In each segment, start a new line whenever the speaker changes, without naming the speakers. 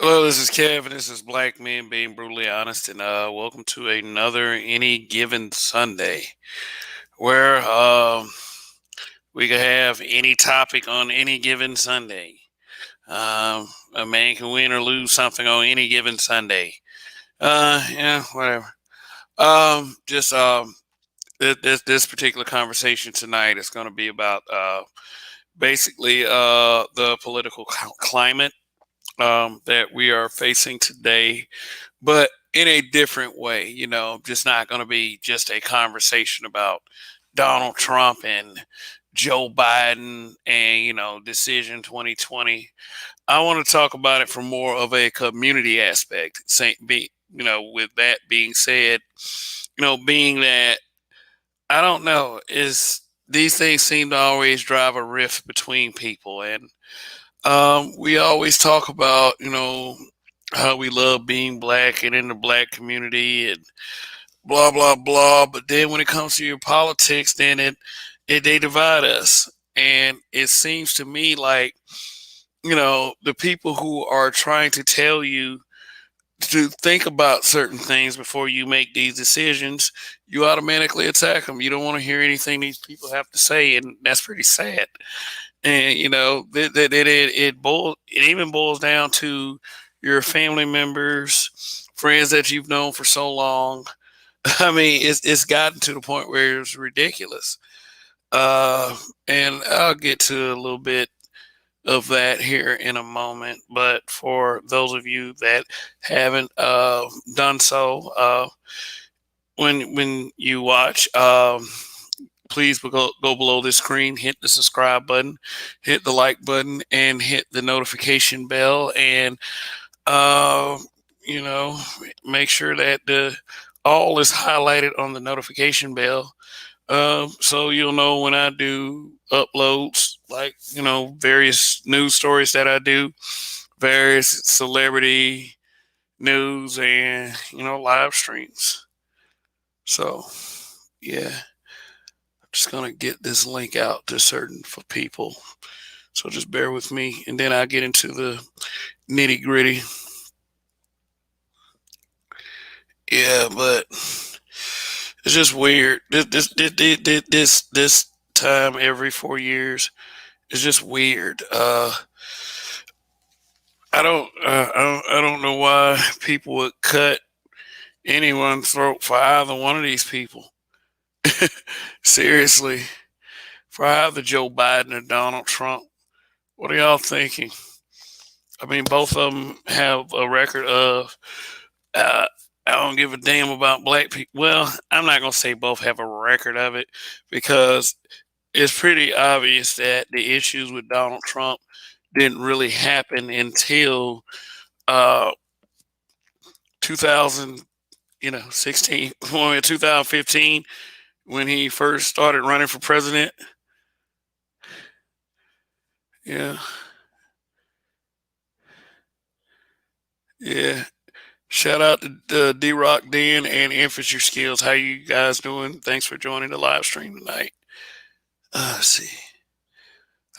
Hello, this is Kevin. This is Black Men Being Brutally Honest, and welcome to another Any Given Sunday, where we can have any topic on any given Sunday. A man can win or lose something on any given Sunday. Yeah, whatever. Just this particular conversation tonight is going to be about basically the political climate that we are facing today, but in a different way. Just not going to be just a conversation about Donald Trump and Joe Biden and decision 2020. I want to talk about it from more of a community aspect. With that being said, being that I don't know is these things seem to always drive a rift between people, and we always talk about, how we love being black and in the black community and blah blah blah. But then when it comes to your politics, then it they divide us, and it seems to me like the people who are trying to tell you to think about certain things before you make these decisions, you automatically attack them. You don't want to hear anything these people have to say, and that's pretty sad. And it even boils down to your family members, friends that you've known for so long. I mean, it's gotten to the point where it's ridiculous. And I'll get to a little bit of that here in a moment. But for those of you that haven't done so, when you watch, please go below this screen, hit the subscribe button, hit the like button, and hit the notification bell. And uh, you know, make sure that the all is highlighted on the notification bell, so you'll know when I do uploads, like various news stories that I do, various celebrity news, and live streams. So yeah, I'm just gonna get this link out to certain for people. So just bear with me, and then I get into the nitty gritty. Yeah, but it's just weird. This time every 4 years is just weird. I don't know why people would cut anyone's throat for either one of these people. Seriously, for either Joe Biden or Donald Trump. What are y'all thinking? I mean, both of them have a record of uh, I don't give a damn about black people. Well, I'm not gonna say both have a record of it, because it's pretty obvious that the issues with Donald Trump didn't really happen until uh 2000, 16, 2015, when he first started running for president. Yeah, yeah. Shout out to D Rock Den and Infantry Skills. How you guys doing? Thanks for joining the live stream tonight. Let's see.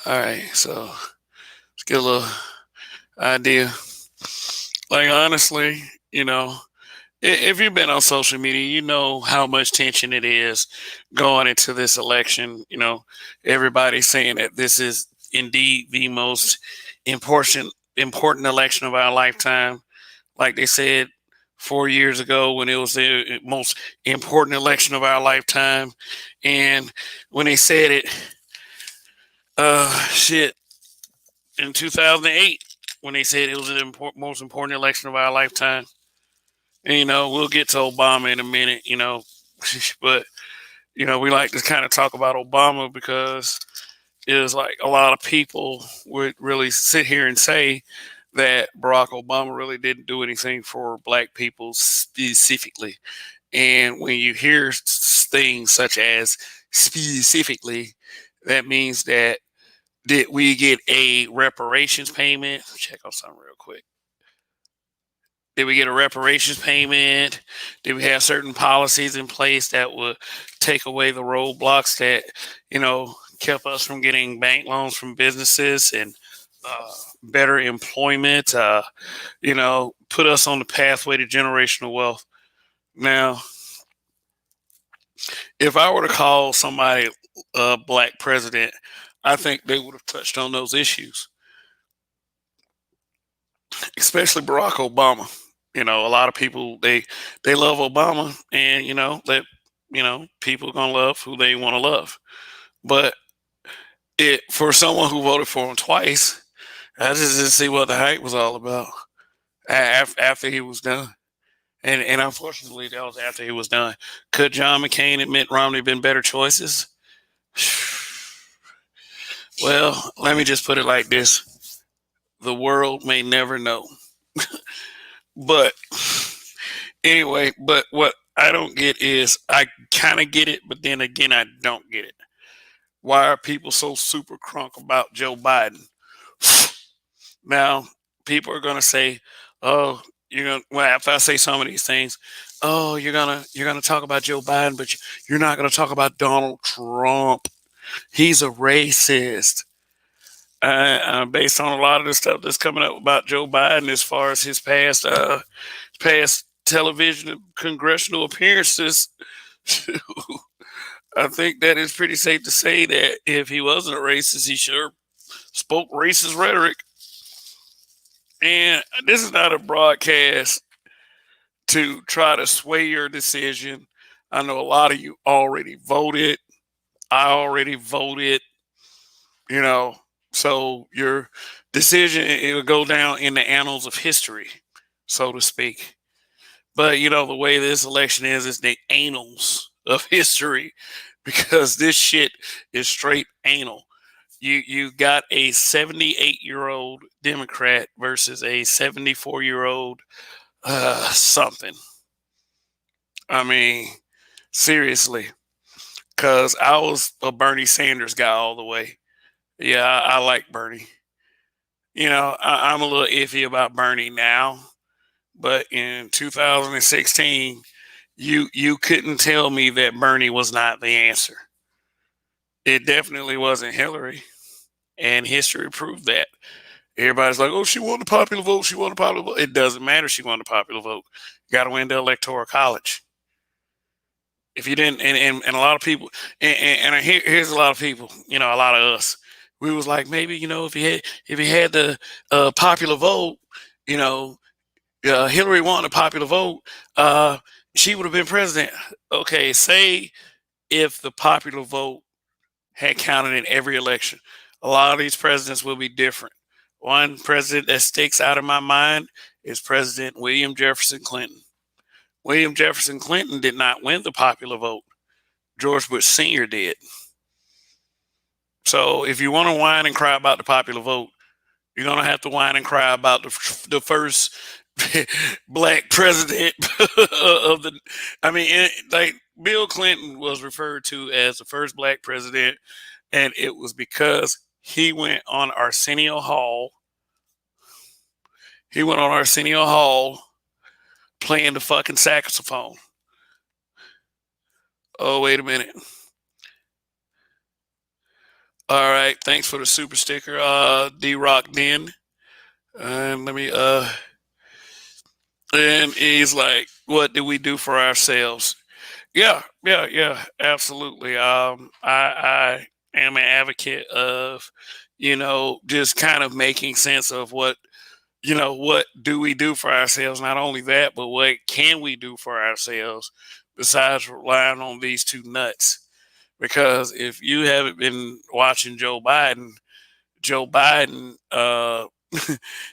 All right, so let's get a little idea. Like, honestly, if you've been on social media, you know how much tension it is going into this election. Everybody's saying that this is indeed the most important election of our lifetime. Like they said 4 years ago, when it was the most important election of our lifetime, and when they said it, shit, in 2008, when they said it was the most important election of our lifetime. And, we'll get to Obama in a minute, but we like to kind of talk about Obama because it was like a lot of people would really sit here and say that Barack Obama really didn't do anything for black people specifically. And when you hear things such as specifically, that means that did we get a reparations payment? Check on something real quick. Did we get a reparations payment? Did we have certain policies in place that would take away the roadblocks that, kept us from getting bank loans from businesses and better employment, put us on the pathway to generational wealth. Now, if I were to call somebody a black president, I think they would have touched on those issues, especially Barack Obama. A lot of people they love Obama, and that people gonna love who they want to love. But it for someone who voted for him twice, I just didn't see what the hype was all about after he was done. And unfortunately, that was after he was done. Could John McCain and Mitt Romney been better choices? Well, let me just put it like this: the world may never know. But anyway, but what I don't get is I kind of get it, but then again, I don't get it. Why are people so super crunk about Joe Biden? Now, people are gonna say, "Oh, you're gonna." Well, after I say some of these things, oh, you're gonna talk about Joe Biden, but you're not gonna talk about Donald Trump. He's a racist. Based on a lot of the stuff that's coming up about Joe Biden, as far as his past television and congressional appearances, I think that it's pretty safe to say that if he wasn't a racist, he sure spoke racist rhetoric. And this is not a broadcast to try to sway your decision. I know a lot of you already voted. I already voted, you know, so your decision, it will go down in the annals of history, so to speak. But the way this election is the annals of history because this shit is straight anal. You got a 78-year-old Democrat versus a 74-year-old something. I mean, seriously, because I was a Bernie Sanders guy all the way. Yeah, I like Bernie. I'm a little iffy about Bernie now, but in 2016, you couldn't tell me that Bernie was not the answer. It definitely wasn't Hillary, and history proved that. Everybody's like, "Oh, she won the popular vote. She won the popular vote." It doesn't matter. She won the popular vote. You got to win the electoral college. If you didn't, and a lot of people, here's a lot of people. A lot of us. We was like, maybe if he had the popular vote, you know, Hillary won the popular vote, she would have been president. Okay, say if the popular vote had counted in every election, a lot of these presidents will be different. One president that sticks out in my mind is President William Jefferson Clinton. William Jefferson Clinton did not win the popular vote. George Bush Sr. did. So if you want to whine and cry about the popular vote, you're going to have to whine and cry about the first black president of the. I mean, like Bill Clinton was referred to as the first black president, and it was because he went on Arsenio Hall. He went on Arsenio Hall playing the fucking saxophone. Oh, wait a minute. All right, thanks for the super sticker, D Rock Den. And let me and he's like, what do we do for ourselves? Yeah, absolutely. I am an advocate of, just kind of making sense of what do we do for ourselves? Not only that, but what can we do for ourselves besides relying on these two nuts? Because if you haven't been watching Joe Biden,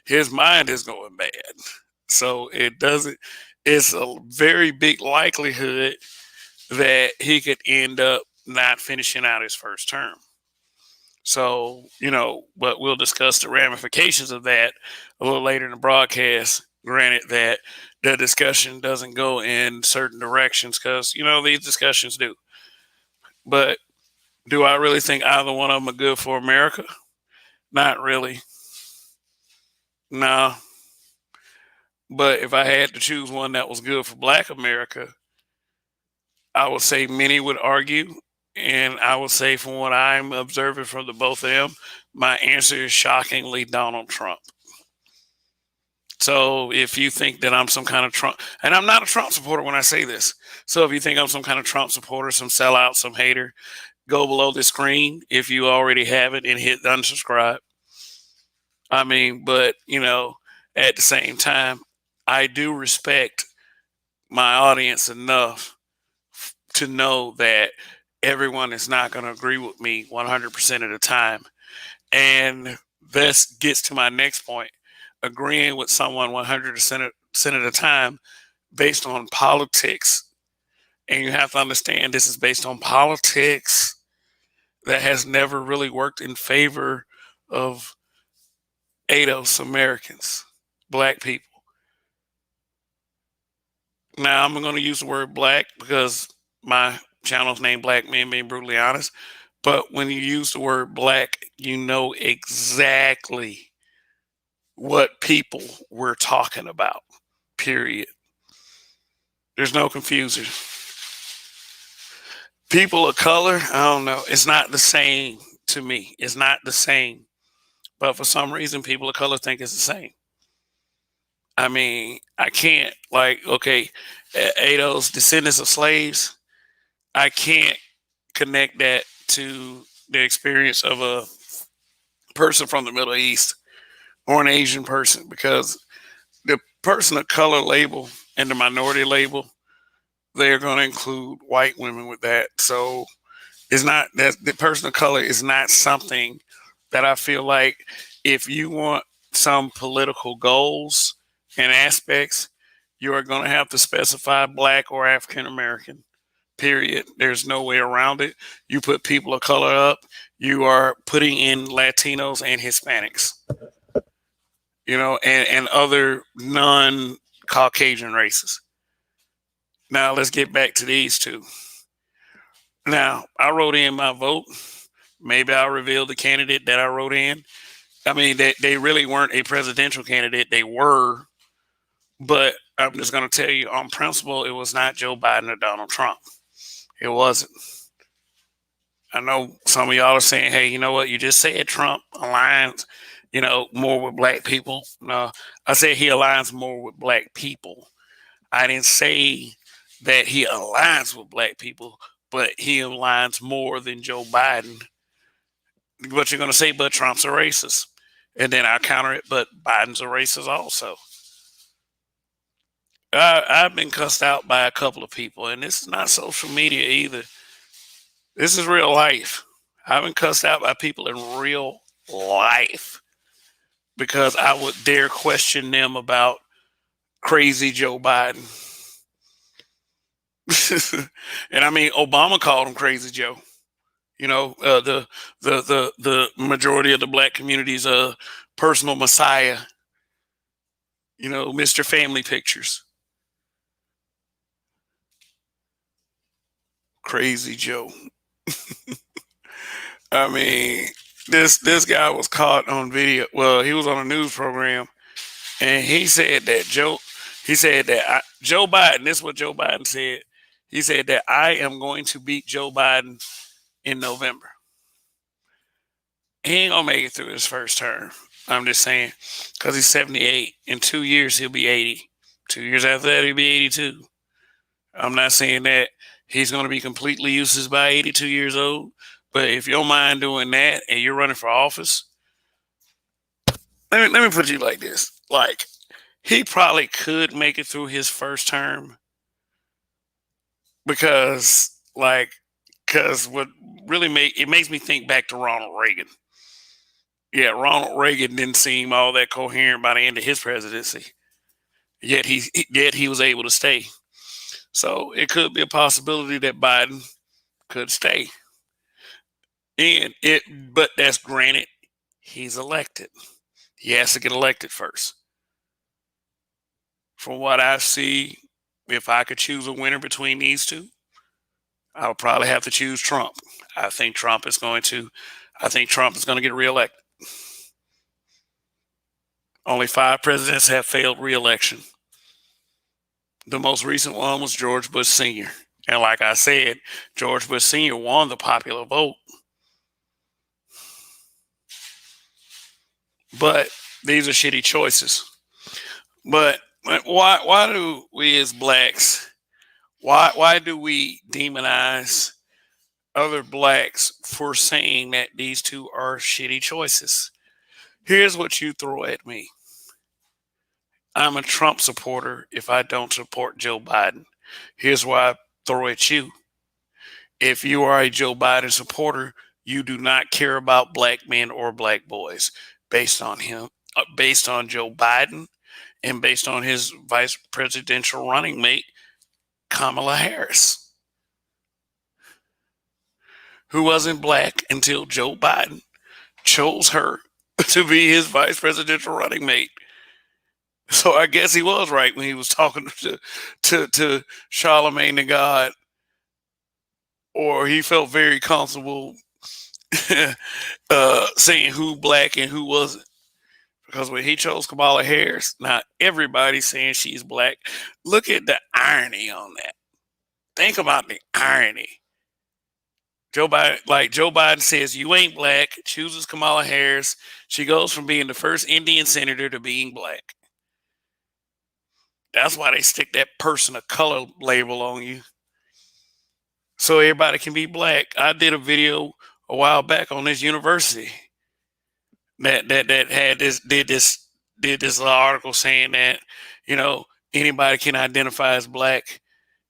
his mind is going bad. So it's a very big likelihood that he could end up not finishing out his first term. So, but we'll discuss the ramifications of that a little later in the broadcast. Granted that the discussion doesn't go in certain directions because, these discussions do. But do I really think either one of them are good for America? Not really. No. But if I had to choose one that was good for Black America, I would say many would argue And I would say, from what I'm observing from the both of them, my answer is shockingly Donald Trump. So if you think that I'm some kind of Trump, and I'm not a Trump supporter when I say this. So if you think I'm some kind of Trump supporter, some sellout, some hater, go below the screen if you already have it and hit unsubscribe. I mean, but at the same time, I do respect my audience enough to know that everyone is not going to agree with me 100% of the time. And this gets to my next point. Agreeing with someone 100% of the time based on politics. And you have to understand this is based on politics that has never really worked in favor of ADOS Americans, black people. Now, I'm going to use the word black because my channel's named Black Men Being Brutally Honest. But when you use the word black, you know exactly what people we're talking about, period. There's no confusion. People of color, I don't know. It's not the same to me. It's not the same. But for some reason, people of color think it's the same. I mean, I can't, okay, Ados, descendants of slaves, I can't connect that to the experience of a person from the Middle East or an Asian person, because the person of color label and the minority label, they're going to include white women with that. So it's not that the person of color is not something that I feel like, if you want some political goals and aspects, you are going to have to specify black or African American. Period. There's no way around it. You put people of color up, you are putting in Latinos and Hispanics, and other non Caucasian races. Now let's get back to these two. Now, I wrote in my vote. Maybe I'll reveal the candidate that I wrote in. I mean, they really weren't a presidential candidate. They were, but I'm just going to tell you on principle, it was not Joe Biden or Donald Trump. It wasn't. I know some of y'all are saying, hey, you know what? You just said Trump aligns, more with black people. No, I said he aligns more with black people. I didn't say that he aligns with black people, but he aligns more than Joe Biden. What you're going to say, but Trump's a racist. And then I counter it, but Biden's a racist also. I've been cussed out by a couple of people, and this is not social media either. This is real life. I've been cussed out by people in real life because I would dare question them about crazy Joe Biden. And I mean, Obama called him Crazy Joe. The majority of the black community's personal messiah. Mr. Family Pictures. Crazy Joe. I mean, this guy was caught on video. Well, he was on a news program, and he said that Joe Biden. This is what Joe Biden said. He said that I am going to beat Joe Biden in November. He ain't gonna make it through his first term. I'm just saying, because he's 78. In 2 years, he'll be 80. 2 years after that, he'll be 82. I'm not saying that he's going to be completely useless by 82 years old. But if you don't mind doing that and you're running for office, let me put you like this. Like, he probably could make it through his first term because, what really makes me think back to Ronald Reagan. Yeah, Ronald Reagan didn't seem all that coherent by the end of his presidency. Yet he was able to stay. So it could be a possibility that Biden could stay. But that's granted, he's elected. He has to get elected first. From what I see, if I could choose a winner between these two, I would probably have to choose Trump. I think Trump is going to get reelected. Only 5 presidents have failed reelection. The most recent one was George Bush Sr. And like I said, George Bush Sr. won the popular vote. But these are shitty choices. But why do we as blacks why do we demonize other blacks for saying that these two are shitty choices? Here's what you throw at me. I'm a Trump supporter if I don't support Joe Biden. Here's why I throw at you. If you are a Joe Biden supporter, you do not care about black men or black boys based on him, based on Joe Biden, and based on his vice presidential running mate, Kamala Harris, who wasn't black until Joe Biden chose her to be his vice presidential running mate. So I guess he was right when he was talking to Charlemagne the God, or he felt very comfortable saying who black and who wasn't. Because when he chose Kamala Harris, now everybody's saying she's black. Look at the irony on that. Think about the irony. Joe Biden says, you ain't black, chooses Kamala Harris. She goes from being the first Indian senator to being black. That's why they stick that person of color label on you. So everybody can be black. I did a video a while back on this university that had did this article saying that, you know, anybody can identify as black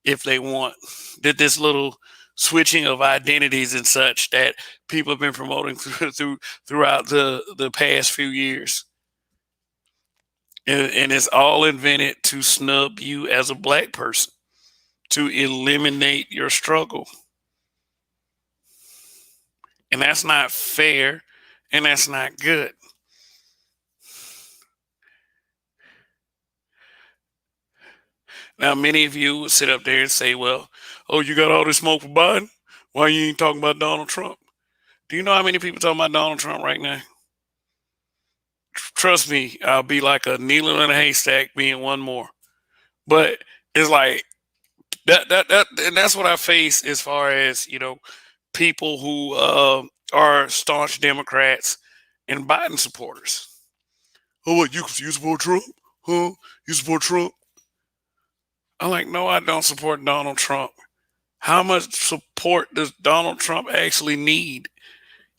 if they want. Did this little switching of identities and such that people have been promoting throughout the past few years. And it's all invented to snub you as a black person, to eliminate your struggle. And that's not fair, and that's not good. Now, many of you would sit up there and say, well, oh, you got all this smoke for Biden? Why you ain't talking about Donald Trump? Do you know how many people talking about Donald Trump right now? Trust me, I'll be like a needle in a haystack being one more. But it's like that and that's what I face as far as, you know, people who are staunch Democrats and Biden supporters. Oh, what, you support Trump? Huh? You support Trump? I'm like, no, I don't support Donald Trump. How much support does Donald Trump actually need?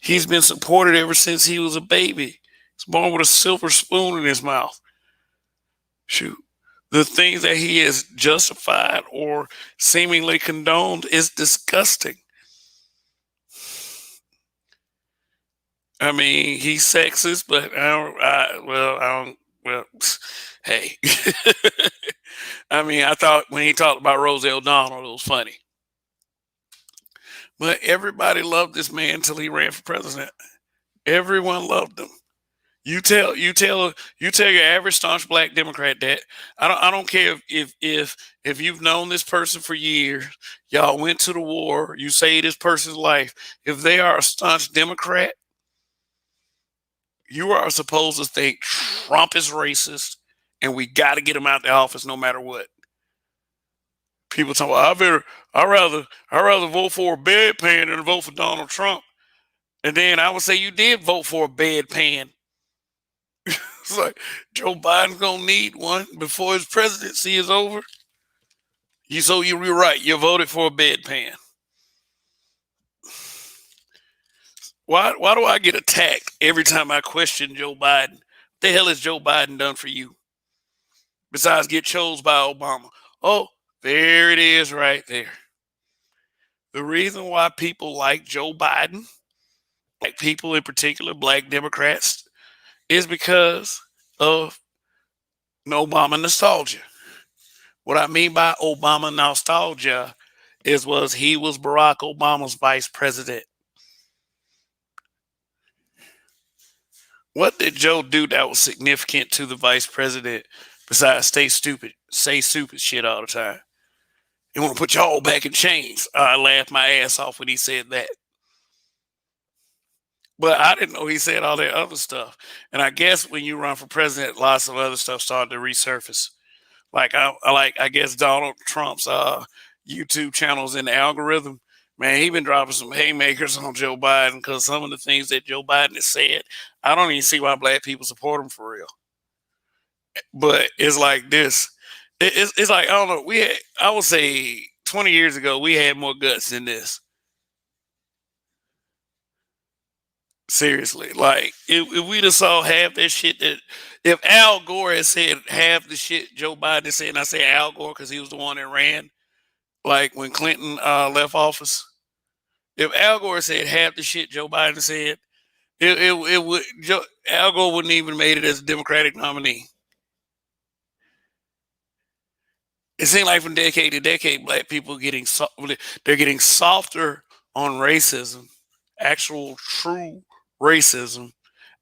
He's been supported ever since he was a baby. He's born with a silver spoon in his mouth. Shoot. The things that he has justified or seemingly condoned is disgusting. I mean, he's sexist, but hey. I mean, I thought when he talked about Rosie O'Donnell, it was funny. But everybody loved this man until he ran for president. Everyone loved him. You tell your average staunch black Democrat that I don't care if you've known this person for years, y'all went to the war, you saved this person's life. If they are a staunch Democrat, you are supposed to think Trump is racist and we got to get him out the office no matter what. People talk, well, I rather vote for a bedpan than vote for Donald Trump. And then I would say you did vote for a bedpan. It's like Joe Biden's gonna need one before his presidency is over. You're right. You voted for a bedpan. Why do I get attacked every time I question Joe Biden? What the hell has Joe Biden done for you? Besides get chose by Obama. Oh, there it is right there. The reason why people like Joe Biden, black people in particular, black Democrats, is because of Obama nostalgia. What I mean by Obama nostalgia was he was Barack Obama's vice president. What did Joe do that was significant to the vice president besides say stupid shit all the time? You want to put y'all back in chains. I laughed my ass off when he said that. But I didn't know he said all that other stuff. And I guess when you run for president, lots of other stuff started to resurface. I guess Donald Trump's YouTube channels in the algorithm, man, he been dropping some haymakers on Joe Biden because some of the things that Joe Biden has said, I don't even see why black people support him for real. But it's like this. It's like I don't know. I would say 20 years ago we had more guts than this. Seriously, like if we'd have saw half that shit that if Al Gore had said half the shit Joe Biden said, and I say Al Gore because he was the one that ran, like when Clinton left office. If Al Gore said half the shit Joe Biden said, it would Al Gore wouldn't even made it as a Democratic nominee. It seemed like from decade to decade, black people they're getting softer on racism, actual true racism,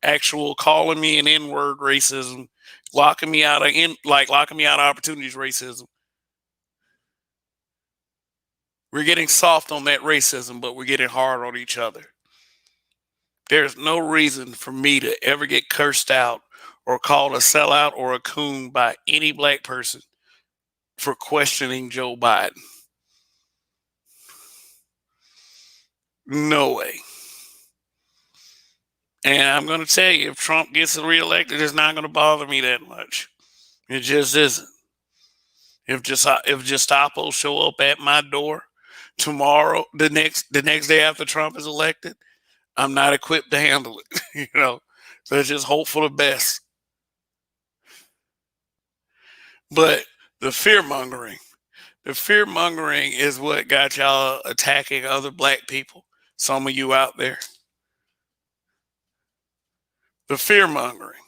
actual calling me an N word racism, locking me out of opportunities racism. We're getting soft on that racism, but we're getting hard on each other. There's no reason for me to ever get cursed out or called a sellout or a coon by any black person for questioning Joe Biden. No way. And I'm going to tell you, if Trump gets reelected, it's not going to bother me that much. It just isn't. If Gestapo show up at my door tomorrow, the next day after Trump is elected, I'm not equipped to handle it. So let's just hope for the best. But the fear mongering is what got y'all attacking other black people. Some of you out there. The fear mongering.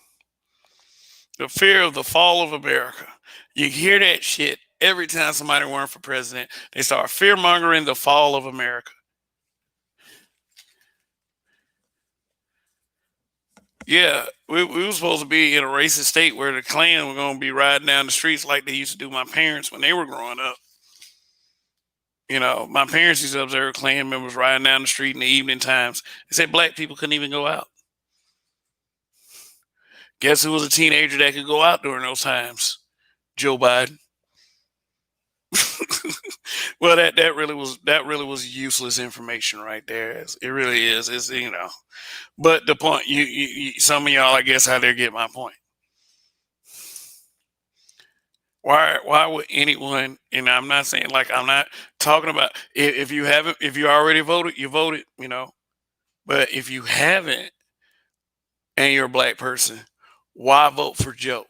The fear of the fall of America. You hear that shit every time somebody runs for president. They start fear mongering the fall of America. Yeah, we were supposed to be in a racist state where the Klan were going to be riding down the streets like they used to do my parents when they were growing up. My parents used to observe Klan members riding down the street in the evening times. They said black people couldn't even go out. Guess who was a teenager that could go out during those times? Joe Biden. Well, that really was useless information right there. It really is. It's But the point, you some of y'all, I guess, how they get my point. Why would anyone? And I'm not saying like I'm not talking about if you haven't, if you already voted, you voted, But if you haven't, and you're a black person, why vote for Joe?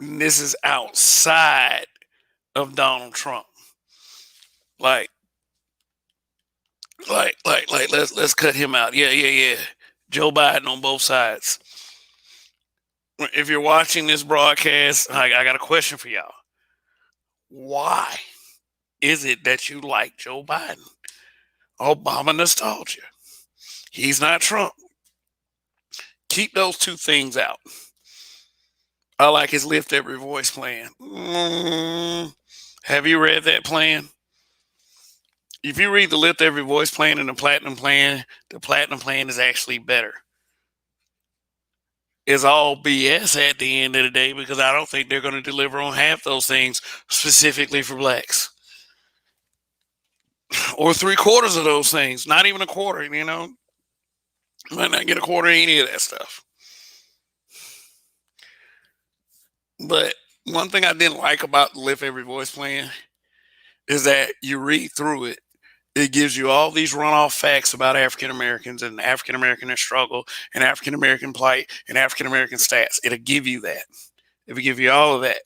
And this is outside of Donald Trump. Like, let's cut him out. Yeah. Joe Biden on both sides. If you're watching this broadcast, I got a question for y'all. Why is it that you like Joe Biden? Obama nostalgia. He's not Trump. Keep those two things out. I like his Lift Every Voice plan. Have you read that plan? If you read the Lift Every Voice plan and the Platinum plan is actually better. It's all BS at the end of the day because I don't think they're going to deliver on half those things specifically for blacks. Or 3/4 of those things. Not even a quarter, Might not get a quarter of any of that stuff. But one thing I didn't like about the Lift Every Voice plan is that you read through it, it gives you all these runoff facts about African Americans and African American struggle and African American plight and African American stats. It'll give you that. It'll give you all of that.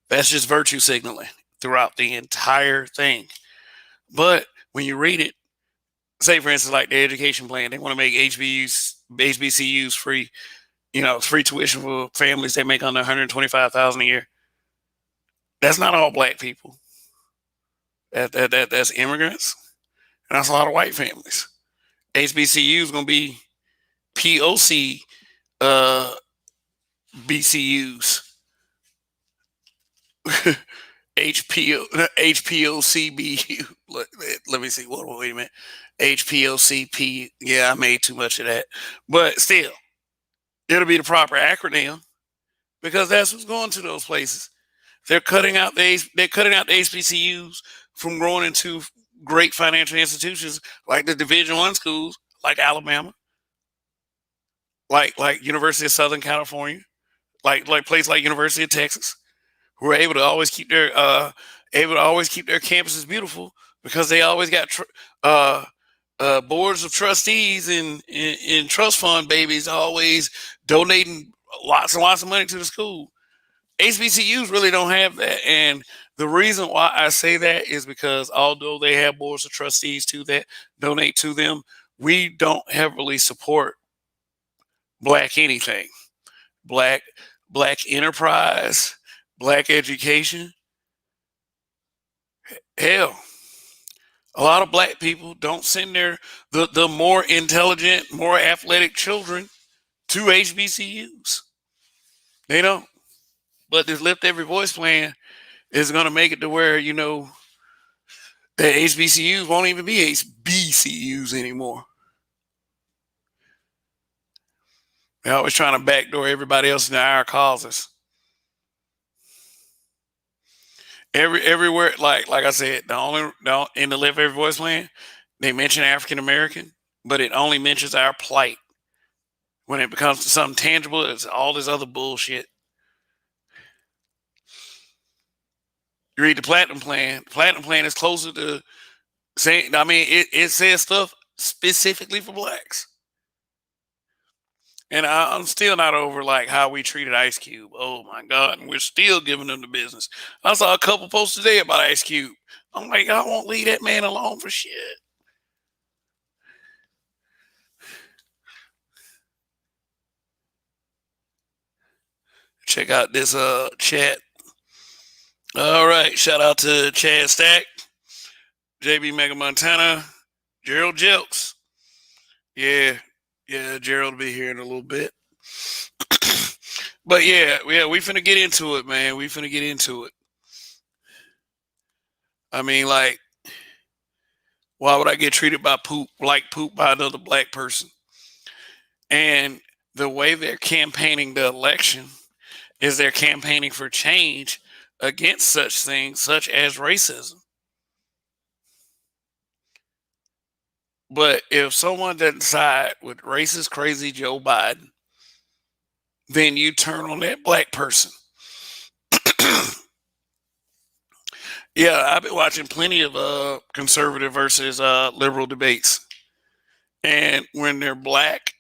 That's just virtue signaling throughout the entire thing. But when you read it, say for instance, like the education plan, they want to make HBCUs free, free tuition for families that make under $125,000 a year. That's not all black people. That's immigrants, and that's a lot of white families. HBCU is going to be POC BCUs. HPOCBU. Let me see. Wait a minute. HPOCP. Yeah, I made too much of that. But still, it'll be the proper acronym because that's what's going to those places. they're cutting out the HBCUs from growing into great financial institutions like the Division One schools, like Alabama, like University of Southern California, like places like University of Texas, who are able to always keep their campuses beautiful because they always got uh, boards of trustees and trust fund babies always donating lots and lots of money to the school. HBCUs really don't have that, and the reason why I say that is because although they have boards of trustees too that donate to them, we don't heavily support black anything, black black enterprise, black education. Hell, a lot of black people don't send the more intelligent, more athletic children to HBCUs. They don't. But this Lift Every Voice plan is going to make it to where that HBCUs won't even be HBCUs anymore. They're always trying to backdoor everybody else into our causes. Everywhere, like I said, in the Lift Every Voice plan, they mention African American, but it only mentions our plight. When it becomes to something tangible, it's all this other bullshit. You read the Platinum Plan. The Platinum Plan is closer to saying. I mean, it says stuff specifically for blacks. And I'm still not over like how we treated Ice Cube. Oh my God, and we're still giving them the business. I saw a couple posts today about Ice Cube. I'm like, I won't leave that man alone for shit. Check out this chat. All right, shout out to Chad Stack, JB Mega Montana, Gerald Jelks. Yeah, Gerald will be here in a little bit. But yeah, we finna get into it, man. We finna get into it. I mean, like, why would I get treated by poop by another black person? And the way they're campaigning the election is they're campaigning for change against such things, such as racism. But if someone doesn't side with racist, crazy Joe Biden, then you turn on that black person. Yeah, I've been watching plenty of conservative versus liberal debates, and when they're black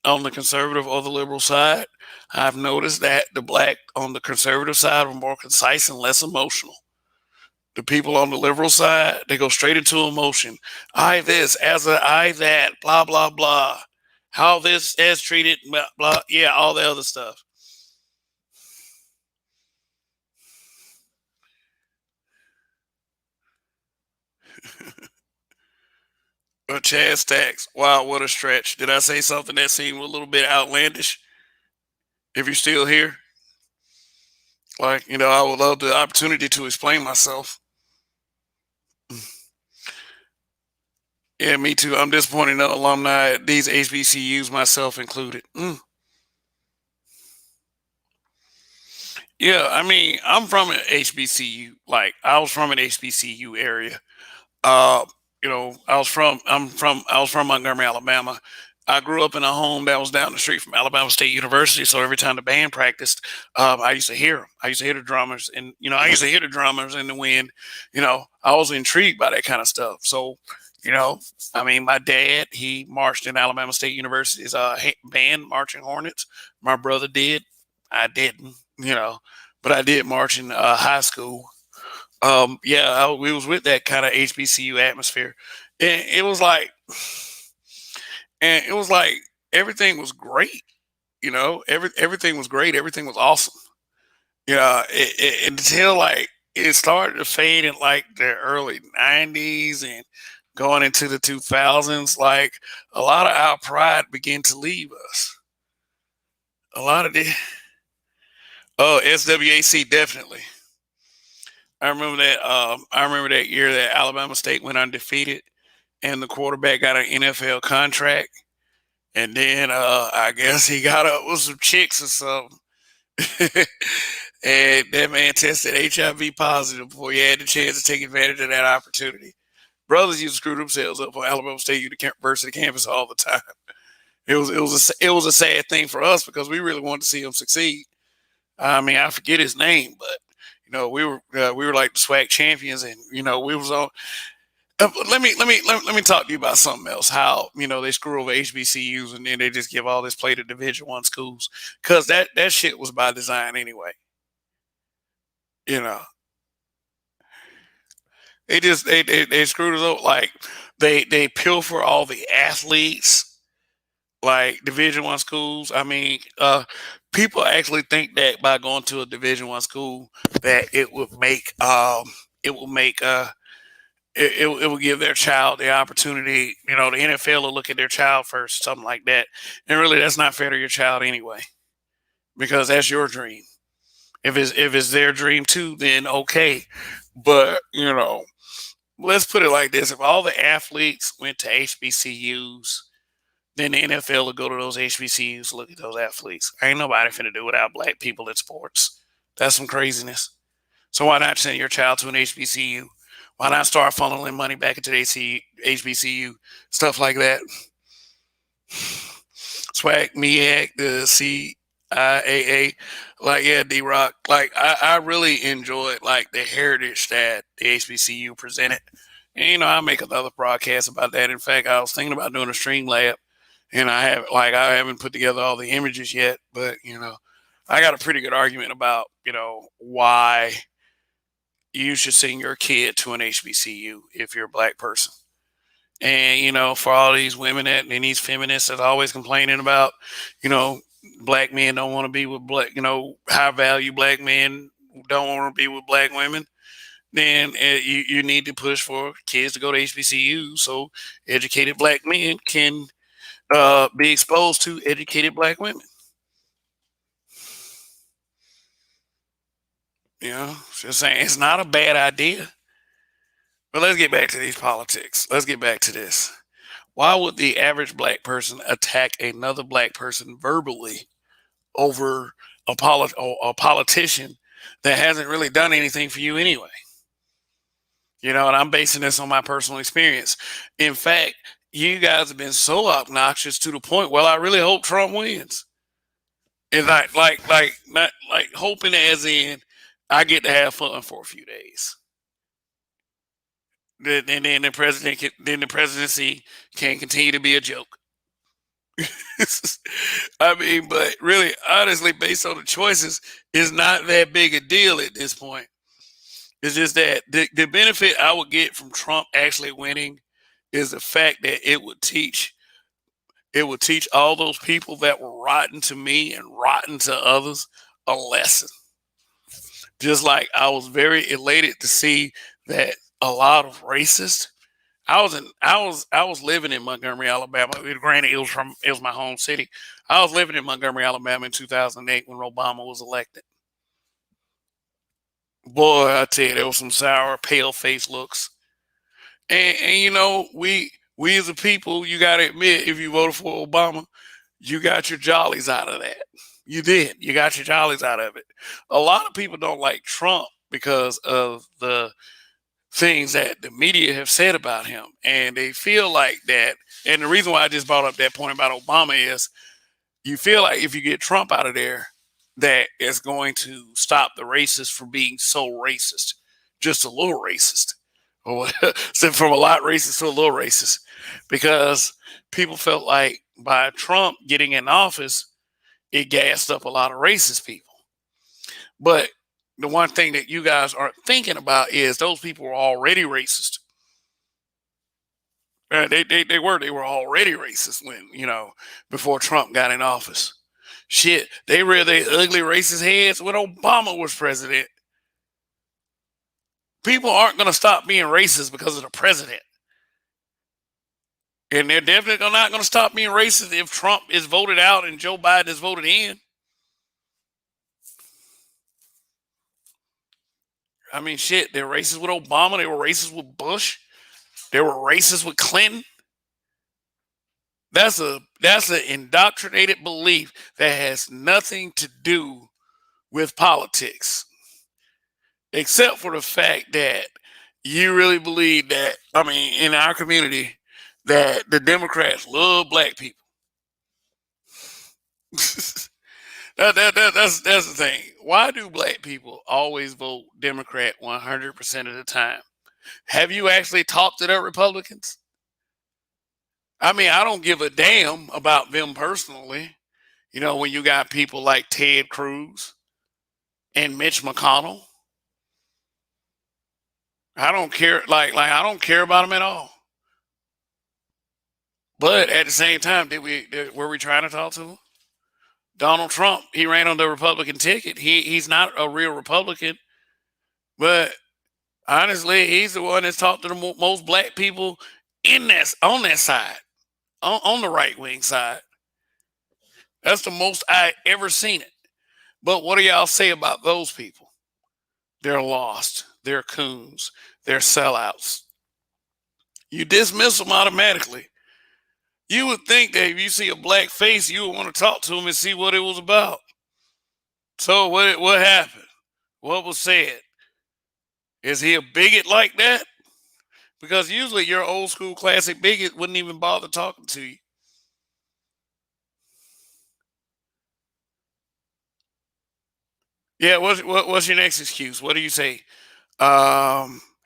on the conservative or the liberal side, I've noticed that the black on the conservative side are more concise and less emotional. The people on the liberal side, they go straight into emotion. I this as a I that, blah blah blah. How this is treated, blah blah. Yeah, all the other stuff. Chad Stacks. Wow, what a stretch. Did I say something that seemed a little bit outlandish? If you're still here, like, I would love the opportunity to explain myself. Yeah, me too. I'm disappointed in the alumni, these HBCUs, myself included. Yeah, I mean, I'm from an HBCU. Like, I was from an HBCU area. Uh, I was from Montgomery, Alabama. I grew up in a home that was down the street from Alabama State University. So every time the band practiced, I used to hear them. I used to hear the drummers, and I used to hear the drummers in the wind. I was intrigued by that kind of stuff. So, I mean, my dad, he marched in Alabama State University's band, Marching Hornets. My brother did. I didn't. But I did march in high school. Yeah, we was with that kind of HBCU atmosphere, and it was like everything was great. Everything was great. Everything was awesome. Yeah, until like it started to fade in like the early '90s and going into the 2000s. Like a lot of our pride began to leave us. A lot of the SWAC definitely. I remember that. I remember that year that Alabama State went undefeated, and the quarterback got an NFL contract, and then I guess he got up with some chicks or something. And that man tested HIV positive before he had the chance to take advantage of that opportunity. Brothers used to screw themselves up on Alabama State University campus all the time. It was a sad thing for us because we really wanted to see him succeed. I mean, I forget his name, but we were like the SWAC champions, and we was on. Let me talk to you about something else. How they screw over HBCUs and then they just give all this play to Division I schools because that shit was by design anyway. You know, they screwed us up like they pilfer all the athletes like Division I schools. I mean, people actually think that by going to a Division I school that it will make it will give their child the opportunity. The NFL will look at their child first, something like that. And really, that's not fair to your child anyway, because that's your dream. If it's their dream too, then okay. But let's put it like this: if all the athletes went to HBCUs, then the NFL will go to those HBCUs, look at those athletes. Ain't nobody finna do without black people in sports. That's some craziness. So why not send your child to an HBCU? Why not start funneling money back into the HBCU? Stuff like that. Swag, MEAC, the CIAA, like yeah, D Rock. Like I really enjoyed like the heritage that the HBCU presented. And I make another broadcast about that. In fact, I was thinking about doing a stream lab, and I haven't put together all the images yet, but I got a pretty good argument about why you should send your kid to an HBCU if you're a black person. And for all these women and these feminists that's always complaining about, you know, black men don't want to be with black, high value black men don't want to be with black women. Then you need to push for kids to go to HBCU so educated black men can be exposed to educated black women. Just saying it's not a bad idea. But let's get back to these politics. Let's get back to this. Why would the average black person attack another black person verbally over a politician that hasn't really done anything for you anyway? And I'm basing this on my personal experience. In fact, you guys have been so obnoxious to the point, well, I really hope Trump wins. It's not like hoping as in I get to have fun for a few days. Then the presidency can continue to be a joke. I mean, but really, honestly, based on the choices, it's not that big a deal at this point. It's just that the benefit I would get from Trump actually winning is the fact that it would teach all those people that were rotten to me and rotten to others a lesson. Just like I was very elated to see that a lot of racists. I was living in Montgomery, Alabama. Granted, it was my home city. I was living in Montgomery, Alabama in 2008 when Obama was elected. Boy, I tell you, there was some sour, pale face looks. And we as a people, you got to admit, if you voted for Obama, you got your jollies out of that. You did. You got your jollies out of it. A lot of people don't like Trump because of the things that the media have said about him. And they feel like that. And the reason why I just brought up that point about Obama is you feel like if you get Trump out of there, that is going to stop the racists from being so racist, just a little racist, or so from a lot racist to a little racist, because people felt like by Trump getting in office, it gassed up a lot of racist people. But the one thing that you guys aren't thinking about is those people were already racist. They were already racist when before Trump got in office. Shit, they reared their ugly racist heads when Obama was president. People aren't going to stop being racist because of the president, and they're definitely not going to stop being racist if Trump is voted out and Joe Biden is voted in. I mean, shit, they're racist with Obama. They were racist with Bush. They were racist with Clinton. That's an indoctrinated belief that has nothing to do with politics, except for the fact that you really believe that, I mean, in our community, that the Democrats love black people. That's the thing. Why do black people always vote Democrat 100% of the time? Have you actually talked to the Republicans? I mean, I don't give a damn about them personally. You know, when you got people like Ted Cruz and Mitch McConnell, I don't care. Like I don't care about them at all. But at the same time, were we trying to talk to them? Donald Trump, he ran on the Republican ticket. He's not a real Republican, but honestly, he's the one that's talked to the most black people in that on that side, on the right wing side. That's the most I ever seen it. But what do y'all say about those people? They're lost. They're coons. They're sellouts. You dismiss them automatically. You would think that if you see a black face, you would want to talk to him and see what it was about. So what happened? What was said? Is he a bigot like that? Because usually your old school classic bigot wouldn't even bother talking to you. Yeah, what's your next excuse? What do you say?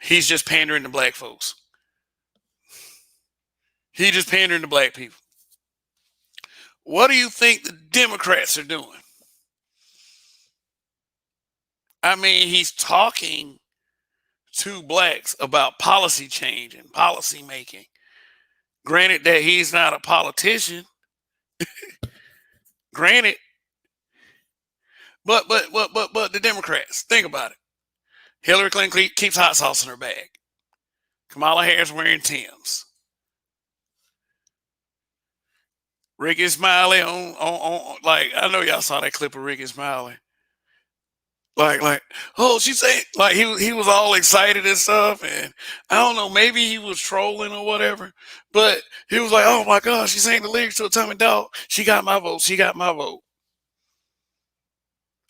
He's just pandering to black folks. He just pandering to black people. What do you think the Democrats are doing? I mean, he's talking to blacks about policy change and policy making. Granted that he's not a politician. Granted, but the Democrats, think about it. Hillary Clinton keeps hot sauce in her bag. Kamala Harris wearing Timbs. Ricky Smiley on like, I know y'all saw that clip of Ricky Smiley. Like, oh, she said, like, he was all excited and stuff, and I don't know, maybe he was trolling or whatever, but he was like, oh my gosh, she sang the lyrics to a Tommy Dog. She got my vote. She got my vote.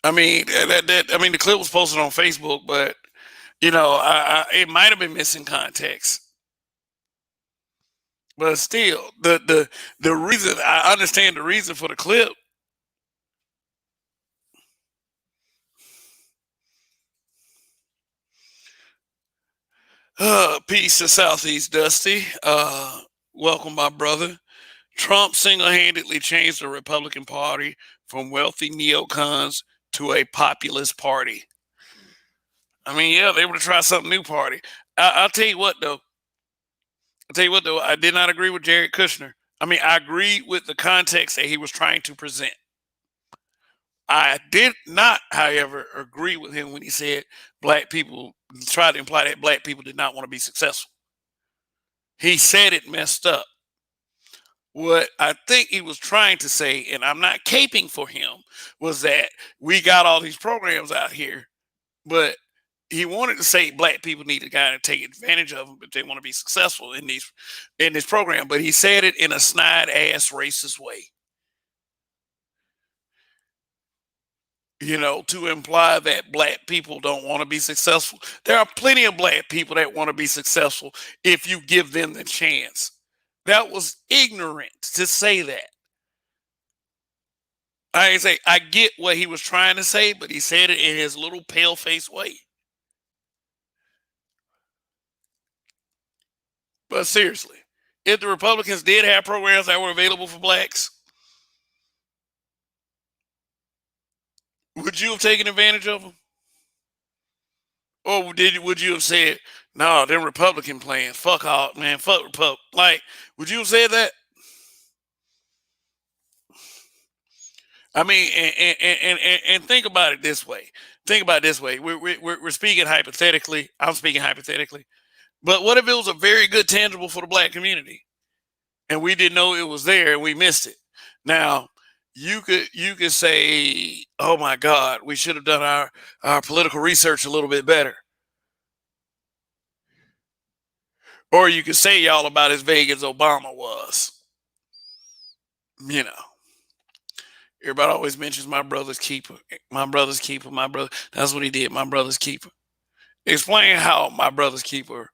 I mean, I mean, the clip was posted on Facebook, but you know, it might have been missing context. But still, the reason, I understand the reason for the clip. Peace to Southeast Dusty. Welcome, my brother. Trump single-handedly changed the Republican Party from wealthy neocons to a populist party. I mean, yeah, they were to try something new party. I'll tell you what, though. I did not agree with Jared Kushner. I mean, I agreed with the context that he was trying to present. I did not, however, agree with him when he said black people, tried to imply that black people did not want to be successful. He said it messed up. What I think he was trying to say, and I'm not caping for him, was that we got all these programs out here, but he wanted to say black people need to kind of take advantage of them if they want to be successful in this program. But he said it in a snide ass racist way. You know, to imply that black people don't want to be successful. There are plenty of black people that want to be successful if you give them the chance. That was ignorant to say that. I say I get what he was trying to say, but he said it in his little pale face way. But seriously, if the Republicans did have programs that were available for blacks, would you have taken advantage of them? Or would you have said, no, them Republican plans, fuck all, man, fuck Republic. Like, would you have said that? I mean, and think about it this way. Think about it this way. We're speaking hypothetically. I'm speaking hypothetically. But what if it was a very good tangible for the black community, and we didn't know it was there and we missed it? Now, you could say, oh my God, we should have done our political research a little bit better. Or you could say y'all about as vague as Obama was. You know. Everybody always mentions my brother's keeper. My brother's keeper. My brother. That's what he did. My brother's keeper. Explain how my brother's keeper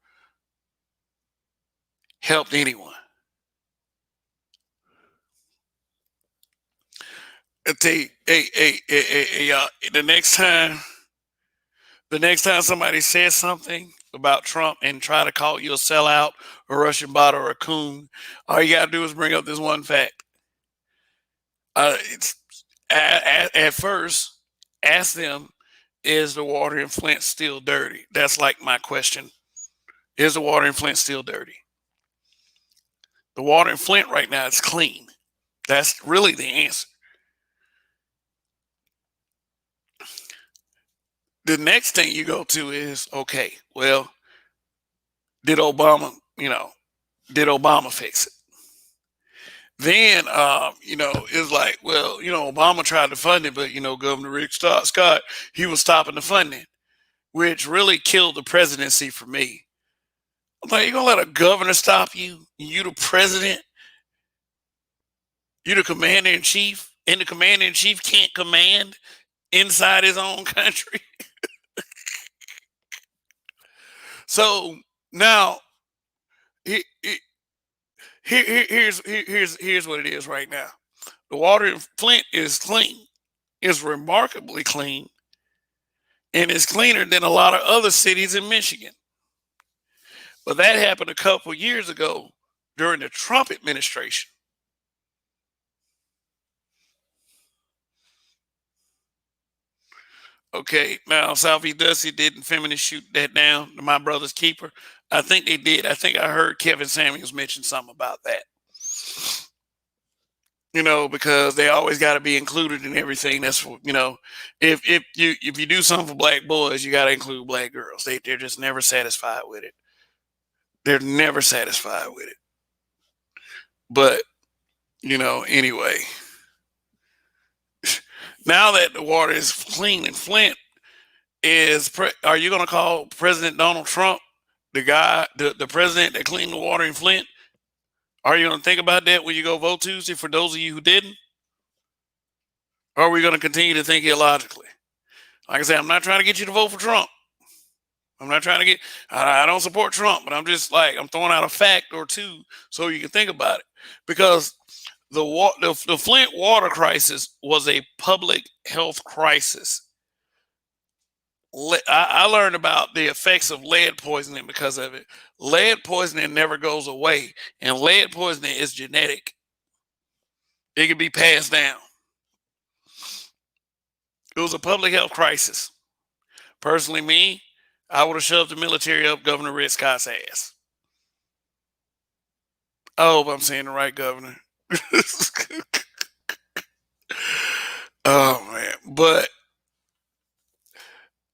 helped anyone. I tell you, hey, y'all, the next time somebody says something about Trump and try to call you a sellout, a Russian bot, or a coon, all you gotta do is bring up this one fact. It's at first, ask them, is the water in Flint still dirty? That's like my question. Is the water in Flint still dirty? The water in Flint right now is clean. That's really the answer. The next thing you go to is, okay, well, did Obama, did Obama fix it? Then, it's like, well, Obama tried to fund it, but, Governor Rick Scott, he was stopping the funding, which really killed the presidency for me. I'm like, you gonna let a governor stop you? You the president? You the commander in chief? And the commander in chief can't command inside his own country. So now, here's what it is right now. The water in Flint is clean. It's remarkably clean, and it's cleaner than a lot of other cities in Michigan. But that happened a couple years ago during the Trump administration. Okay, now Southeast Dusty didn't feminist shoot that down to my brother's keeper. I think they did. I think I heard Kevin Samuels mention something about that. Because they always got to be included in everything. That's if you do something for black boys, you got to include black girls. They're just never satisfied with it. They're never satisfied with it. But anyway, now that the water is clean in Flint, are you going to call President Donald Trump the president that cleaned the water in Flint? Are you going to think about that when you go vote Tuesday? For those of you who didn't, or are we going to continue to think illogically? Like I said, I'm not trying to get you to vote for Trump. I'm not trying to get. I don't support Trump, but I'm just I'm throwing out a fact or two so you can think about it, because the Flint water crisis was a public health crisis. I learned about the effects of lead poisoning because of it. Lead poisoning never goes away, and lead poisoning is genetic. It can be passed down. It was a public health crisis. Personally, me, I would have shoved the military up Governor Rick Scott's ass. I hope I'm saying the right governor. Oh man, but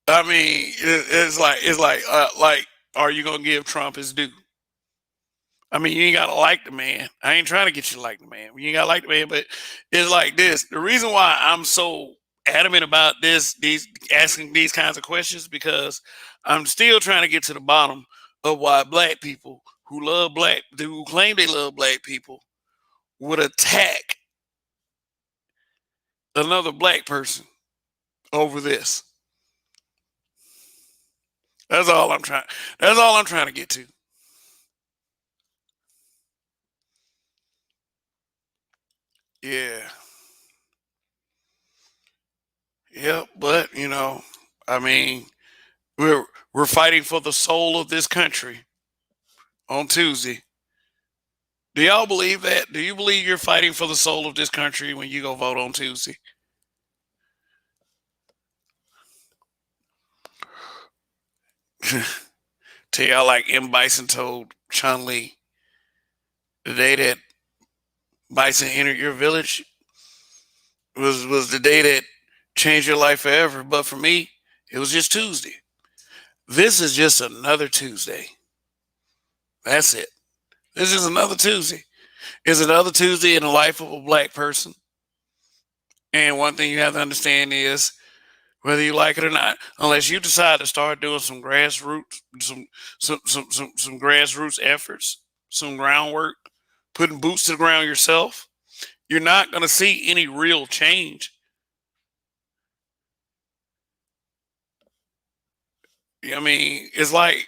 I mean, it's like, are you gonna give Trump his due? I mean, you ain't gotta like the man. I ain't trying to get you to like the man. You ain't gotta like the man, but it's like this. The reason why I'm so adamant about these asking these kinds of questions, because I'm still trying to get to the bottom of why black people who claim they love black people would attack another black person over this. That's all I'm trying to get to. Yeah. Yeah, but I mean, we're fighting for the soul of this country on Tuesday. Do y'all believe that? Do you believe you're fighting for the soul of this country when you go vote on Tuesday? Tell y'all like M. Bison told Chun Li, the day that Bison entered your village was the day that changed your life forever. But for me, it was just Tuesday. This is just another Tuesday. That's it. This is another Tuesday. It's another Tuesday in the life of a black person. And one thing you have to understand is, whether you like it or not, unless you decide to start doing some grassroots, some grassroots efforts, some groundwork, putting boots to the ground yourself, You're not going to see any real change. I mean, it's like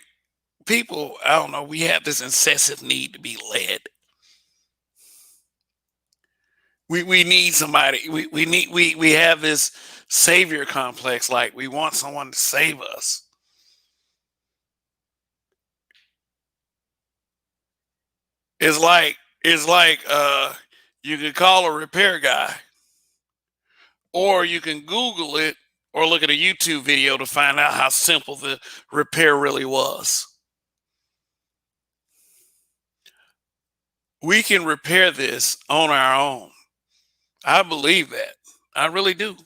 people, I don't know, we have this incessant need to be led. We need somebody. We have this savior complex, like we want someone to save us. It's like you can call a repair guy, or you can Google it, or look at a YouTube video to find out how simple the repair really was. We can repair this on our own. I believe that. I really do.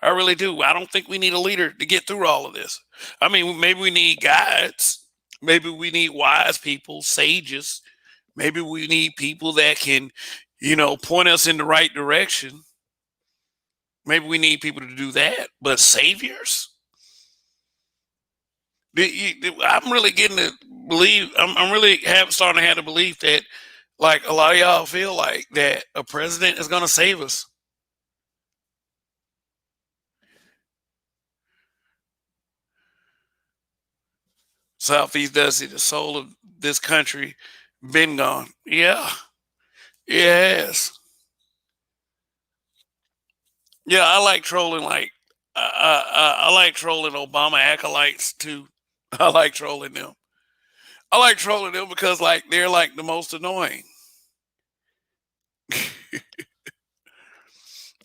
I really do. I don't think we need a leader to get through all of this. I mean, maybe we need guides. Maybe we need wise people, sages. Maybe we need people that can, point us in the right direction. Maybe we need people to do that. But saviors? I'm really getting to believe. I'm really starting to have the belief that, like, a lot of y'all feel like that a president is going to save us. Southeast Dusty, the soul of this country, been gone. Yeah, yes, yeah. I like trolling. Like, I like trolling Obama acolytes too. I like trolling them. I like trolling them because, like, they're like the most annoying.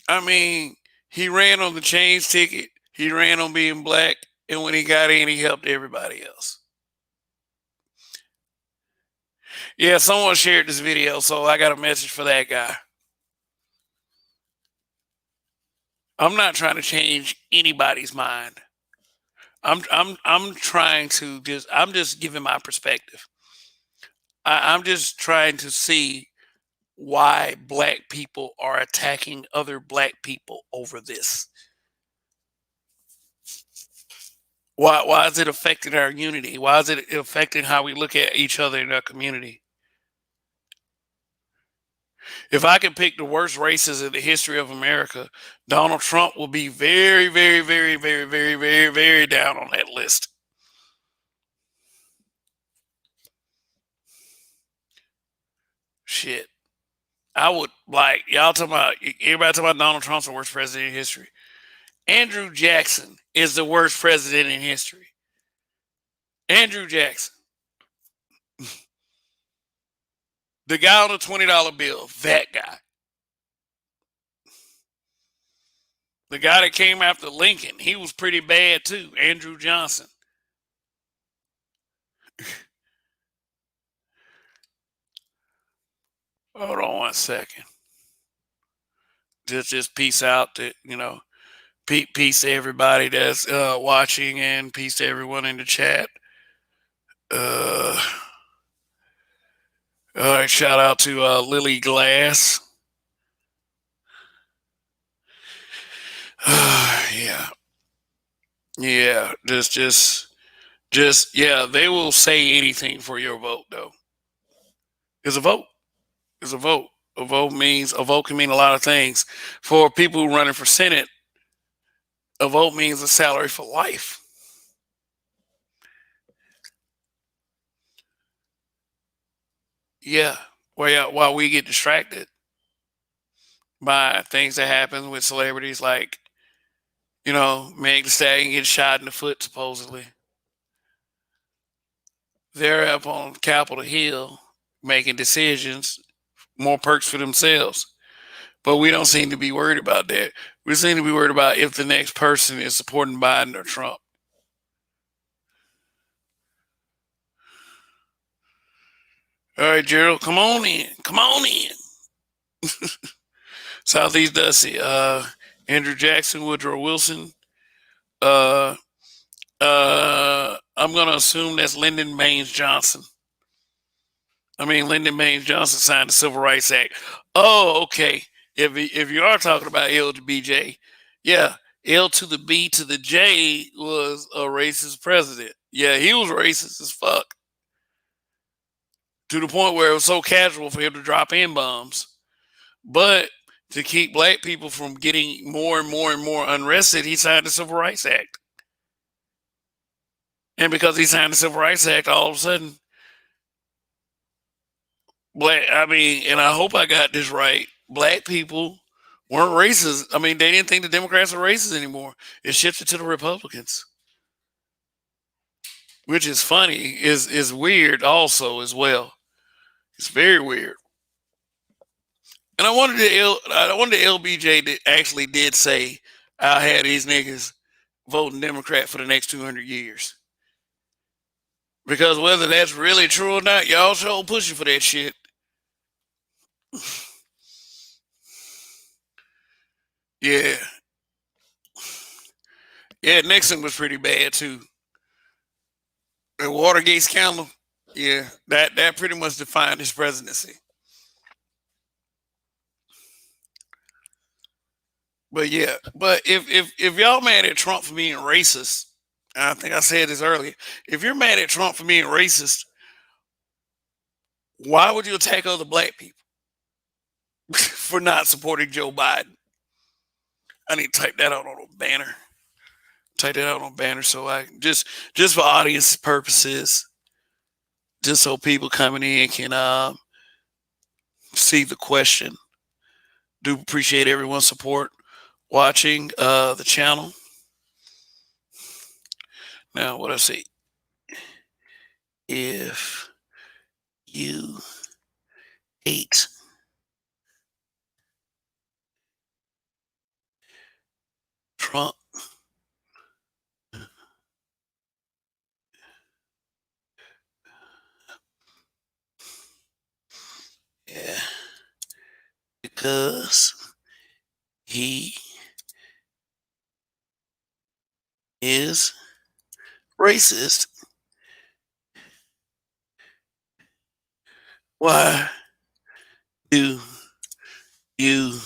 I mean, he ran on the change ticket. He ran on being black, and when he got in, he helped everybody else. Yeah, someone shared this video, so I got a message for that guy. I'm not trying to change anybody's mind. I'm trying to I'm just giving my perspective. I'm just trying to see why black people are attacking other black people over this. Why is it affecting our unity? Why is it affecting how we look at each other in our community? If I could pick the worst races in the history of America, Donald Trump will be very, very, very, very, very, very, very down on that list. Shit. I would, like, y'all talking about, everybody talking about Donald Trump's the worst president in history. Andrew Jackson is the worst president in history. Andrew Jackson. The guy on the $20 bill, that guy. The guy that came after Lincoln, he was pretty bad too. Andrew Johnson. Hold on one second. Just peace out to, peace to everybody that's watching, and peace to everyone in the chat. All right, shout out to Lily Glass. Yeah. Yeah, yeah, they will say anything for your vote though. It's a vote. It's a vote. A vote can mean a lot of things. For people who running for Senate, a vote means a salary for life. Yeah. While we get distracted by things that happen with celebrities, like, Meg Thee Stallion getting shot in the foot supposedly. They're up on Capitol Hill making decisions, more perks for themselves. But we don't seem to be worried about that. We seem to be worried about if the next person is supporting Biden or Trump. All right, Gerald, come on in. Come on in. Southeast Dusty, Andrew Jackson, Woodrow Wilson. I'm gonna assume that's Lyndon Baines Johnson. Lyndon Baines Johnson signed the Civil Rights Act. Oh, okay. If you are talking about LBJ, yeah, L to the B to the J was a racist president. Yeah, he was racist as fuck, to the point where it was so casual for him to drop in bombs. But to keep black people from getting more and more and more unrested, he signed the Civil Rights Act. And because he signed the Civil Rights Act, all of a sudden, and I hope I got this right, black people weren't racist. I mean, they didn't think the Democrats were racist anymore. It shifted to the Republicans, which is funny, is weird also as well. It's very weird. And I wanted the LBJ that actually did say, "I'll have these niggas voting Democrat for the next 200 years." Because whether that's really true or not, y'all sure pushing for that shit. Yeah. Yeah, Nixon was pretty bad too. The Watergate scandal, yeah, that pretty much defined his presidency. But yeah, but if y'all mad at Trump for being racist, and I think I said this earlier, if you're mad at Trump for being racist, why would you attack other black people for not supporting Joe Biden? I need to type that out on a banner. Type that out on a banner so I just for audience purposes, just so people coming in can see the question. Do appreciate everyone's support watching the channel. Now, what I say? If you hate Trump, yeah, because he is racist, why do you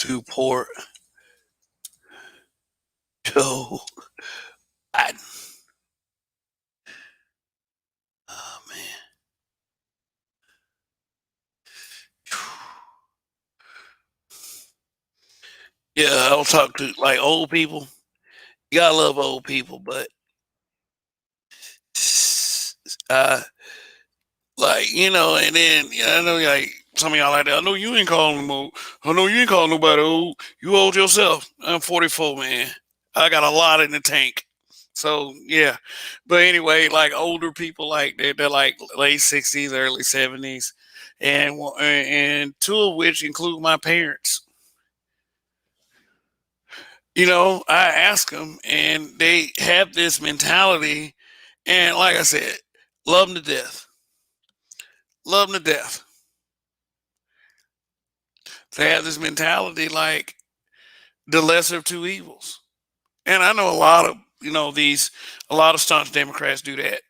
support Joe Biden? Oh man. Yeah, I'll talk to like old people. You gotta love old people, but uh like, and then I know like some of y'all like that. I know you ain't calling them old. I know you ain't calling nobody old. You old yourself. I'm 44, man. I got a lot in the tank. So yeah. But anyway, like older people like they're like late 60s, early 70s, and two of which include my parents. I ask them and they have this mentality, and like I said, love them to death. Love them to death. They have this mentality like the lesser of two evils. And I know a lot of, a lot of staunch Democrats do that.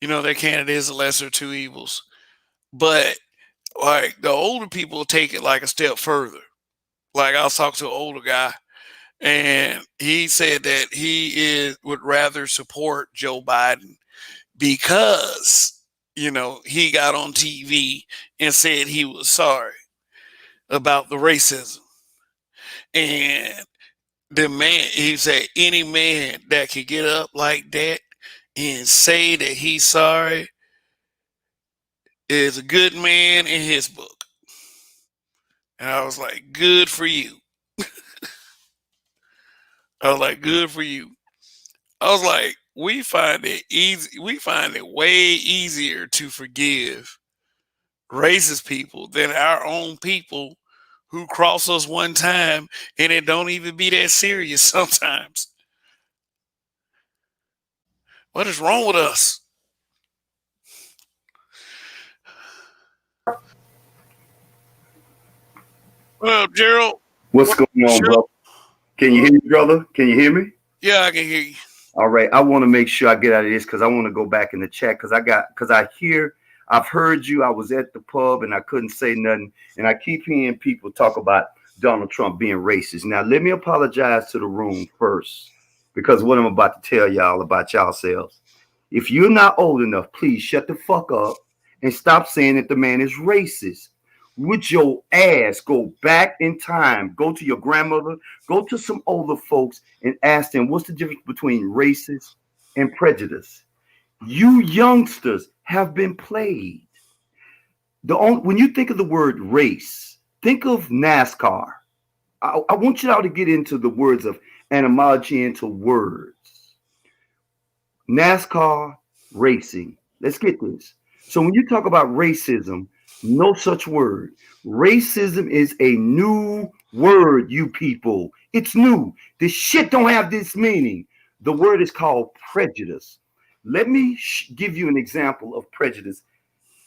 Their candidate is the lesser of two evils. But like the older people take it like a step further. Like I was talking to an older guy and he said that would rather support Joe Biden because, he got on TV and said he was sorry about the racism. And the man, he said, any man that could get up like that and say that he's sorry is a good man in his book. And I was like, good for you. I was like, good for you. I was like, we find it easy. We find it way easier to forgive racist people than our own people who cross us one time and it don't even be that serious sometimes. What is wrong with us? Well, Gerald.
What's going on, bro? Can you hear me, brother? Can you hear me?
Yeah, I can hear you.
All right. I want to make sure I get out of this because I want to go back in the chat because I've heard you. I was at the pub and I couldn't say nothing. And I keep hearing people talk about Donald Trump being racist. Now, let me apologize to the room first because what I'm about to tell y'all about yourselves. If you're not old enough, please shut the fuck up and stop saying that the man is racist. with your ass, go back in time, go to your grandmother, go to some older folks and ask them what's the difference between racist and prejudice. You youngsters have been played. When you think of the word race, think of NASCAR. I want you all to get into the words of etymology into words. NASCAR racing. Let's get this. So when you talk about racism, no such word. Racism is a new word, you people. It's new. This shit don't have this meaning. The word is called prejudice. Let me give you an example of prejudice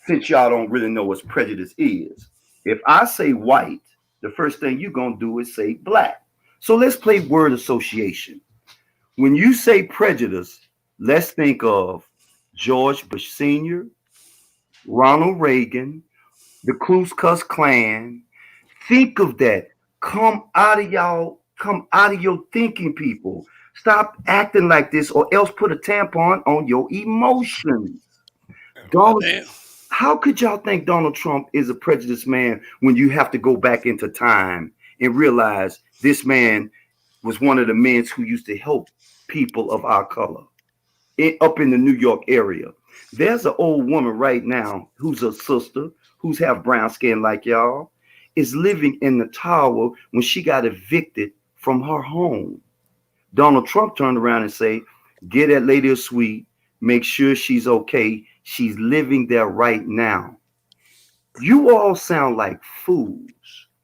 since y'all don't really know what prejudice is. If I say white, the first thing you're going to do is say black. So let's play word association. When you say prejudice, let's think of George Bush Sr., Ronald Reagan, the Ku Klux Klan. Think of that. Come out of your thinking, people. Stop acting like this, or else put a tampon on your emotions. Donald, how could y'all think Donald Trump is a prejudiced man when you have to go back into time and realize this man was one of the men who used to help people of our color up in the New York area? There's an old woman right now who's a sister, who's have brown skin like y'all, is living in the tower when she got evicted from her home. Donald Trump turned around and say, get that lady a suite, make sure she's okay. She's living there right now. You all sound like fools.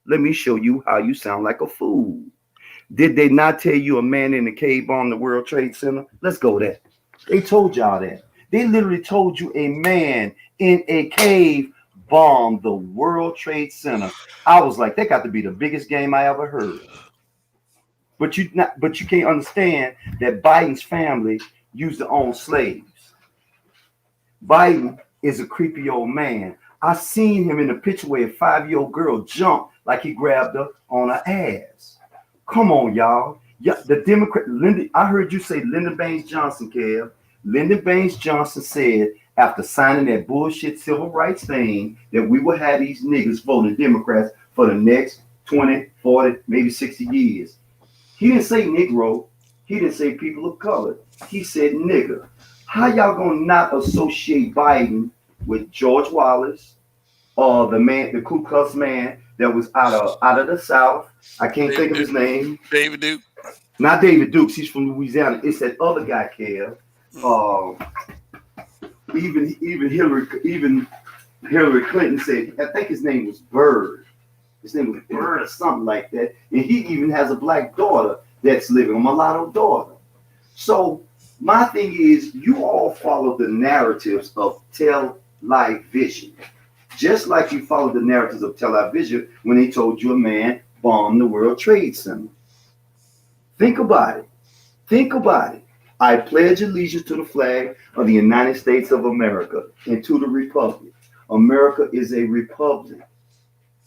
Let me show you how you sound like a fool. Did they not tell you a man in the cave bombed the World Trade Center? Let's go there. They told y'all that. They literally told you a man in a cave bombed the World Trade Center. I was like, that got to be the biggest game I ever heard. But you can't understand that Biden's family used to own slaves. Biden is a creepy old man. I seen him in the picture where a 5-year-old girl jumped like he grabbed her on her ass. Come on, y'all. Yeah, the Democrat, I heard you say Lyndon Baines Johnson, Kev. Lyndon Baines Johnson said after signing that bullshit civil rights thing that we will have these niggas voting Democrats for the next 20, 40, maybe 60 years. He didn't say Negro. He didn't say people of color. He said nigger. How y'all gonna not associate Biden with George Wallace or the Ku Klux man that was out of the South? I can't think of his name.
David Duke.
Not David Dukes. He's from Louisiana. It's that other guy, Kev. Even Hillary Clinton said, I think his name was Bird. His name was Bird or something like that. And he even has a black daughter that's living, a mulatto daughter. So my thing is, you all follow the narratives of television, just like you followed the narratives of television when they told you a man bombed the World Trade Center. Think about it. Think about it. I pledge allegiance to the flag of the United States of America and to the republic. America is a republic.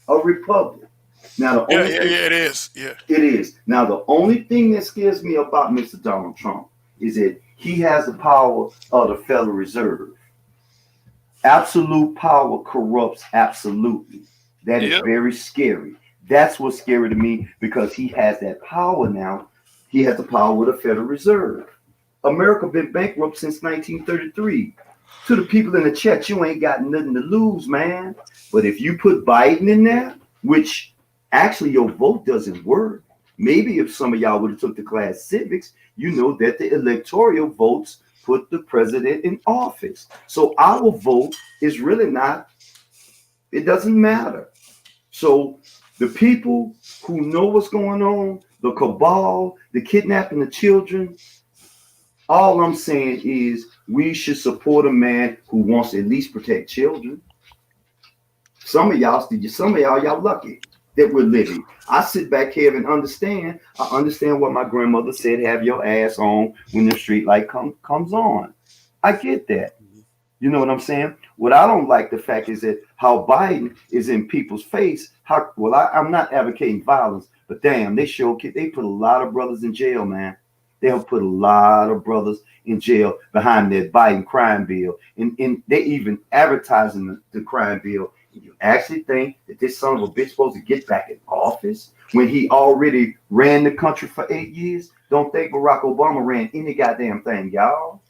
A republic. Now,
it is. Yeah.
It is. Now, the only thing that scares me about Mr. Donald Trump is that he has the power of the Federal Reserve. Absolute power corrupts absolutely. That is very scary. That's what's scary to me, because he has that power now. He has the power with the Federal Reserve. America been bankrupt since 1933. To the people in the chat, you ain't got nothing to lose, man. But if you put Biden in there, which actually your vote doesn't work. Maybe if some of y'all would have took the class civics, you know that the electoral votes put the president in office. So our vote is really not, it doesn't matter. So the people who know what's going on, the cabal, the kidnapping of children, all I'm saying is we should support a man who wants to at least protect children. Some of y'all lucky that we're living. I sit back here and understand. I understand what my grandmother said, have your ass on when the street light comes on. I get that. You know what I'm saying? What I don't like the fact is that how Biden is in people's face. I'm not advocating violence, but damn, they put a lot of brothers in jail, man. They have put a lot of brothers in jail behind that Biden crime bill. And they even advertising the crime bill You actually think that this son of a bitch supposed to get back in office when he already ran the country for 8 years? Don't think Barack Obama ran any goddamn thing, y'all.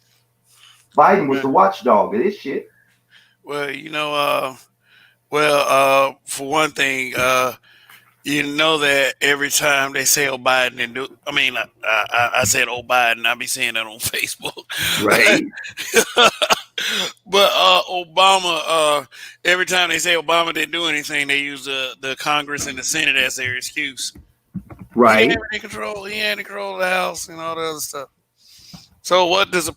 Biden was
Well,
the watchdog of this shit.
well, for one thing, you know that every time they say "Oh Biden," and do, I mean, I said "Oh Biden," I be seeing that on Facebook.
Right,
But Obama, every time they say Obama didn't do anything, they use the Congress and the Senate as their excuse. He didn't
right.
have any control. He had control of the House and all the other stuff. So what does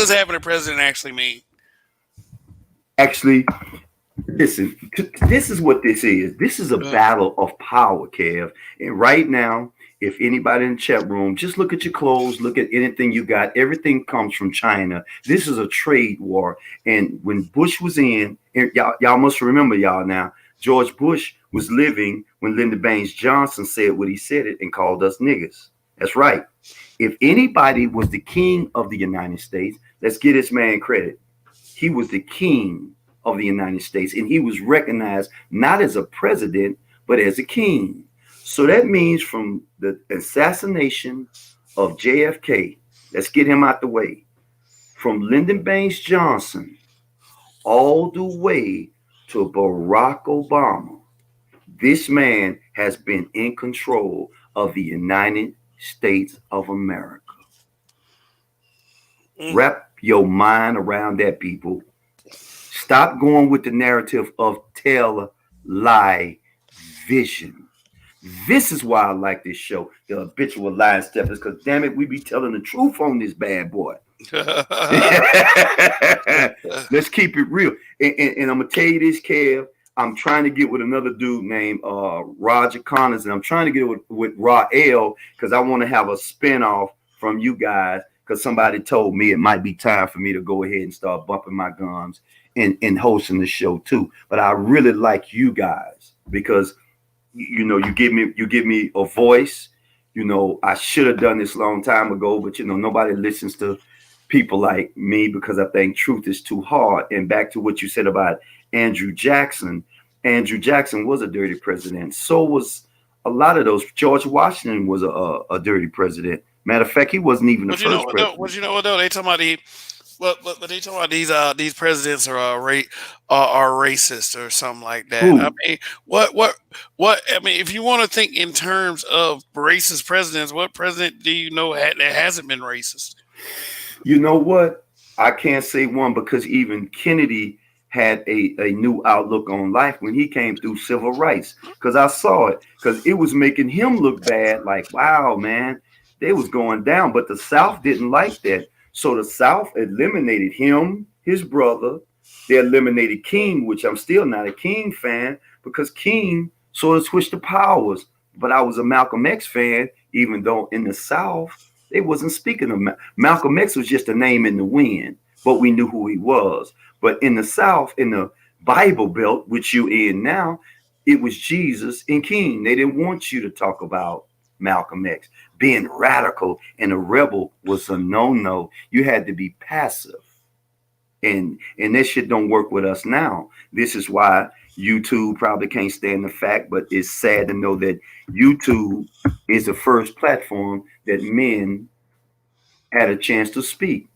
having a president actually mean?
Actually, listen, this is what this is. This is a
Uh,
battle of power, Kev. And right now, if anybody in the chat room, just look at your clothes, look at anything you got. Everything comes from China. This is a trade war. And when Bush was in, and y'all must remember, y'all now, George Bush was living when Lyndon Baines Johnson said what he said it and called us niggas. That's right. If anybody was the king of the United States, let's give this man credit. He was the king of the United States, and he was recognized not as a president, but as a king. So that means from the assassination of JFK, let's get him out the way, from Lyndon Baines Johnson all the way to Barack Obama, this man has been in control of the United States of America.
mm,
Wrap your mind around that, people. Stop going with the narrative of tell, lie, vision. This is why I like this show, the habitual line steppers, because damn it, we be telling the truth on this bad boy. Let's keep it real. And I'm gonna tell you this, Kev. I'm trying to get with another dude named Roger Connors, and I'm trying to get with Rael because I want to have a spinoff from you guys. Because somebody told me it might be time for me to go ahead and start bumping my gums and hosting the show too. But I really like you guys because you give me a voice. I should have done this a long time ago, but nobody listens to people like me because I think truth is too hard. And back to what you said about Andrew Jackson. Andrew Jackson was a dirty president. So was a lot of those. George Washington was a dirty president. Matter of fact, he wasn't even the
but you know
first
what though?
president.
But you know what though? They talking about but they talking about these presidents are racist or something like that. I
Who?
mean, I mean, if you want to think in terms of racist presidents, what president do you know that hasn't been racist?
You know what? I can't say one because even Kennedy had a new outlook on life when he came through civil rights. Because I saw it. Because it was making him look bad. Like, wow, man, they was going down. But the South didn't like that. So the South eliminated him, his brother. They eliminated King, which I'm still not a King fan because King sort of switched the powers. But I was a Malcolm X fan, even though in the South, they wasn't speaking of Malcolm X was just a name in the wind, but we knew who he was. But in the South, in the Bible Belt, which you in now, it was Jesus and King. They didn't want you to talk about Malcolm X. Being radical and a rebel was a no-no. You had to be passive. And that shit don't work with us now. This is why YouTube probably can't stand the fact, but it's sad to know that YouTube is the first platform that men had a chance to speak.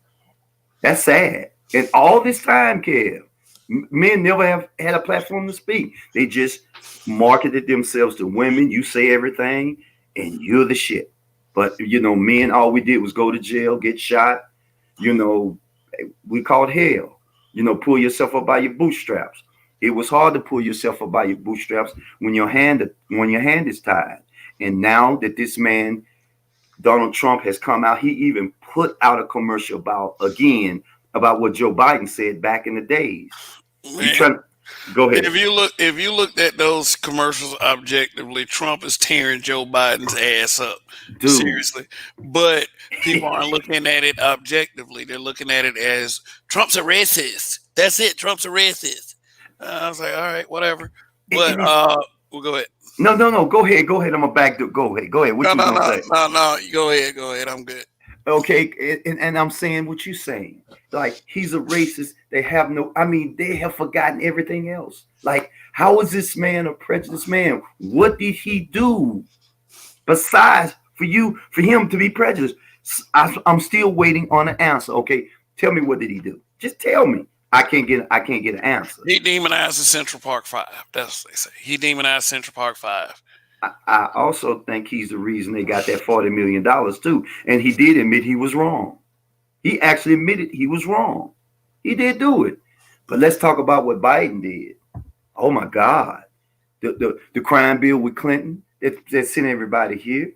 That's sad. And all this time, Kev, men never have had a platform to speak. They just marketed themselves to women. You say everything, and you're the shit. But men, all we did was go to jail, get shot. We called hell. Pull yourself up by your bootstraps. It was hard to pull yourself up by your bootstraps when your hand is tied. And now that this man Donald Trump has come out, he even put out a commercial about what Joe Biden said back in the days. You trying to go ahead?
If you looked at those commercials objectively, Trump is tearing Joe Biden's ass up.
Dude.
Seriously. But people aren't looking at it objectively. They're looking at it as Trump's a racist. That's it. Trump's a racist. I was like, all right, whatever. But we'll go ahead.
No. Go ahead. I'm a back door. Go ahead. What you gonna say?
No. Go ahead. I'm good.
Okay, and I'm saying what you're saying. Like he's a racist. They have no. I mean, they have forgotten everything else. Like, how is this man a prejudiced man? What did he do besides for him to be prejudiced? I'm still waiting on an answer. Okay, tell me, what did he do? Just tell me. I can't get an answer.
He demonized the Central Park Five. That's what they say. He demonized Central Park Five.
I also think he's the reason they got that $40 million too. And he did admit he was wrong. He actually admitted he was wrong. He did do it. But let's talk about what Biden did. Oh my God. The crime bill with Clinton that sent everybody here.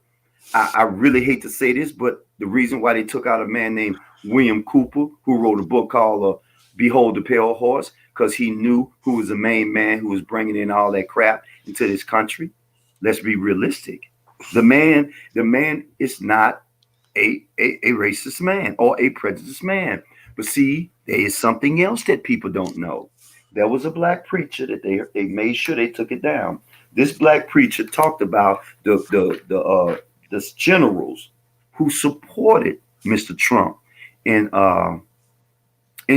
I really hate to say this, but the reason why they took out a man named William Cooper, who wrote a book called Behold the Pale Horse, because he knew who was the main man who was bringing in all that crap into this country. Let's be realistic. The man is not a racist man or a prejudiced man. But see, there is something else that people don't know. There was a black preacher that they made sure they took it down. This black preacher talked about the generals who supported Mr. Trump in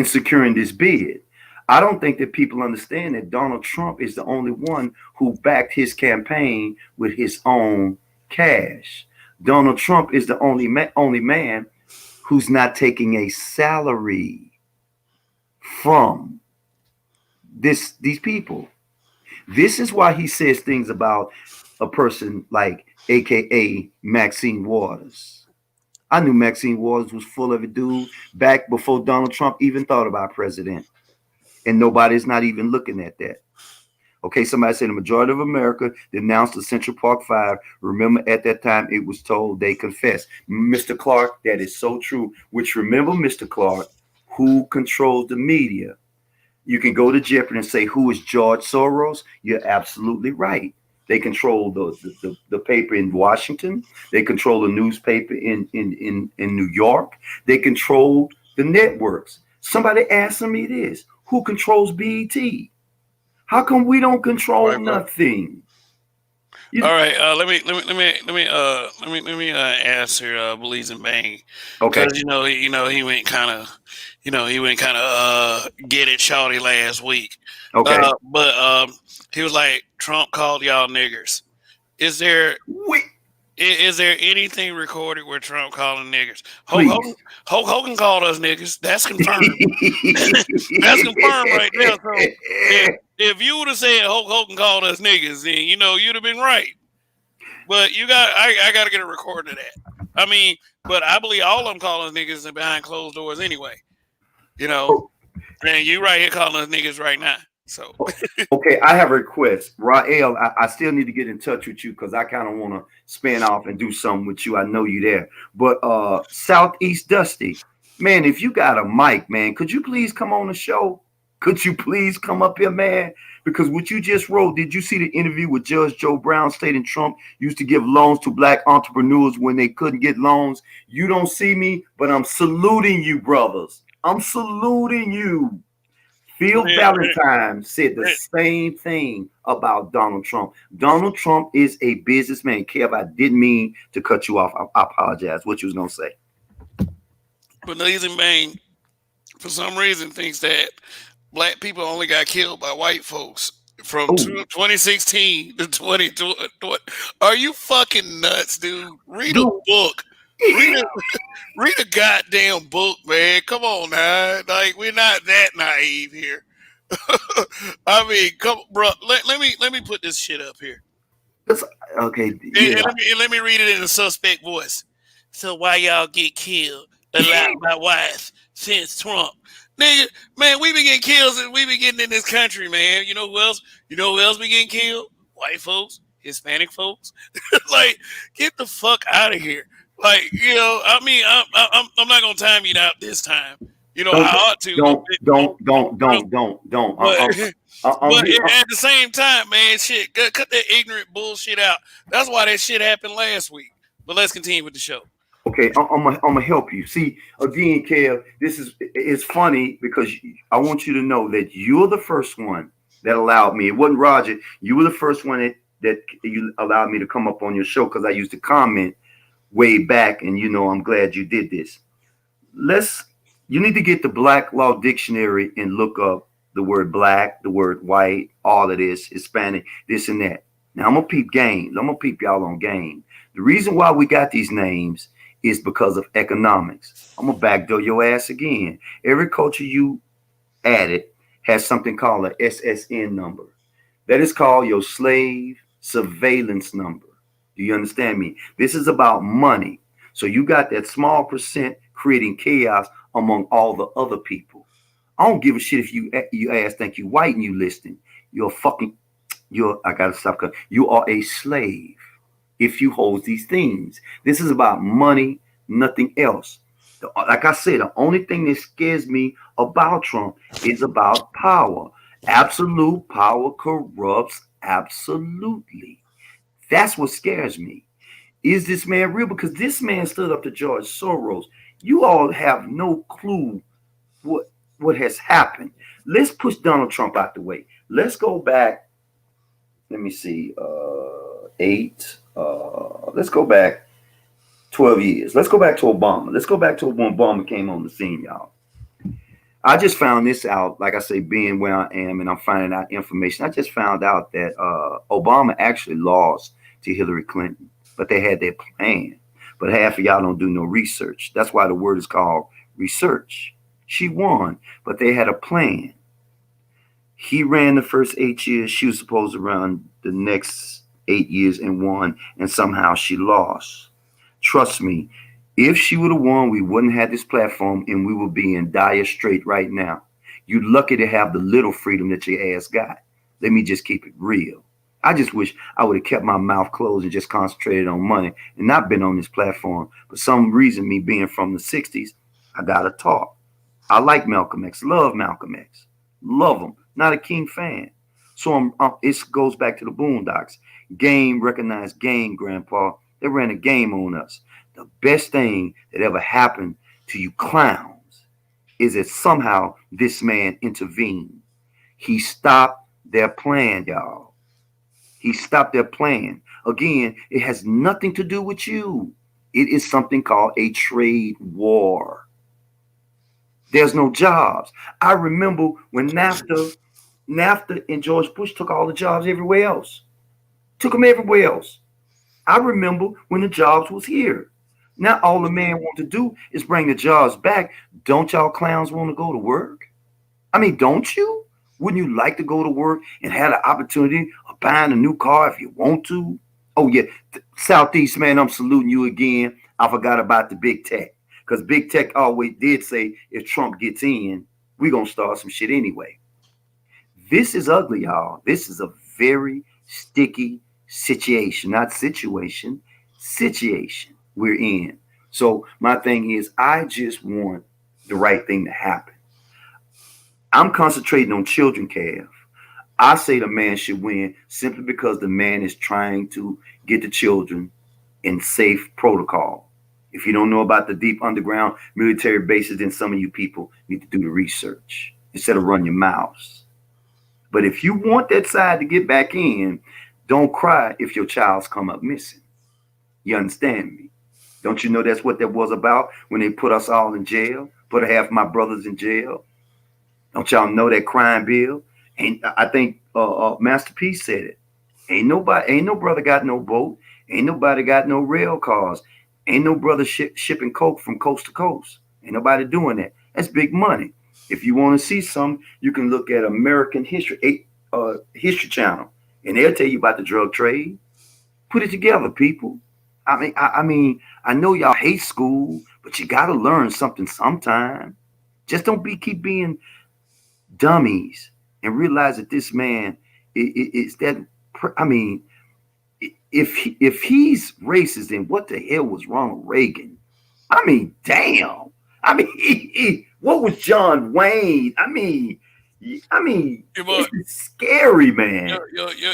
securing this bid. I don't think that people understand that Donald Trump is the only one who backed his campaign with his own cash. Donald Trump is the only man who's not taking a salary from these people. This is why he says things about a person like AKA Maxine Waters. I knew Maxine Waters was full of it, dude, back before Donald Trump even thought about president. And nobody's not even looking at that. Okay, somebody said the majority of America denounced the Central Park Five. Remember, at that time, it was told they confessed. Mr. Clark, that is so true. Which, remember, Mr. Clark, who controls the media? You can go to Jeopardy and say, who is George Soros? You're absolutely right. They control the paper in Washington. They control the newspaper in New York. They control the networks. Somebody asked me this. Who controls BET? How come we don't control nothing?
All right, let me answer Believes and Bang.
Okay.
Because he went kind of get it shawty last week.
Okay.
But he was like, Trump called y'all niggers. Is there anything recorded where Trump calling niggers? Hulk Hogan called us niggas. That's confirmed. That's confirmed right there. So if you would have said Hulk Hogan called us niggas, then you'd have been right. But I got to get a recording of that. I mean, but I believe all of them calling us niggas behind closed doors anyway. And you right here calling us niggas right now. So
okay, I have a request. Rael, I still need to get in touch with you because I kind of want to spin off and do something with you. I know you there. But Southeast Dusty, man, if you got a mic, man, could you please come on the show? Could you please come up here, man? Because what you just wrote, did you see the interview with Judge Joe Brown stating Trump used to give loans to black entrepreneurs when they couldn't get loans? You don't see me, but I'm saluting you, brothers. I'm saluting you. Phil Valentine said the same thing about Donald Trump. Donald Trump is a businessman. Kev, I didn't mean to cut you off. I apologize. What you was going to say?
But Believes and Bang, for some reason, thinks that black people only got killed by white folks from 2016 to 2020. Are you fucking nuts, dude? Read a book. Read a goddamn book, man. Come on now. Like, we're not that naive here. I mean, come, bro. Let me put this shit up here.
Okay.
Yeah. And let me read it in a suspect voice. So why y'all get killed a lot by whites since Trump? Nigga, man, we been getting killed since we been getting in this country, man. You know who else? You know who else been getting killed? White folks, Hispanic folks. Like, get the fuck out of here. Like, I mean, I'm not gonna time you out this time. I ought to. Don't. But at the same time, man, shit, cut that ignorant bullshit out. That's why that shit happened last week. But let's continue with the show.
Okay, I'm gonna help you. See, again, Kev, it's funny because I want you to know that you're the first one that allowed me. It wasn't Roger. You were the first one that you allowed me to come up on your show because I used to comment way back, and I'm glad you did this. Let's You need to get the Black Law Dictionary and look up the word black, the word white, all of this, Hispanic, this and that. Now I'm gonna peep games. I'm gonna peep y'all on game. The reason why we got these names is because of economics. I'm gonna backdoor your ass again. Every culture you added has something called a SSN number. That is called your slave surveillance number. Do you understand me? This is about money. So you got that small percent creating chaos among all the other people. I don't give a shit if you ass think you white and you listening. You're fucking I gotta stop. You are a slave if you hold these things. This is about money, nothing else. Like I said, the only thing that scares me about Trump is about power. Absolute power corrupts absolutely. That's what scares me. Is this man real? Because this man stood up to George Soros. You all have no clue what has happened. Let's push Donald Trump out the way. Let's go back. Let me see. Eight. Let's go back 12 years. Let's go back to Obama. Let's go back to when Obama came on the scene, y'all. I just found this out, like I say, being where I am, and I'm finding out information. I just found out that Obama actually lost to Hillary Clinton, but they had their plan. But half of y'all don't do no research. That's why the word is called research. She won, but they had a plan. He ran the first 8 years. She was supposed to run the next 8 years and won, and somehow she lost. Trust me, if she would have won, we wouldn't have this platform and we would be in dire strait right now. You're lucky to have the little freedom that your ass got. Let me just keep it real. I just wish I would have kept my mouth closed and just concentrated on money and not been on this platform. For some reason, me being from the 60s, I got to talk. I like Malcolm X, love Malcolm X, love him. Not a King fan. So it goes back to the Boondocks. Game recognized game, Grandpa. They ran a game on us. The best thing that ever happened to you clowns is that somehow this man intervened. He stopped their plan, y'all. He stopped their plan. Again, it has nothing to do with you. It is something called a trade war. There's no jobs. I remember when NAFTA and George Bush took all the jobs everywhere else. Took them everywhere else. I remember when the jobs was here. Now all the man want to do is bring the jobs back. Don't y'all clowns want to go to work? I mean, don't you? Wouldn't you like to go to work and have the opportunity of buying a new car if you want to? Oh yeah, Southeast man, I'm saluting you again. I forgot about the big tech. Because big tech always did say if Trump gets in, we're going to start some shit anyway. This is ugly, y'all. This is a very sticky situation. Not situation we're in. So my thing is, I just want the right thing to happen. I'm concentrating on children, Cav. I say the man should win simply because the man is trying to get the children in safe protocol. If you don't know about the deep underground military bases, then some of you people need to do the research instead of run your mouths. But if you want that side to get back in, don't cry if your child's come up missing. You understand me? Don't you know that's what that was about when they put us all in jail? Put half my brothers in jail? Don't y'all know that crime bill? And I think Master P said it. Ain't no brother got no boat. Ain't nobody got no rail cars. Ain't no brother shipping coke from coast to coast. Ain't nobody doing that. That's big money. If you want to see some, you can look at American History Channel, and they'll tell you about the drug trade. Put it together, people. I mean, I know y'all hate school, but you got to learn something sometime. Just don't keep being dummies and realize that this man is that. I mean, if he's racist, then what the hell was Ronald Reagan? I mean, damn. I mean, what was John Wayne? I mean, it's scary, man.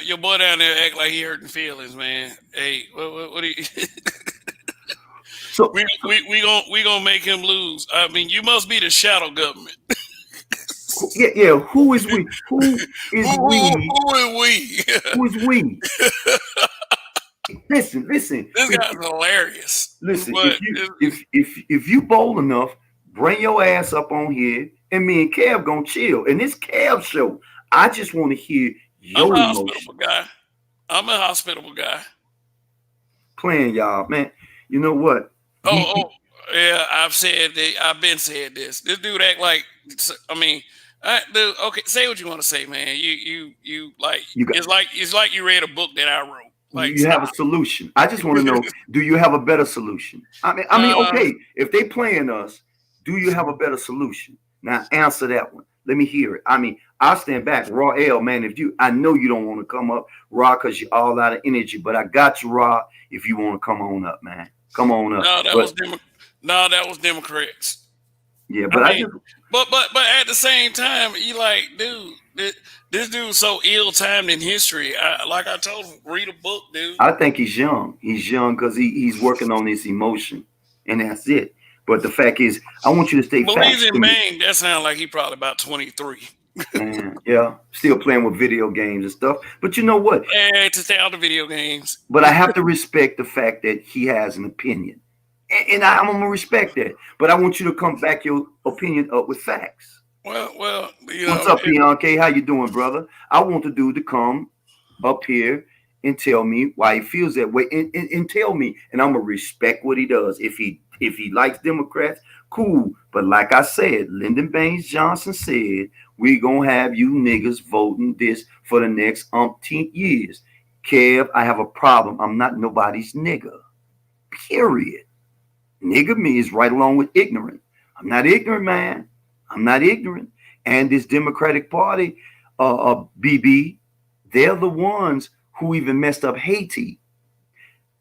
Your boy down there act like he hurting feelings, man. Hey, what do you? So we gonna make him lose. I mean, you must be the shadow government.
Yeah. Who is we? Who is we?
Who is we?
Who is we? listen.
This guy's hilarious.
Listen,
But
if you bold enough, bring your ass up on here, and me and Kev gonna chill. And this Kev show, I just want to hear
I'm
your
a
emotion.
hospitable guy. I'm a hospitable guy.
Playing y'all, man. You know what?
Yeah, I've been said this. This dude act like, I mean, dude. Okay, say what you want to say, man. You like
You got,
it's like you read a book that I wrote. Like,
you have a solution. I just want to know, do you have a better solution? I mean, okay, if they playing us, do you have a better solution? Now answer that one. Let me hear it. I mean, I'll stand back. Raw L, man. I know you don't want to come up, Raw, because you're all out of energy, but I got you, Raw, if you want to come on up, man. Come on up.
that was Democrats.
Yeah, but I mean,
but at the same time, you like, dude, this dude's so ill-timed in history. Like I told him, read a book, dude.
I think he's young. He's young because he's working on his emotion, and that's it. But the fact is, I want you to stay
Believes in Bang. That sounds like he probably about 23.
Yeah, still playing with video games and stuff. But you know what?
To stay out of video games.
But I have to respect the fact that he has an opinion. And I'm going to respect that. But I want you to come back your opinion up with facts.
Well,
what's up, Bianca? How you doing, brother? I want the dude to come up here and tell me why he feels that way, and tell me, and I'm going to respect what he does. If he likes Democrats, cool. But like I said, Lyndon Baines Johnson said, we going to have you niggas voting this for the next umpteen years. Kev, I have a problem. I'm not nobody's nigga. Period. Nigga means right along with ignorant. I'm not ignorant, man. I'm not ignorant. And this Democratic Party, BB, they're the ones who even messed up Haiti.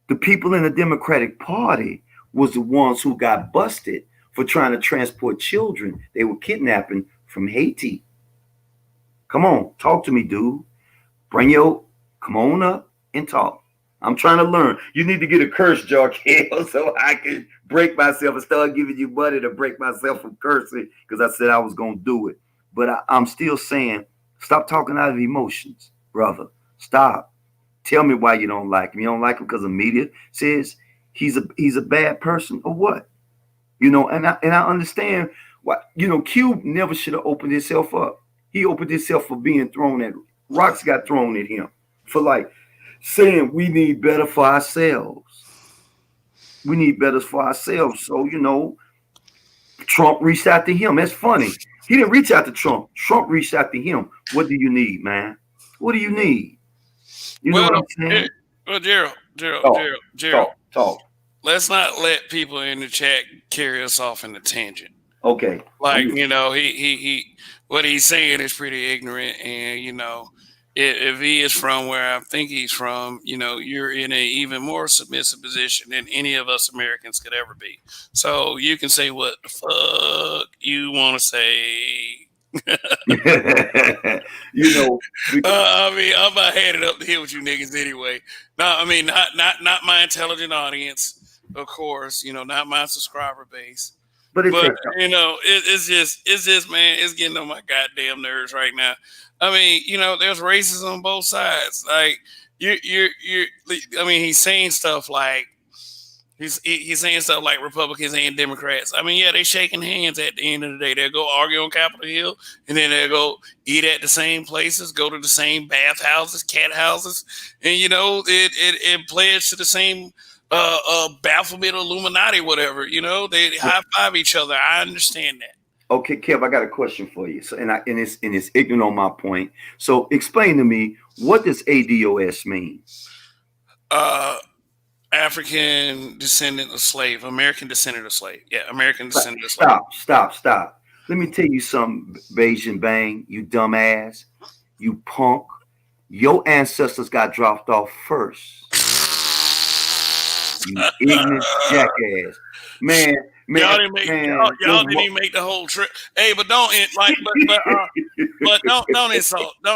The people in the Democratic Party was the ones who got busted for trying to transport children they were kidnapping from Haiti. Come on, talk to me, dude. Come on up and talk. I'm trying to learn. You need to get a curse jar, Kale, so I can break myself and start giving you money to break myself from cursing, because I said I was going to do it. But I'm still saying, stop talking out of emotions, brother. Stop. Tell me why you don't like him. You don't like him because the media says he's a bad person or what? You know, and I understand why. You know, Cube never should have opened himself up. He opened himself for being thrown at. Rocks got thrown at him for like saying we need better for ourselves. We need better for ourselves. So, you know, Trump reached out to him. That's funny. He didn't reach out to Trump. Trump reached out to him. What do you need, man? What do you need? You know what I'm saying?
Well, Gerald.
Talk.
Let's not let people in the chat carry us off in a tangent.
Okay.
Like, you know, he what he's saying is pretty ignorant, and you know, if he is from where I think he's from, you know, you're in an even more submissive position than any of us Americans could ever be. So you can say what the fuck you want to say.
You know,
I mean, I'm about to hand it up to here with you niggas anyway. No, I mean, not my intelligent audience, of course. You know, not my subscriber base. But you know, it's just, man, it's getting on my goddamn nerves right now. I mean, you know, there's racism on both sides. Like you're. I mean, he's saying stuff like he's saying stuff like Republicans and Democrats. I mean, yeah, they shaking hands at the end of the day. They'll go argue on Capitol Hill, and then they'll go eat at the same places, go to the same bathhouses, cat houses, and you know, it pledged to the same Baphomet, Illuminati, whatever. You know, they high five each other. I understand that.
Okay, Kev, I got a question for you. So, and it's ignorant on my point. So, explain to me, what does ADOS mean?
African descendant of slave, American descendant of slave. Yeah, American descendant of slave.
Stop. Let me tell you something, Beijing Bang, you dumbass, you punk. Your ancestors got dropped off first. You ignorant jackass. Man,
y'all didn't even make the whole trip. Hey, but don't don't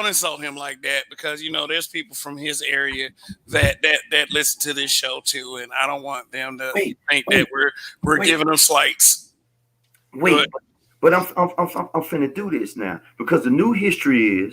insult him like that, because you know there's people from his area that listen to this show too, and I don't want them to think that we're giving them slights.
But I'm finna do this now, because the new history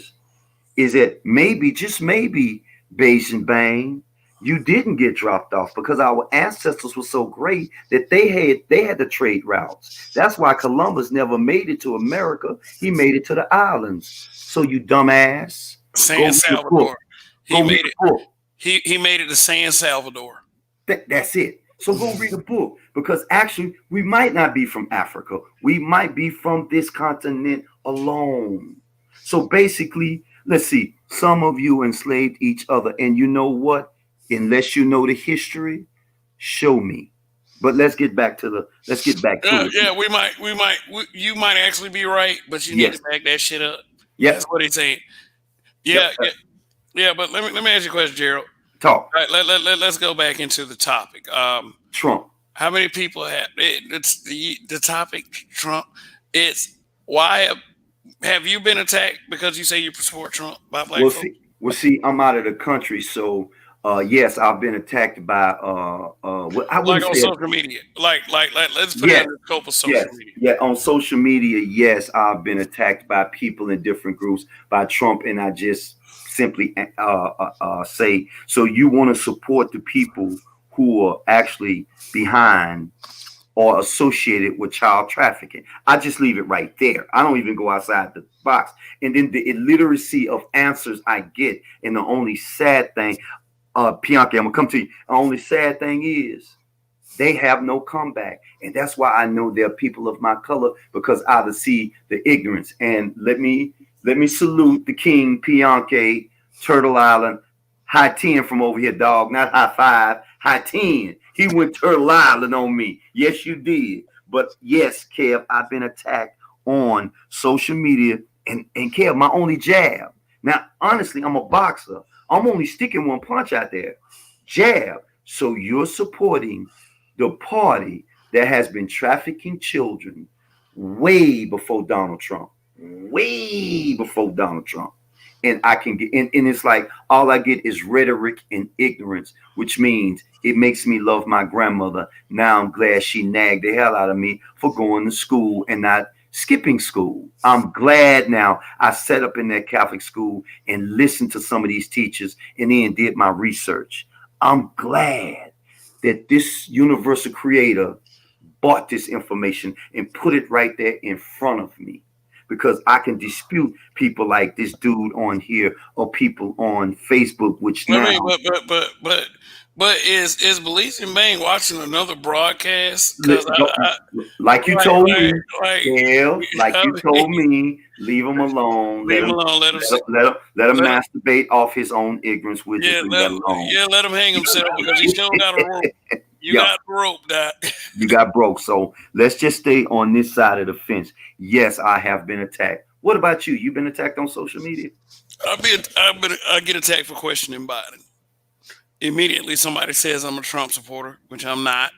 is that maybe, just maybe, Beijing Bang, You didn't get dropped off because our ancestors were so great that they had the trade routes. That's why Columbus never made it to America. He made it to the islands. So you dumbass, go
San
read a book.
Salvador. He
Go read
made it.
a book.
He made it to San Salvador.
That's it. So go read a book because actually we might not be from Africa. We might be from this continent alone. So basically, let's see. Some of you enslaved each other, and you know what? Unless you know the history, show me. But let's get back to it.
Yeah, you might actually be right, but you need
Yes.
to back that shit up. That's
Yep.
what he's saying.
Yep.
Yeah, yeah, yeah. But let me ask you a question, Gerald.
Talk.
All right, let's go back into the topic.
Trump.
How many people have it's the topic Trump? It's why have you been attacked because you say you support Trump by black
We'll
folks?
see. We'll see. I'm out of the country, so yes, I've been attacked by well, I
Like
wouldn't
on
say it.
social media. Like let's put it
Yes,
in the scope of social
yes,
media.
yeah. On social media, yes, I've been attacked by people in different groups by Trump, and I just simply say, so you want to support the people who are actually behind or associated with child trafficking. I just leave it right there. I don't even go outside the box. And then the illiteracy of answers I get, and the only sad thing, Bianca, I'm gonna come to you. The only sad thing is they have no comeback. And that's why I know they're people of my color because I see the ignorance. And let me salute the king, Bianca, Turtle Island, high 10 from over here, dog. Not high five, high 10. He went Turtle Island on me. Yes, you did. But yes, Kev, I've been attacked on social media. And Kev, my only jab. Now, honestly, I'm a boxer. I'm only sticking one punch out there. Jab. So you're supporting the party that has been trafficking children way before Donald Trump. Way before Donald Trump. And I can get and it's like all I get is rhetoric and ignorance, which means it makes me love my grandmother. Now I'm glad she nagged the hell out of me for going to school and not skipping school. I'm glad now I set up in that Catholic school and listened to some of these teachers and then did my research. I'm glad that this universal creator bought this information and put it right there in front of me because I can dispute people like this dude on here or people on Facebook, which
I
now
mean, but is Belize Bang watching another broadcast? Because
like you told me,
like
Gail, like
I
you
mean,
told me, leave him alone.
leave him alone. Let him sit.
Let him
Let him,
masturbate off his own ignorance. We'll just
yeah,
leave that alone.
let him hang himself because he still got a rope. You
Yeah,
got the rope, Doc.
you got broke. So let's just stay on this side of the fence. Yes, I have been attacked. What about you? You've been attacked on social media?
I get attacked for questioning Biden. Immediately, somebody says I'm a Trump supporter, which I'm not.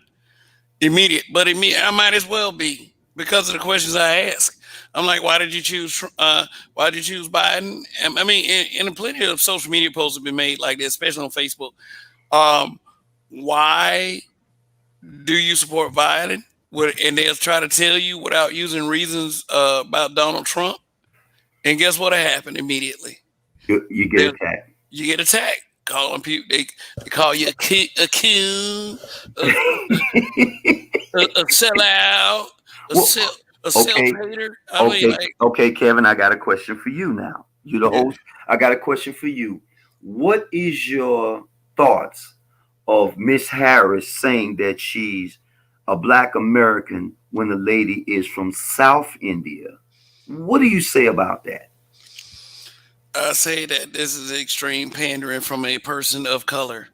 I might as well be because of the questions I ask. I'm like, why did you choose? Why did you choose Biden? I mean, and plenty of social media posts have been made like this, especially on Facebook. Um, why do you support Biden? And they'll try to tell you without using reasons about Donald Trump. And guess what happened immediately?
You get attacked.
You get attacked. Calling people, they call you a coon, a sellout,
Well,
a
okay,
self-hater. I mean, like,
okay, Kevin. I got a question for you now. You the
yeah.
host. I got a question for you. What is your thoughts of Miss Harris saying that she's a Black American when the lady is from South India? What do you say about that?
I say that this is extreme pandering from a person of color.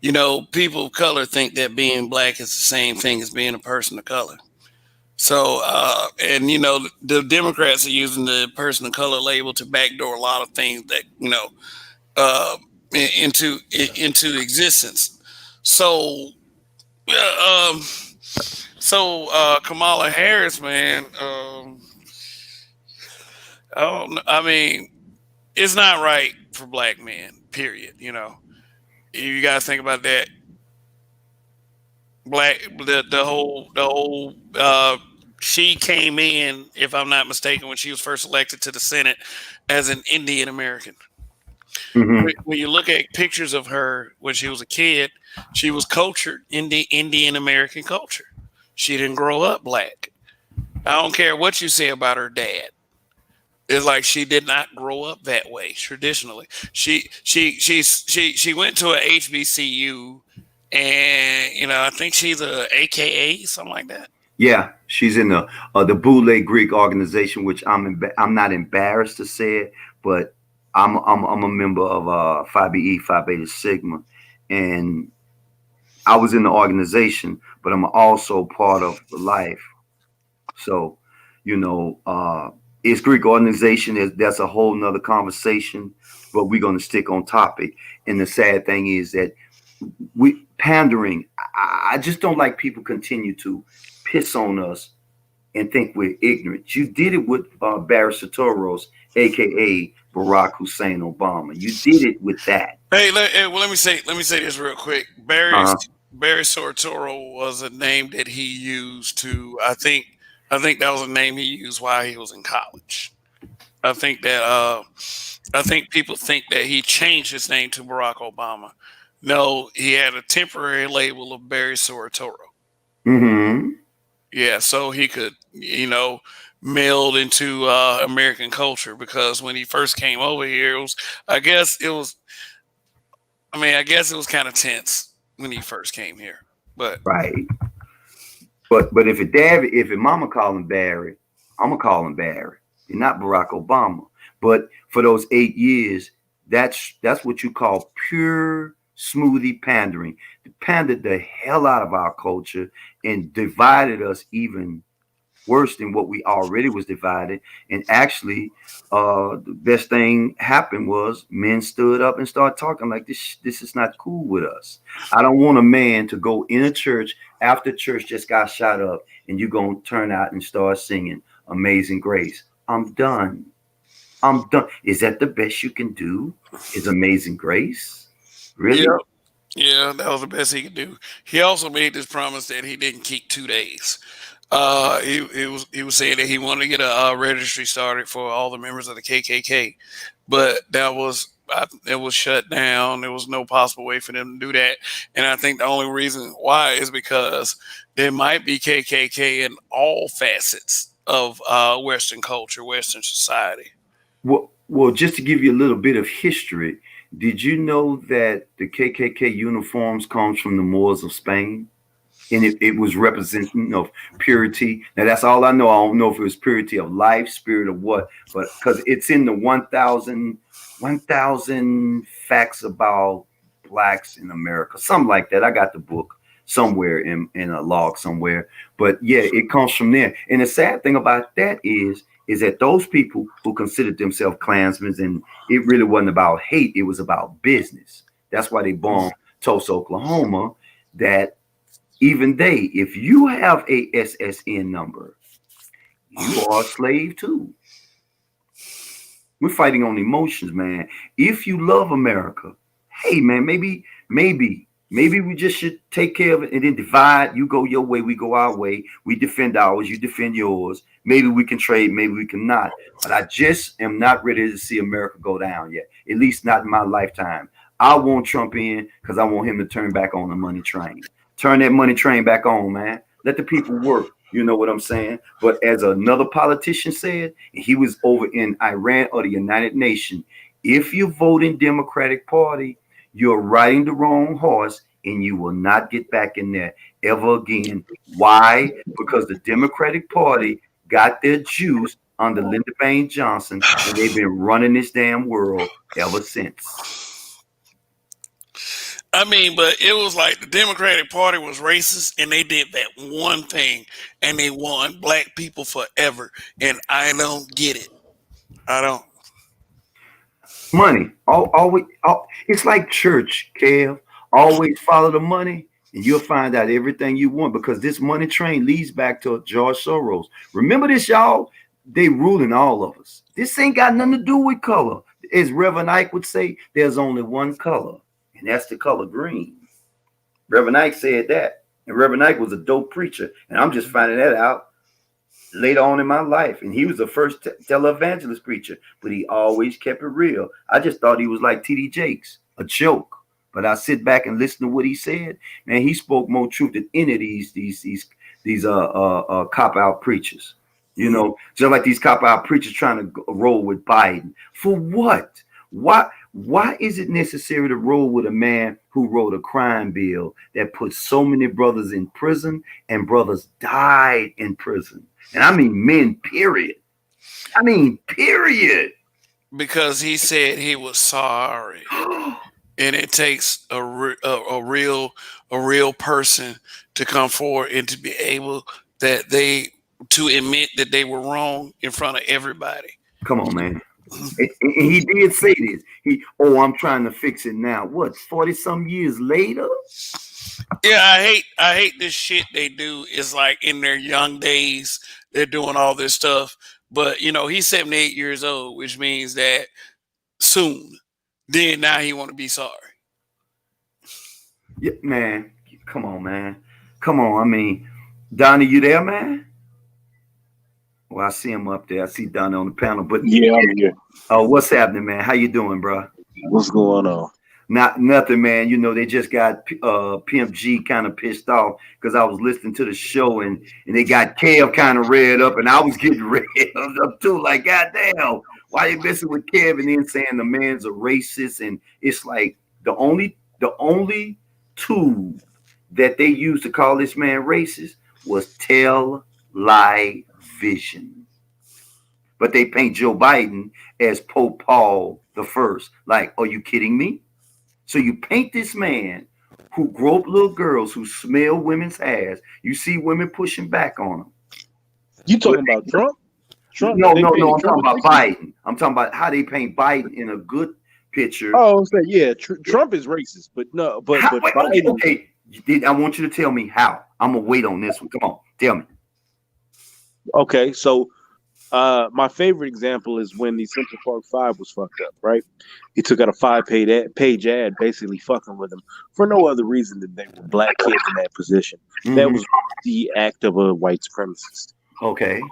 You know, people of color think that being black is the same thing as being a person of color. So, and you know, the Democrats are using the person of color label to backdoor a lot of things that uh, into existence. So, yeah, Kamala Harris, man, I don't know. I mean, it's not right for black men. Period. You know, you got to think about that. The whole she came in, if I'm not mistaken, when she was first elected to the Senate as an Indian American.
Mhm.
When you look at pictures of her when she was a kid, she was cultured in the Indian American culture. She didn't grow up black. I don't care what you say about her dad. It's like she did not grow up that way traditionally. She went to a HBCU, and I think she's a AKA something like that.
Yeah, she's in the Boule Greek organization, which I'm not embarrassed to say it, but I'm a member of Phi BE Phi Beta Sigma, and I was in the organization, but I'm also part of the life. So, you know, it's Greek organization. That's a whole nother conversation, but we're going to stick on topic. And the sad thing is that we pandering. I just don't like people continue to piss on us and think we're ignorant. You did it with Barry Sotoros, aka Barack Hussein Obama. You did it with that.
Well, let me say this real quick.
Uh-huh.
Barry Sortoro was a name that he used to. I think that was a name he used while he was in college. I think that I think people think that he changed his name to Barack Obama. No, he had a temporary label of Barry Sortoro.
Mm-hmm.
Yeah, so he could, meld into American culture because when he first came over here, I guess it was, I guess it was kind of tense when he first came here. But
Right. But if mama call him Barry, I'm gonna call him Barry. You're not Barack Obama. But for those 8 years, that's what you call pure smoothie pandering. Pandered the hell out of our culture and divided us even worse than what we already was divided. And actually, the best thing happened was men stood up and started talking like this. This is not cool with us. I don't want a man to go in a church after church just got shot up, and you're gonna turn out and start singing "Amazing Grace." I'm done. I'm done. Is that the best you can do? Is Amazing Grace?
yeah,
Really?
yeah, that was the best he could do. He also made this promise that he didn't keep 2 days. He was saying that he wanted to get a registry started for all the members of the KKK, but it was shut down. There was no possible way for them to do that, and I think the only reason why is because there might be KKK in all facets of Western culture, Western society.
Well, just to give you a little bit of history, did you know that the KKK uniforms comes from the Moors of Spain? And it was representing of purity. Now that's all I know. I don't know if it was purity of life, spirit of what, but because it's in the 1,000 facts about blacks in America, something like that. I got the book somewhere in a log somewhere, but yeah, it comes from there. And the sad thing about that is that those people who considered themselves Klansmen, and it really wasn't about hate, it was about business. That's why they bombed Tulsa, Oklahoma. That even if you have a SSN number, you are a slave too. We're fighting on emotions, man. If you love America, hey, man, maybe we just should take care of it and then divide. You go your way, we go our way. We defend ours, you defend yours. Maybe we can trade, maybe we can not. But I just am not ready to see America go down yet, at least not in my lifetime. I want Trump in because I want him to turn back on the money train. Turn that money train back on, man. Let the people work. You know what I'm saying? But as another politician said, and he was over in Iran or the United Nations, if you vote in Democratic Party, you're riding the wrong horse and you will not get back in there ever again. Why? Because the Democratic Party got their juice under Lyndon Baines Johnson and they've been running this damn world ever since.
But it was like the Democratic Party was racist and they did that one thing and they won black people forever. And I don't get it. I don't.
Money. Always, it's like church, Kev. Always follow the money, and you'll find out everything you want because this money train leads back to George Soros. Remember this, y'all? They ruling all of us. This ain't got nothing to do with color. As Reverend Ike would say, there's only one color, and that's the color green. Reverend Ike said that. And Reverend Ike was a dope preacher. And I'm just finding that out later on in my life, and he was the first televangelist preacher, but he always kept it real. I just thought he was like T.D. Jakes, a joke. But I sit back and listen to what he said, man. He spoke more truth than any of these cop out preachers. You know, just like these cop out preachers trying to roll with Biden. For what? Why is it necessary to roll with a man who wrote a crime bill that put so many brothers in prison and brothers died in prison? And I mean men, period. I mean, period.
Because he said he was sorry. And it takes a real person to come forward and to be able to admit that they were wrong in front of everybody.
Come on, man. And he did say this. I'm trying to fix it now. What, 40-some years later?
Yeah, I hate this shit they do. It's like in their young days, they're doing all this stuff. But he's 78 years old, which means that soon, then now he want to be sorry.
Yeah, man. Come on, man. Come on. I mean, Donnie, you there, man? Well, I see him up there. I see Donnie on the panel. But
yeah, I'm here.
Oh, what's happening, man? How you doing, bro?
What's going on?
Nothing, man. They just got Pimp G kind of pissed off because I was listening to the show and they got Kev kind of read up and I was getting read up too. Like, goddamn, why you messing with Kev and then saying the man's a racist? And it's like the only tool that they used to call this man racist was tell lie vision. But they paint Joe Biden as Pope Paul the First. Like, are you kidding me? So you paint this man who groped little girls, who smell women's ass. You see women pushing back on him.
You talking about Trump?
No. I'm talking about Biden. I'm talking about how they paint Biden in a good picture.
Oh, I'm saying, yeah, Trump is racist, but no, but Biden.
Okay. I want you to tell me how. I'm gonna wait on this one. Come on, tell me.
Okay, so my favorite example is when the Central Park 5 was fucked up, right? He took out a 5-page ad basically fucking with them for no other reason than they were black kids in that position. Mm-hmm. That was the act of a white supremacist.
Okay.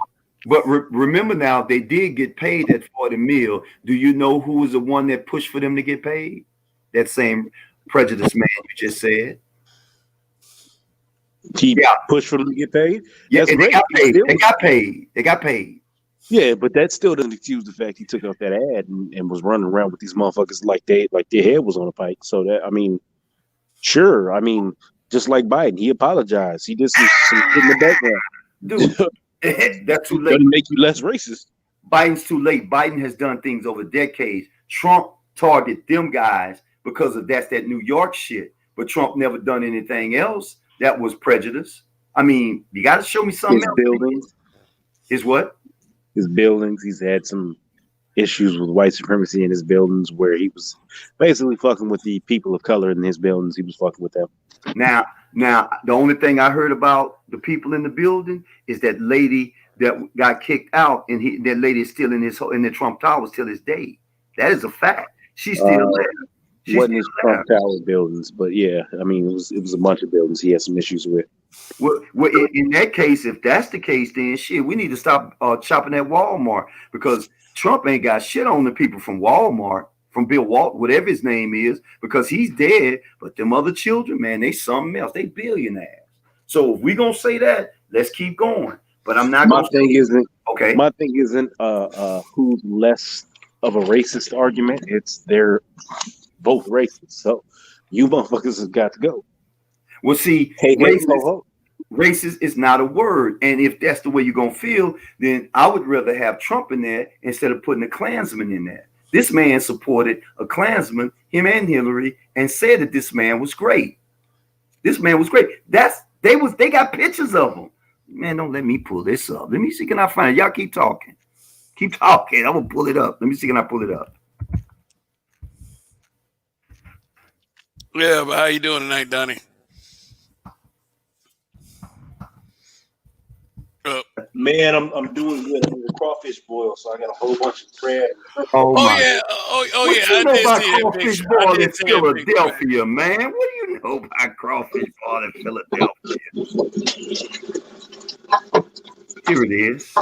But remember now, they did get paid that $40 million. Do you know who was the one that pushed for them to get paid? That same prejudiced man you just said.
He pushed for them to get paid?
Yeah, and they got paid. They got paid.
Yeah, but that still doesn't excuse the fact he took out that ad and was running around with these motherfuckers like their head was on a pike. So that, I mean, sure. I mean, just like Biden, he apologized. He did some shit in the background.
Dude, that's too late.
Doesn't make you less racist.
Biden's too late. Biden has done things over decades. Trump targeted them guys because of that New York shit. But Trump never done anything else that was prejudice. I mean, you got to show me something else.
Buildings.
His what?
His buildings. He's had some issues with white supremacy in his buildings where he was basically fucking with the people of color in his buildings. He was fucking with them.
Now, the only thing I heard about the people in the building is that lady that got kicked out, and that lady is still in the Trump Towers till this day. That is a fact. She's still there.
Wasn't his Trump Tower buildings, but yeah, I mean, it was a bunch of buildings he had some issues with.
Well, in that case, if that's the case, then shit, we need to stop shopping at Walmart because Trump ain't got shit on the people from Walmart, from Bill Walton, whatever his name is, because he's dead. But them other children, man, they something else. They billionaires. So if we gonna say that, let's keep going. But I'm not.
My thing isn't
okay.
My thing isn't who's less of a racist argument. It's they're both racist. So you motherfuckers have got to go.
Well, see, racist is not a word. And if that's the way you're going to feel, then I would rather have Trump in there instead of putting a Klansman in there. This man supported a Klansman, him and Hillary, and said that this man was great. This man was great. They got pictures of him. Man, don't let me pull this up. Let me see, can I find it? Y'all keep talking. Keep talking. I'm going to pull it up. Let me see, can I pull it up?
Yeah, but how you doing tonight, Donnie?
Man, I'm doing good. I'm a crawfish boil, so I got a whole bunch of bread.
Oh
yeah.
What you know about crawfish boil in Philadelphia, man? What do you know about crawfish boil in Philadelphia? Here it is.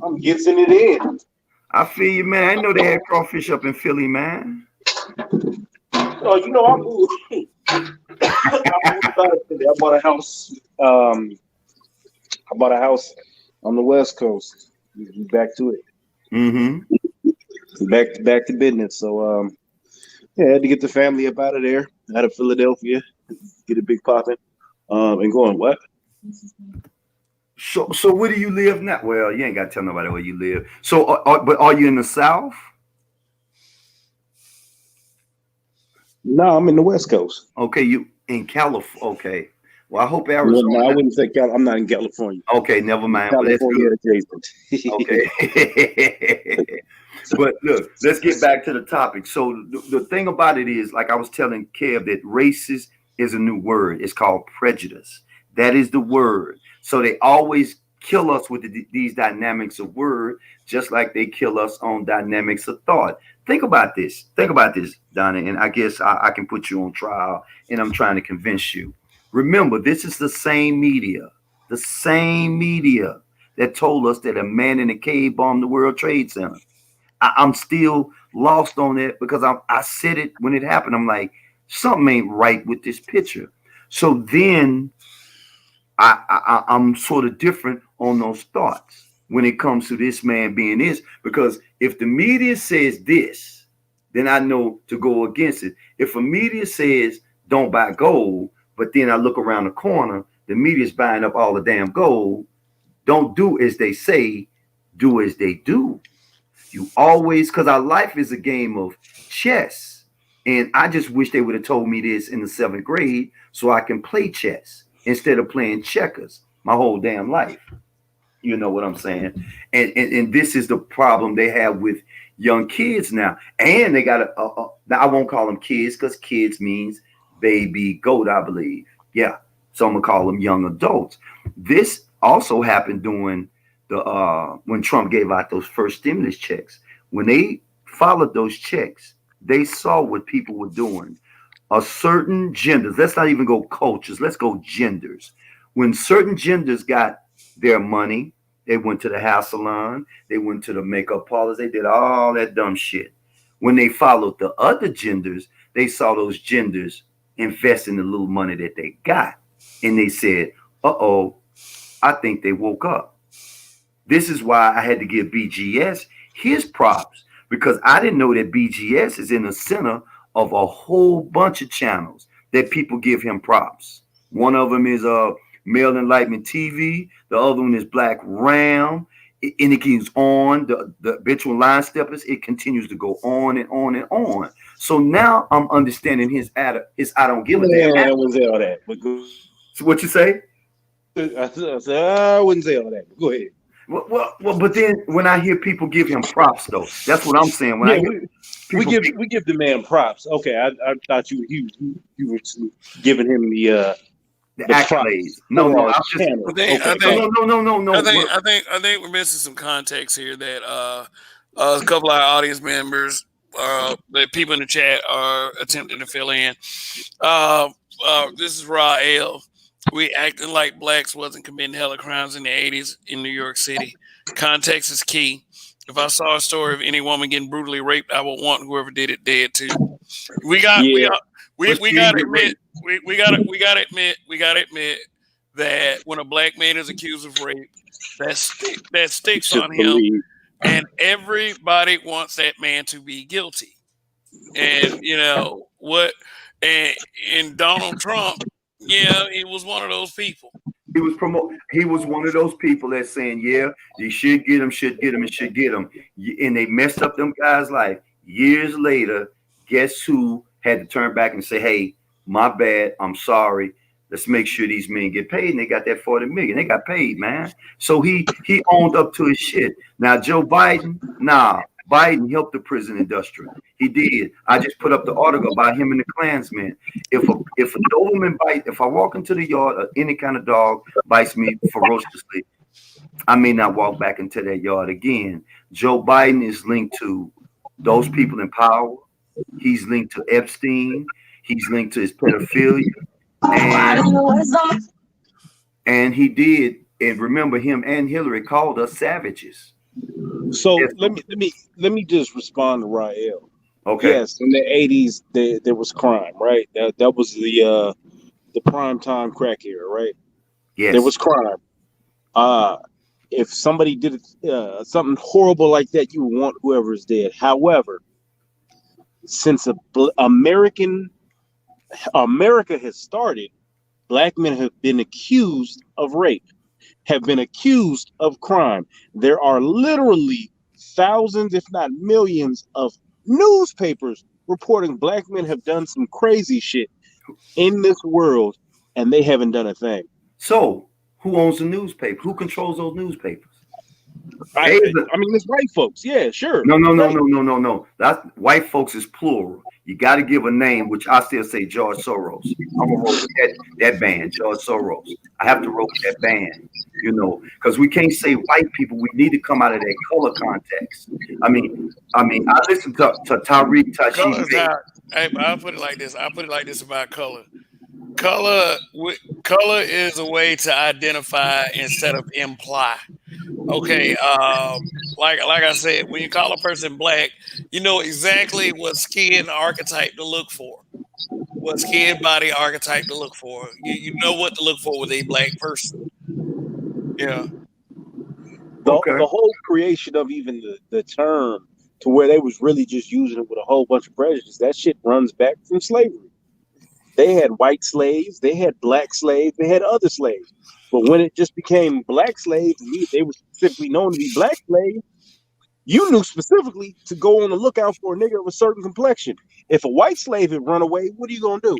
I'm getting it in.
I feel you, man. I know they had crawfish up in Philly, man.
Oh, you know, I moved. I moved out of Philly. I bought a house. I bought a house on the West Coast. Back to it.
Mm-hmm.
Back to business. So yeah, I had to get the family up out of there, out of Philadelphia, get it big popping, and going what?
So where do you live now? Well, you ain't got to tell nobody where you live. So, but are you in the South?
No, I'm in the West Coast.
Okay, you in California. Okay. Well, I hope Arizona.
No, I wouldn't say I'm not in California.
Okay, never mind.
California adjacent.
Okay. But look, let's get back to the topic. So the thing about it is, like I was telling Kev, that racist is a new word. It's called prejudice. That is the word. So they always kill us with these dynamics of word, just like they kill us on dynamics of thought. Think about this. Think about this, Donna. And I guess I can put you on trial, and I'm trying to convince you. Remember, this is the same media that told us that a man in a cave bombed the World Trade Center. I'm still lost on it because I said it when it happened. I'm like, something ain't right with this picture. So then I'm sort of different on those thoughts when it comes to this man being this, because if the media says this, then I know to go against it. If a media says don't buy gold, but then I look around the corner, the media's buying up all the damn gold. Don't do as they say, do as they do. You always, because our life is a game of chess. And I just wish they would have told me this in the 7th grade so I can play chess instead of playing checkers my whole damn life. You know what I'm saying? And this is the problem they have with young kids now. And they got now I won't call them kids because kids means baby goat, I believe. Yeah. So I'm gonna call them young adults. This also happened during the when Trump gave out those first stimulus checks. When they followed those checks, they saw what people were doing. A certain genders, let's not even go cultures, let's go genders. When certain genders got their money, they went to the hair salon, they went to the makeup parlors, they did all that dumb shit. When they followed the other genders, they saw those genders invest in the little money that they got. And they said, uh-oh, I think they woke up. This is why I had to give BGS his props, because I didn't know that BGS is in the center of a whole bunch of channels that people give him props. One of them is Male Enlightenment TV. The other one is Black Ram. And it keeps on. The habitual line steppers, it continues to go on and on and on. So now I'm understanding his I don't give a damn.
I wouldn't say all that. But
So what you say?
I wouldn't say all that. But go ahead.
Well, but then when I hear people give him props, though, that's what I'm saying. When
we give the man props. Okay, I thought you were giving him the
accolades. No, I'm just. No.
I think we're missing some context here. That a couple of our audience members, that people in the chat are attempting to fill in. This is Raw L. We acting like blacks wasn't committing hella crimes in the 80s in New York City. Context is key. If I saw a story of any woman getting brutally raped, I would want whoever did it dead too. We gotta admit that when a black man is accused of rape, that sticks on him, and everybody wants that man to be guilty. And you know what? And Donald Trump. Yeah, he was one of those people.
He was one of those people that's saying, yeah, you should get him. And they messed up them guys' life. Years later, guess who had to turn back and say, hey, my bad, I'm sorry. Let's make sure these men get paid. And they got that 40 million. They got paid, man. So he owned up to his shit. Now, Joe Biden, Biden helped the prison industry. He did. I just put up the article about him and the Klansmen. If a Doberman bite, if I walk into the yard or any kind of dog bites me ferociously, I may not walk back into that yard again. Joe Biden is linked to those people in power. He's linked to Epstein. He's linked to his pedophilia. And he did And remember, him and Hillary called us savages.
So
Yes.
let me just respond to Rael.
Okay.
Yes, in the 80s there was crime, right? That was the prime time crack era, right?
Yes.
There was crime. If somebody did something horrible like that, you would want whoever is dead. However, since America has started, black men have been accused of rape, have been accused of crime. There are literally thousands, if not millions, of newspapers reporting black men have done some crazy shit in this world, and they haven't done a thing.
So, who owns the newspaper? Who controls those newspapers?
I mean, it's white folks. Yeah, sure.
No. That's white folks is plural. You got to give a name, which I still say George Soros. I'm gonna roll with that band, George Soros. I have to roll with that band, because we can't say white people. We need to come out of that color context. I mean, I listened to Tariq Tasheed.
I'll put it like this. I'll put it like this about color. Color is a way to identify instead of imply. Okay, like I said, when you call a person black, you know exactly what skin archetype to look for, what skin body archetype to look for. You know what to look for with a black person. Yeah.
The whole creation of even the term to where they was really just using it with a whole bunch of prejudice, that shit runs back from slavery. They had white slaves, they had black slaves, they had other slaves. But when it just became black slaves, and they were specifically known to be black slaves, you knew specifically to go on the lookout for a nigga of a certain complexion. If a white slave had run away, what are you gonna do?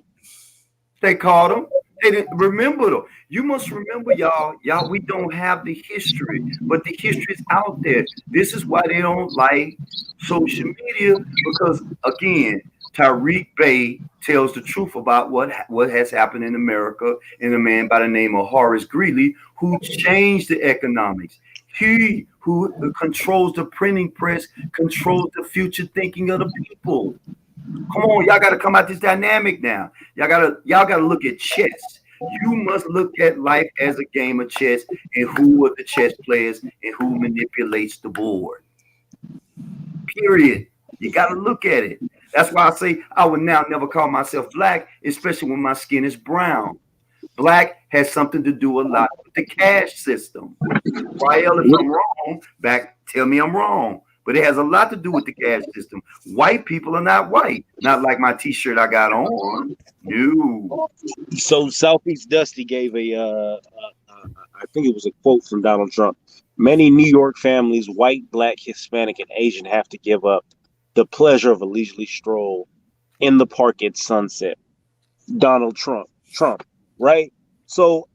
They called them. They didn't remember though. You must remember, y'all. We don't have the history, but the history is out there. This is why they don't like social media, because again, Tariq Bey tells the truth about what has happened in America, and a man by the name of Horace Greeley who changed the economics. He who controls the printing press controls the future thinking of the people. Come on, y'all got to come out this dynamic now. Y'all gotta look at chess. You must look at life as a game of chess, and who are the chess players and who manipulates the board. Period. You got to look at it. That's why I say I would now never call myself black, especially when my skin is brown. Black has something to do a lot with the caste system. Rael, if I'm wrong, tell me I'm wrong. But it has a lot to do with the caste system. White people are not white. Not like my T-shirt I got on. No.
So Southeast Dusty gave I think it was a quote from Donald Trump. Many New York families, white, black, Hispanic, and Asian, have to give up the pleasure of a leisurely stroll in the park at sunset. Donald Trump, right? So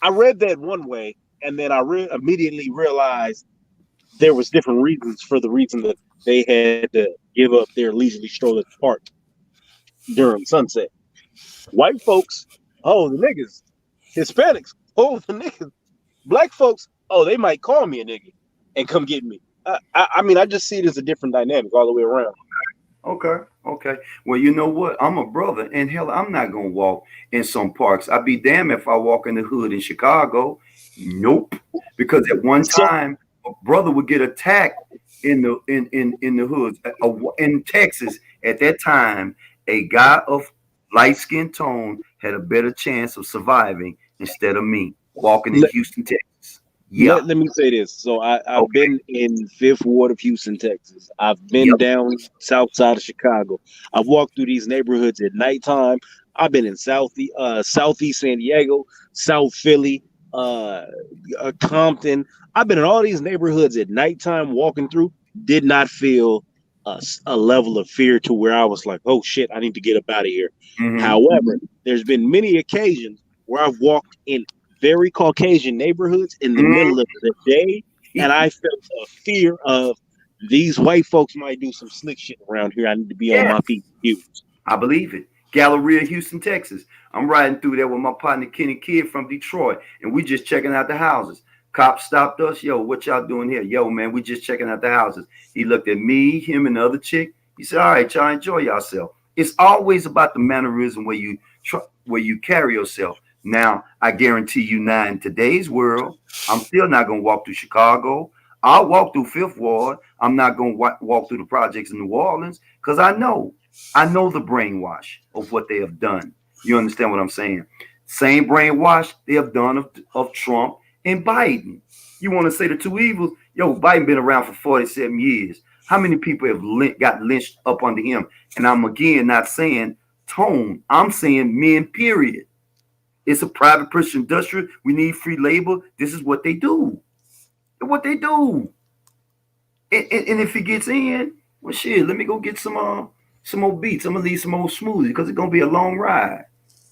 I read that one way, and then I immediately realized there was different reasons for the reason that they had to give up their leisurely stroll at the park during sunset. White folks, oh, the niggas. Hispanics, oh, the niggas. Black folks, oh, they might call me a nigga and come get me. I mean, I just see it as a different dynamic all the way around.
Okay. Well, you know what? I'm a brother, and hell, I'm not gonna walk in some parks. I'd be damned if I walk in the hood in Chicago. Nope. Because at one time, a brother would get attacked in the hoods. In Texas, at that time, a guy of light skin tone had a better chance of surviving instead of me walking in Houston, Texas. Yeah.
Let me say this. So I've been in Fifth Ward of Houston, Texas. I've been down south side of Chicago. I've walked through these neighborhoods at nighttime. I've been in Southeast San Diego, South Philly, Compton. I've been in all these neighborhoods at nighttime walking through. Did not feel a level of fear to where I was like, oh shit, I need to get up out of here. Mm-hmm. However, there's been many occasions where I've walked in very Caucasian neighborhoods in the middle of the day, and I felt a fear of these white folks might do some slick shit around here. I need to be on my feet.
I believe it. Galleria, Houston, Texas. I'm riding through there with my partner Kenny Kidd from Detroit, and we just checking out the houses. Cops stopped us. Yo, what y'all doing here? Yo, man, we just checking out the houses. He looked at me, him, and the other chick. He said, all right, y'all enjoy yourself. It's always about the mannerism where you carry yourself. Now, I guarantee you now in today's world, I'm still not going to walk through Chicago. I'll walk through Fifth Ward. I'm not going to walk through the projects in New Orleans because I know the brainwash of what they have done. You understand what I'm saying? Same brainwash they have done of Trump and Biden. You want to say the two evils? Yo, Biden been around for 47 years. How many people have got lynched up under him? And I'm again not saying tone. I'm saying men, period. It's a private person industry. We need free labor. This is what they do. What they do. And if he gets in, well, shit, let me go get some more beats. I'm gonna leave some more smoothies because it's gonna be a long ride.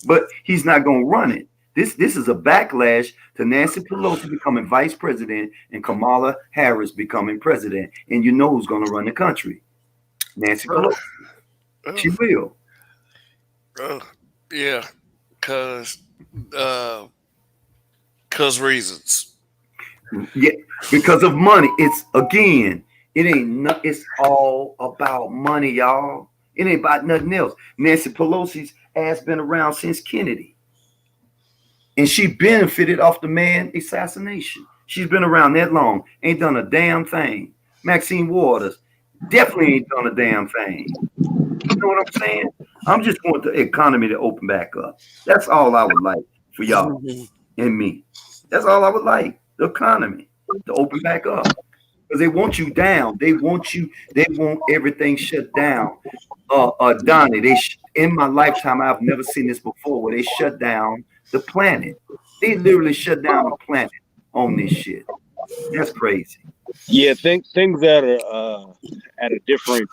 But he's not gonna run it. This is a backlash to Nancy Pelosi becoming vice president and Kamala Harris becoming president. And you know who's gonna run the country? Nancy Pelosi. She will.
Yeah, cause reasons.
Yeah, because of money. It's again, it's all about money, y'all. It ain't about nothing else. Nancy Pelosi's ass been around since Kennedy. And she benefited off the man assassination. She's been around that long, ain't done a damn thing. Maxine Waters definitely ain't done a damn thing. You know what I'm saying? I'm just want the economy to open back up. That's all I would like for y'all and me. That's all I would like. The economy to open back up. Because they want you down. They want everything shut down. Donnie, in my lifetime, I've never seen this before where they shut down the planet. They literally shut down the planet on this shit. That's crazy.
Yeah, things that are at a different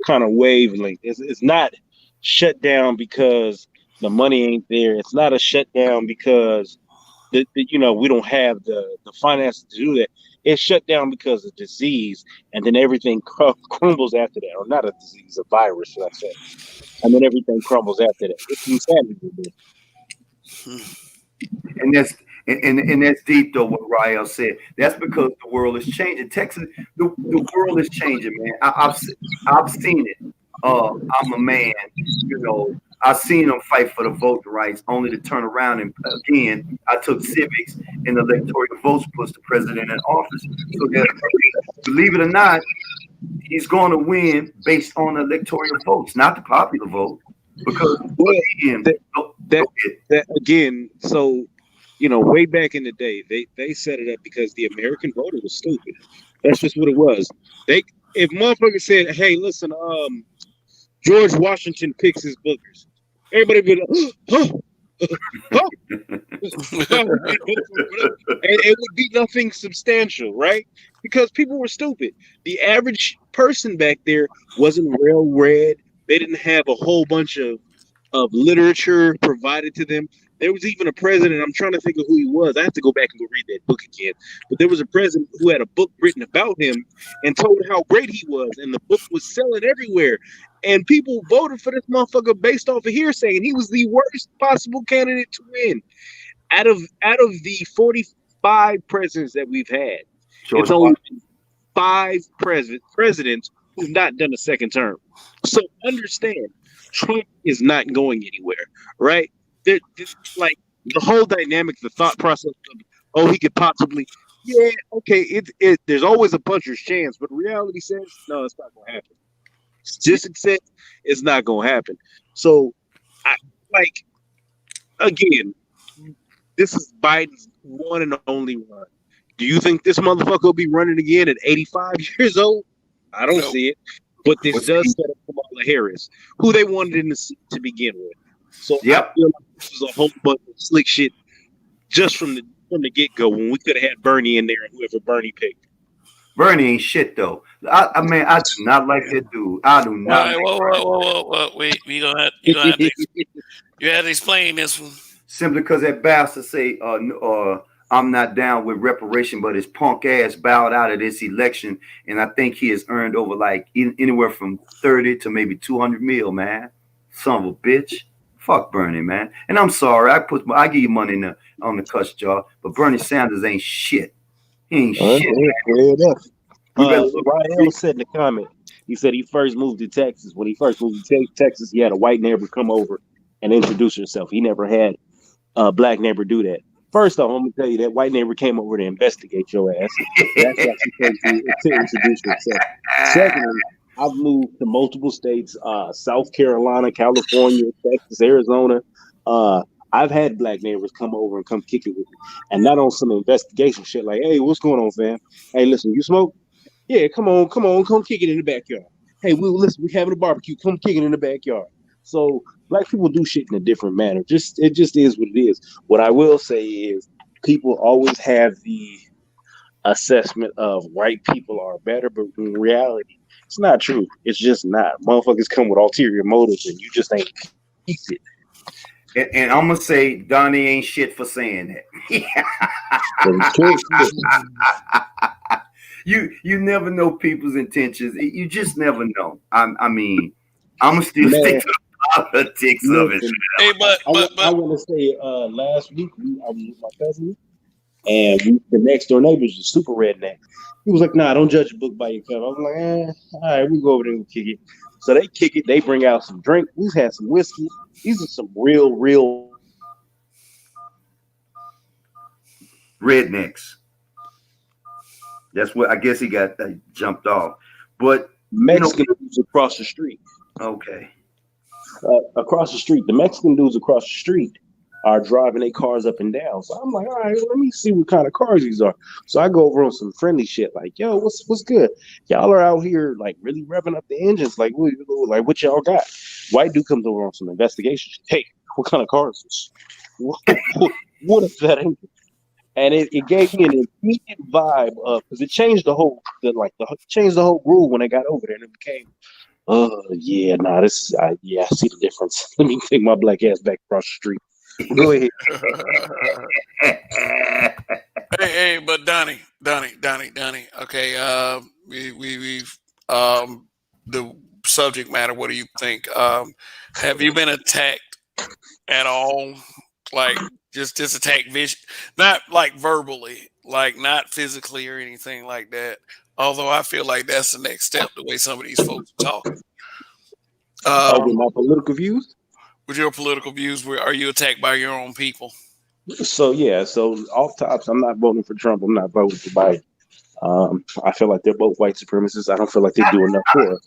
kind of wavelength. It's not shut down because the money ain't there. It's not a shutdown because we don't have the finances to do that. It's shut down because of disease, and then everything crumbles after that. Or not a disease, a virus, should I say? And then everything crumbles after that. It's insanity.
And that's deep though what Rael said. That's because the world is changing. Texas, the world is changing, man. I've seen it. I'm a man, I've seen them fight for the voting rights only to turn around and again, I took civics and electoral votes puts the president in office. So that, believe it or not, he's going to win based on electoral votes, not the popular vote. Because
that again, so way back in the day, they set it up because the American voter was stupid. That's just what it was. If motherfuckers said, "Hey, listen, George Washington picks his boogers," everybody would be like, huh? And it would be nothing substantial, right? Because people were stupid. The average person back there wasn't well read. They didn't have a whole bunch of literature provided to them. There was even a president, I'm trying to think of who he was. I have to go back and go read that book again. But there was a president who had a book written about him and told how great he was. And the book was selling everywhere. And people voted for this motherfucker based off of hearsay. And he was the worst possible candidate to win. Out of the 45 presidents that we've had, it's only 5 presidents who've not done a second term. So understand, Trump is not going anywhere, right? Like the whole dynamic, the thought process of, he could possibly, okay, there's always a puncher's chance, but reality says, no, it's not going to happen. Statistics says it's not going to happen. So, again, this is Biden's one and only run. Do you think this motherfucker will be running again at 85 years old? I don't see it. But this does set up Kamala Harris, who they wanted in the seat to begin with. So I feel like this was a whole bunch of slick shit just from the get-go when we could have had Bernie in there and whoever Bernie picked.
Bernie ain't shit though. I mean, I do not like that dude. I do not.
Whoa. Wait, you have to explain this one.
Simply because that bastard say, I'm not down with reparation, but his punk ass bowed out of this election, and I think he has earned over like anywhere from 30 to maybe 200 mil, man. Son of a bitch. Fuck Bernie, man. And I'm sorry, I give you money on the cuss jar, but Bernie Sanders ain't shit. He ain't shit.
Fair enough. Rael said in the comment, he said he first moved to Texas. When he first moved to Texas, he had a white neighbor come over and introduce herself. He never had black neighbor do that. First off, I'm gonna tell you that white neighbor came over to investigate your ass. That's why she came to introduce herself. Secondly, I've moved to multiple states, South Carolina, California, Texas, Arizona. I've had black neighbors come over and come kick it with me, and not on some investigation shit like, "Hey, what's going on, fam? Hey, listen, you smoke? Yeah, come on, come kick it in the backyard. Hey, we having a barbecue. Come kick it in the backyard." So black people do shit in a different manner. It just is what it is. What I will say is people always have the assessment of white people are better, but in reality, it's not true. It's just not. Motherfuckers come with ulterior motives, and you just ain't pieced it.
And I'm gonna say Donnie ain't shit for saying that. You never know people's intentions. You just never know. I mean, I'm gonna still stick to the politics of it.
Hey, but
I want to say, last week I was with my cousin, and the next door neighbors was super redneck. He was like, "Nah, don't judge a book by your cover." I'm like, all right, we go over there and kick it. So they kick it. They bring out some drink. We've had some whiskey. These are some real
rednecks. That's what I guess he got jumped off. But
Mexican dudes across the street.
Okay.
Across the street, the Mexican dudes across the street are driving their cars up and down. So I'm like, all right, let me see what kind of cars these are. So I go over on some friendly shit, like, yo, what's good? Y'all are out here like really revving up the engines, like what y'all got? White dude comes over on some investigation. Hey, what kind of car is this? What is that engine? And it gave me an immediate vibe of, because it changed the whole groove when I got over there, and it became, yeah, nah, this is, I see the difference. Let me take my black ass back across the street. Go ahead.
hey, but Donnie. Okay, we've the subject matter. What do you think? Have you been attacked at all? Like just attacked not like verbally, like not physically or anything like that. Although I feel like that's the next step, the way some of these folks are talking.
With my political views?
With your political views, are you attacked by your own people?
So off tops, I'm not voting for Trump. I'm not voting for Biden. I feel like they're both white supremacists. I don't feel like they do enough for us.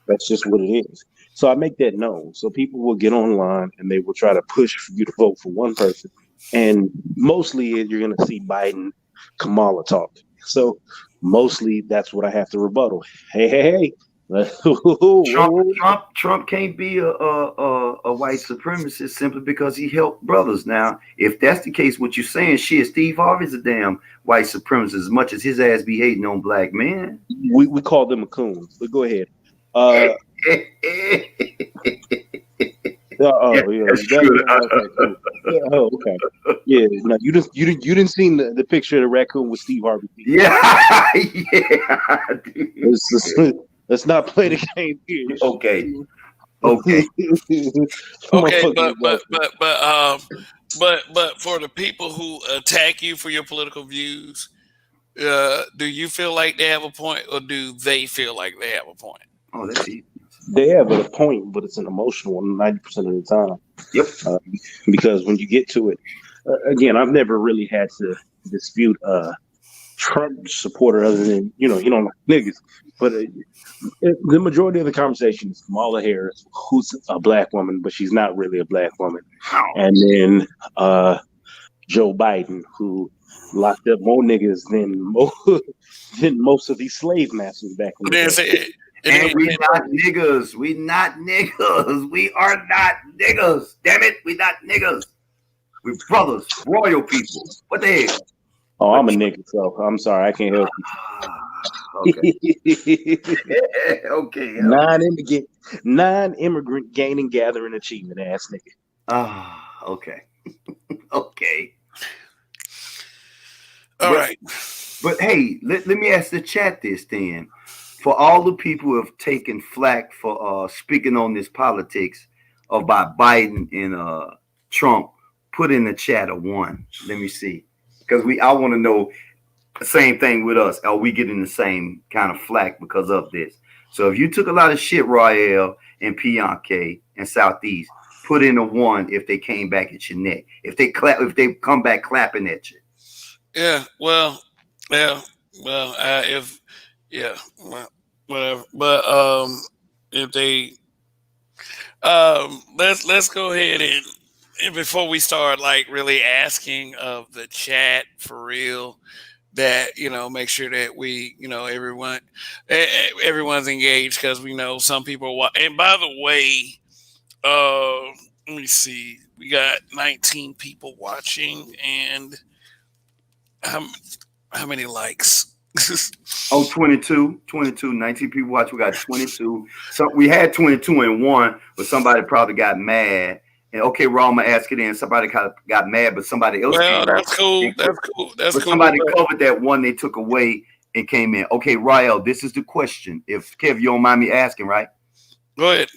That's just what it is. So I make that known. So people will get online and they will try to push for you to vote for one person. And mostly you're going to see Biden, Kamala talk. So mostly that's what I have to rebuttal. Hey.
Trump can't be a white supremacist simply because he helped brothers. Now, if that's the case, what you're saying, shit, Steve Harvey's a damn white supremacist as much as his ass be hating on black men.
We call them a coon, but go ahead.
Okay.
Yeah, no, you didn't see the picture of the raccoon with Steve Harvey.
Yeah.
Let's not play the game here.
Okay.
Okay, but for the people who attack you for your political views, do you feel like they have a point, or do they feel like they have a point?
Oh, that's easy.
They have a point, but it's an emotional one 90% of the time.
Yep.
Because when you get to it, again, I've never really had to dispute Trump supporter other than, he don't like niggas. But the majority of the conversation is Kamala Harris, who's a black woman, but she's not really a black woman. And then Joe Biden, who locked up more niggas than most of these slave masters back in the day.
And we not niggas. We not niggas. We are not niggas. Damn it, we not niggas. We brothers, royal people. What the hell?
Oh, I'm a nigga, so I'm sorry, I can't help
you. Okay.
Non-immigrant gaining, gathering, achievement ass nigga.
Okay. Okay.
All right.
But hey, let me ask the chat this then. For all the people who have taken flack for speaking on this politics about Biden and Trump, put in the chat a 1. Let me see. Because I want to know the same thing with us. Are we getting the same kind of flack because of this? So if you took a lot of shit, Royale and Pianke and Southeast, put in a 1 if they came back at your neck. If they come back clapping at you.
Yeah. Well. Yeah. Well. If. Yeah. Well, whatever. But if they let's go ahead and before we start like really asking of the chat for real, that make sure that we everyone's engaged, because we know some people and by the way, let me see, we got 19 people watching, and how, how many likes?
Oh, 22, 19 people watch. We got 22. So we had 22 and 1, but somebody probably got mad. And okay, Raul, I'm ask it in. Somebody kind of got mad, but somebody else.
Well, that's cool. That's cool. That's
but
cool.
Somebody covered that 1 they took away and came in. Okay, Rael, this is the question. If Kev, you don't mind me asking, right?
Go ahead.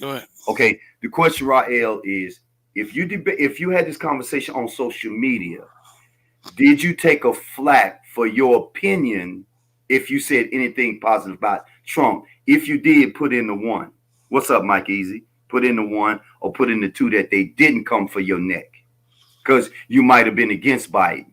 Okay, the question, Rael, is if you had this conversation on social media, did you take a flack for your opinion if you said anything positive about Trump? If you did, put in the 1. What's up, Mike Easy? Put in the 1 or put in the 2 that they didn't come for your neck because you might have been against Biden.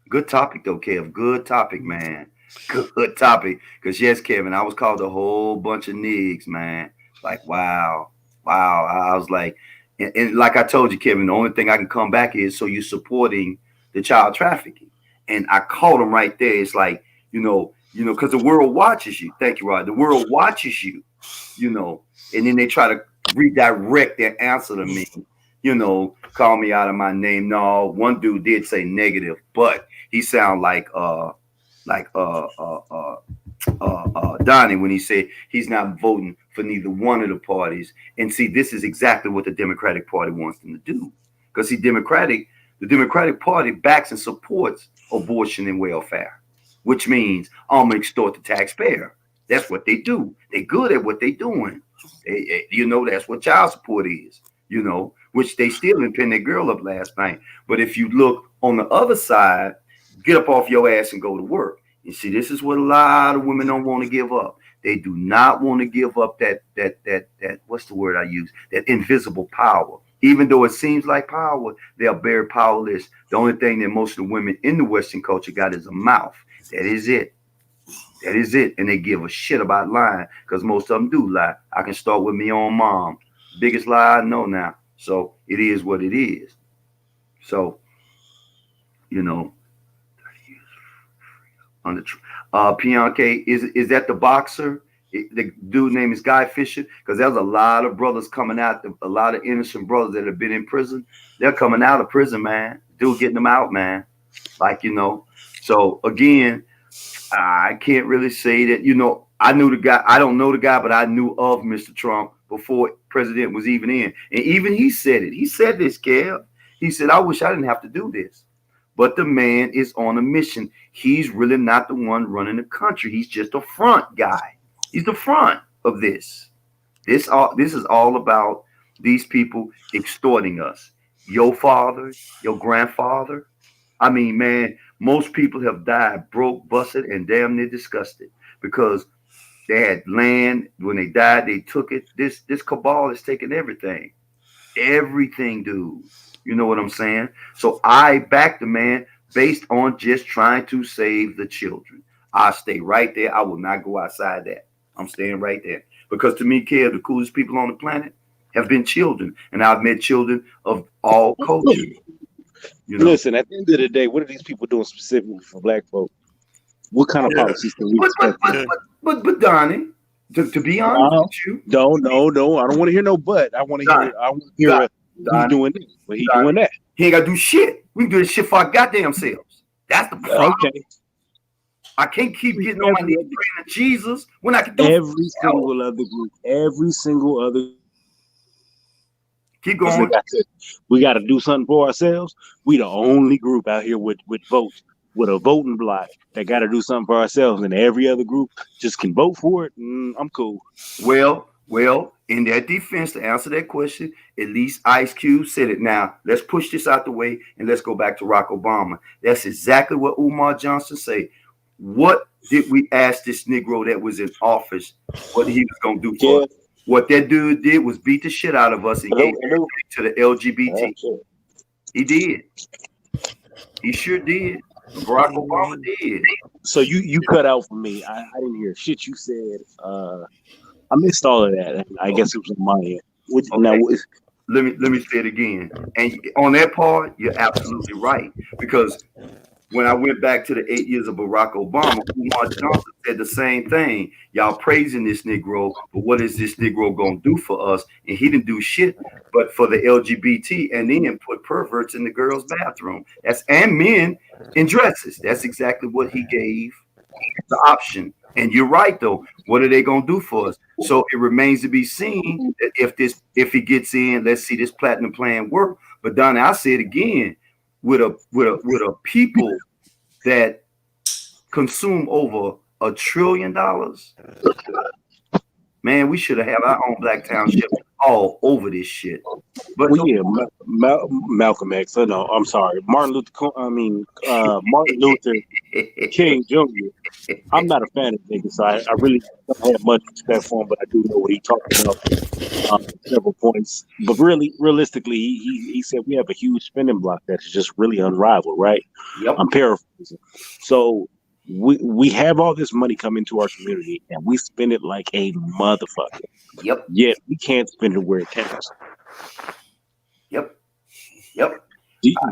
Good topic, though, Kev. Good topic, man. Good topic. Because, yes, Kevin, I was called a whole bunch of niggas, man. Like, wow. I was like, and like I told you, Kevin, the only thing I can come back is so you're supporting the child trafficking. And I caught him right there. It's like, because the world watches you. Thank you, Rod. The world watches you, and then they try to redirect their answer to me, call me out of my name. No, one dude did say negative, but he sounded like Donnie when he said he's not voting for neither one of the parties. And see, this is exactly what the Democratic Party wants them to do. Because see, the Democratic Party backs and supports abortion and welfare, which means I'm gonna extort the taxpayer. That's what they do. They're good at what they're doing. That's what child support is, which they still didn't pin their girl up last night. But if you look on the other side, get up off your ass and go to work. You see, this is what a lot of women don't want to give up. They do not want to give up that what's the word I use? That invisible power. Even though it seems like power, they are very powerless. The only thing that most of the women in the Western culture got is a mouth. That is it. And they give a shit about lying because most of them do lie. I can start with me own mom. Biggest lie I know now. So it is what it is. So, on the Pianke, is that the boxer? The dude name is Guy Fisher, because there's a lot of brothers coming out, a lot of innocent brothers that have been in prison. They're coming out of prison, man. Dude getting them out, man. So again, I can't really say that, I knew the guy. I don't know the guy, but I knew of Mr. Trump before president was even in. And even he said it. He said this, Kev. He said, I wish I didn't have to do this. But the man is on a mission. He's really not the one running the country. He's just a front guy. He's the front of this. This is all about these people extorting us. Your father, your grandfather. I mean, man, most people have died broke, busted, and damn near disgusted because they had land. When they died, they took it. This cabal is taking everything. Everything, dude. You know what I'm saying? So I back the man based on just trying to save the children. I stay right there. I will not go outside that. I'm staying right there. Because to me, Kev, the coolest people on the planet have been children. And I've met children of all cultures.
Listen, at the end of the day, what are these people doing specifically for black folk? What kind of policies can we expect?
But Donnie, to be honest with you.
No, I don't want to hear no but. I want to hear he's doing this, but he's doing that.
He ain't got to do shit. We can do this shit for our goddamn selves. That's the problem. Okay. I can't keep getting on my knees praying to Jesus when I can do
every single other group. Every single other.
Keep going.
We got to do something for ourselves. We the only group out here with votes, with a voting block that got to do something for ourselves, and every other group just can vote for it. I'm cool.
Well, in that defense, to answer that question, at least Ice Cube said it. Now, let's push this out the way and let's go back to Barack Obama. That's exactly what Umar Johnson said. what did we ask this Negro that was in office what he was gonna do for us? What that dude did was beat the shit out of us and gave everything to the LGBT. He did. He sure did. Barack Obama did.
So you cut out for me. I didn't hear shit you said. I missed all of that. I guess it was on my end.
Okay.
Now,
let me say it again. And on that part, you're absolutely right. Because when I went back to the 8 years of Barack Obama, Umar Johnson said the same thing. Y'all praising this Negro, but what is this Negro gonna do for us? And he didn't do shit but for the LGBT, and then put perverts in the girls' bathroom. And men in dresses. That's exactly what he gave the option. And you're right though. What are they gonna do for us? So it remains to be seen that if he gets in, let's see this platinum plan work. But Donnie, I say it again, with a people that consume over $1 trillion, man, we should have our own black township all over this shit. But
Malcolm X. No, I'm sorry, Martin Luther King Jr. I'm not a fan of niggas, so I really don't have much respect for him, but I do know what he talked about several points. But realistically, he said we have a huge spending block that is just really unrivaled, right?
Yep.
I'm paraphrasing. So we have all this money coming to our community, and we spend it like a motherfucker.
Yep.
Yet we can't spend it where it counts.
Yep.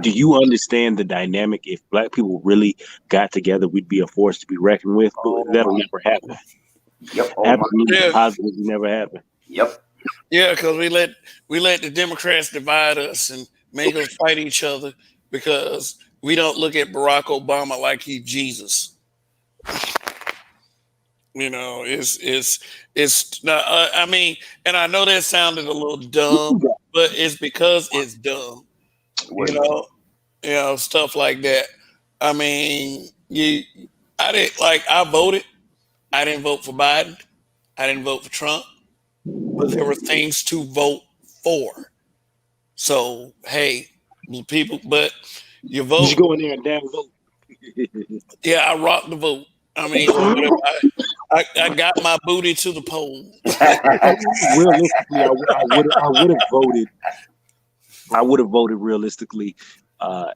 Do you understand the dynamic? If black people really got together, we'd be a force to be reckoned with. But that'll never happen.
Yep.
Positively never happen.
Yep.
Yeah, because we let the Democrats divide us and make us fight each other because we don't look at Barack Obama like he's Jesus. You know, it's not. I mean, and I know that sounded a little dumb, but it's because it's dumb. You know, stuff like that. I mean, I voted. I didn't vote for Biden. I didn't vote for Trump, but there were things to vote for. So, hey, people, but you vote.
You go in there and damn vote.
Yeah, I rocked the vote. I mean, I got my booty to the poll.
Realistically, I would have voted realistically